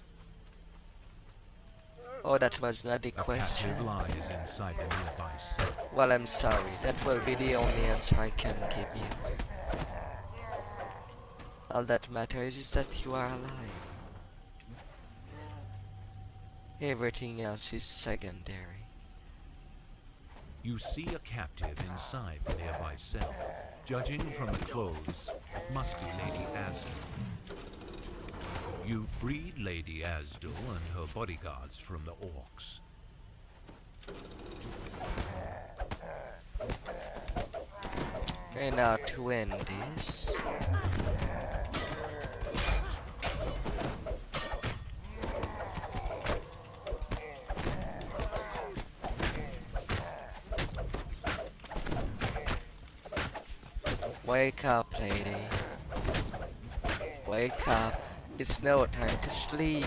Oh, that was not the question. Captive lies inside a nearby cell. Well, I'm sorry. That will be the only answer I can give you. All that matters is that you are alive. Everything else is secondary. You see a captive inside the nearby cell. Judging from the clothes, it must be Lady Asdal. You freed Lady Asdal and her bodyguards from the orcs. And now to end this. Wake up, lady. Wake up. It's no time to sleep.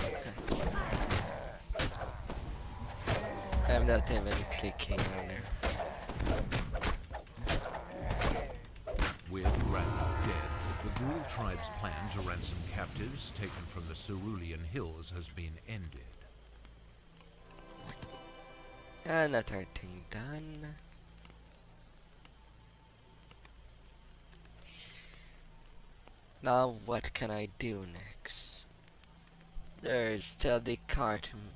I'm not even clicking on her. With Randall dead, the Ghoul tribe's plan to ransom captives taken from the Cerulean Hills has been ended. Another thing done. Now what can I do next? There's still the Cartoman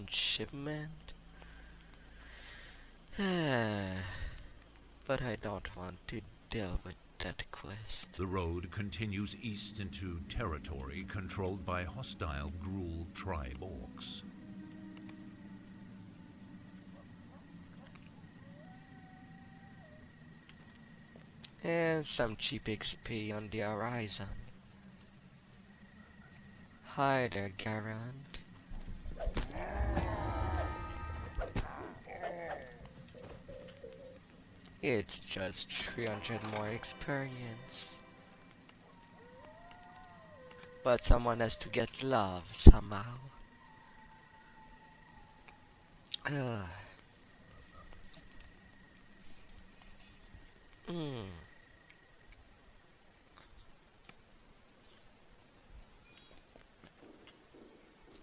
shipment. But I don't want to deal with that quest. The road continues east into territory controlled by hostile Ghoul tribe orcs. And some cheap XP on the horizon. Hi there, Garant. It's just 300 more experience. But someone has to get love somehow. Ugh.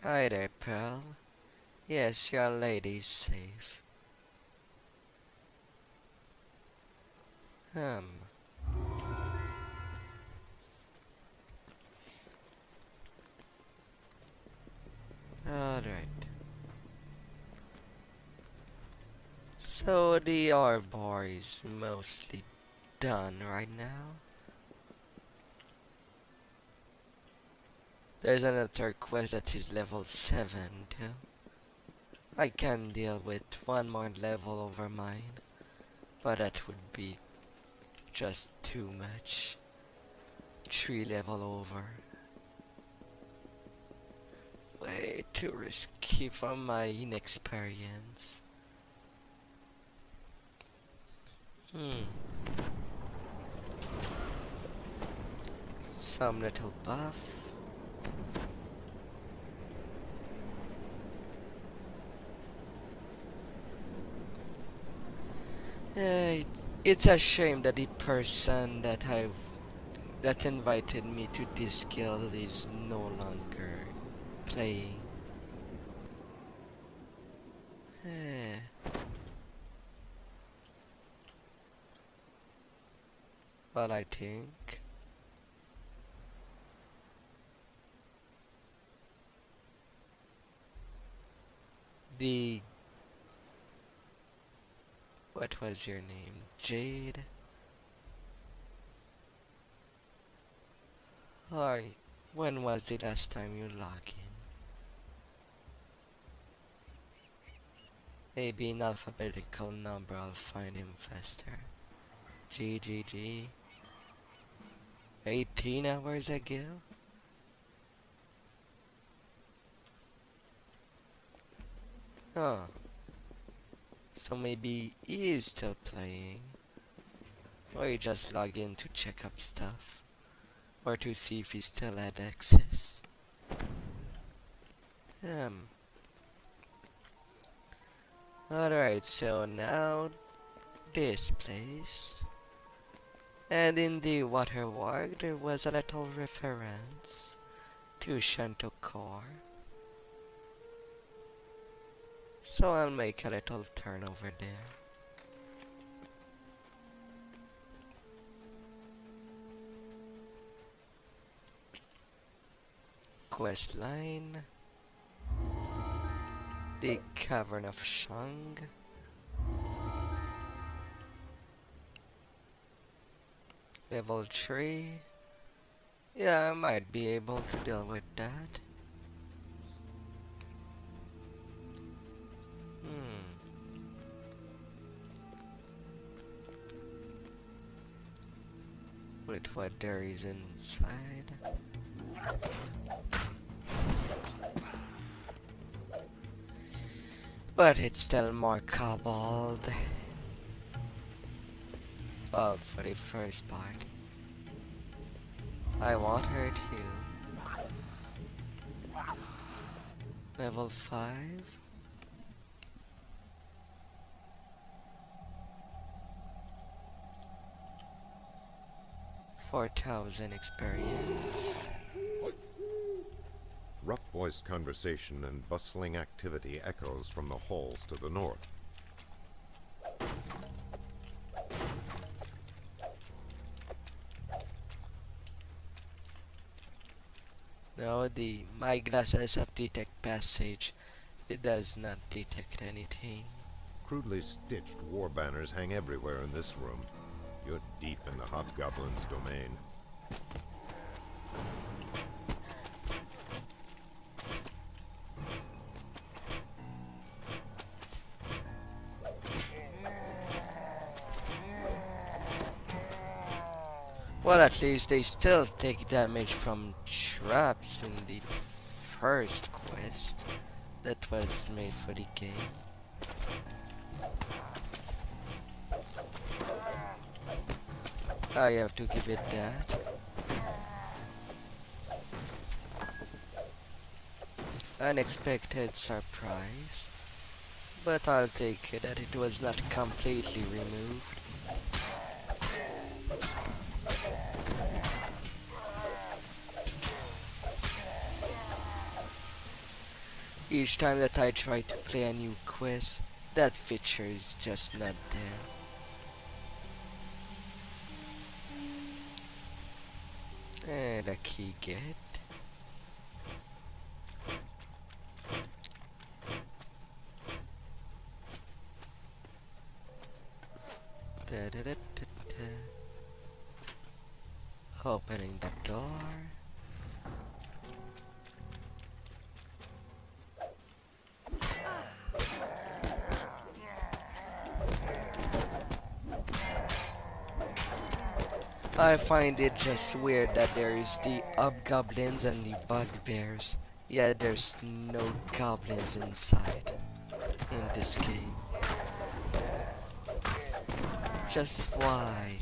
Hi there, Pearl. Yes, your lady's safe. Alright. So, So the R bar is mostly done right now. There's another quest that is level 7 too. I can deal with one more level over mine, but that would be just too much. 3 level over. Way too risky for my inexperience. Some little buff. It's a shame that the person that invited me to this guild is no longer playing. But I think the what was your name? Jade? Or when was the last time you logged in? Maybe in alphabetical number I'll find him faster. GGG. 18 hours ago? Oh. So maybe he is still playing. Or he just logged in to check up stuff. Or to see if he still had access. Alright, so now this place. And in the water walk there was a little reference to Austrakear. So I'll make a little turn over there. Quest line. The Cavern of Shang. Level 3. Yeah, I might be able to deal with that. With what there is inside. But it's still more cobbled. Oh, for the first part. I want her to. Level 5. 4,000 experience. Rough-voiced conversation and bustling activity echoes from the halls to the north. No, my glasses of detect passage. It does not detect anything. Crudely stitched war banners hang everywhere in this room. You're deep in the hobgoblin's domain. Well, at least they still take damage from traps in the first quest that was made for the game. I have to give it that. Unexpected surprise, but I'll take it that it was not completely removed. Each time that I try to play a new quest, that feature is just not there. And a key get. Da-da-da-da-da. Opening the door. I find it just weird that there is the hobgoblins and the bugbears. Yeah, there's no goblins inside in this game. Just why?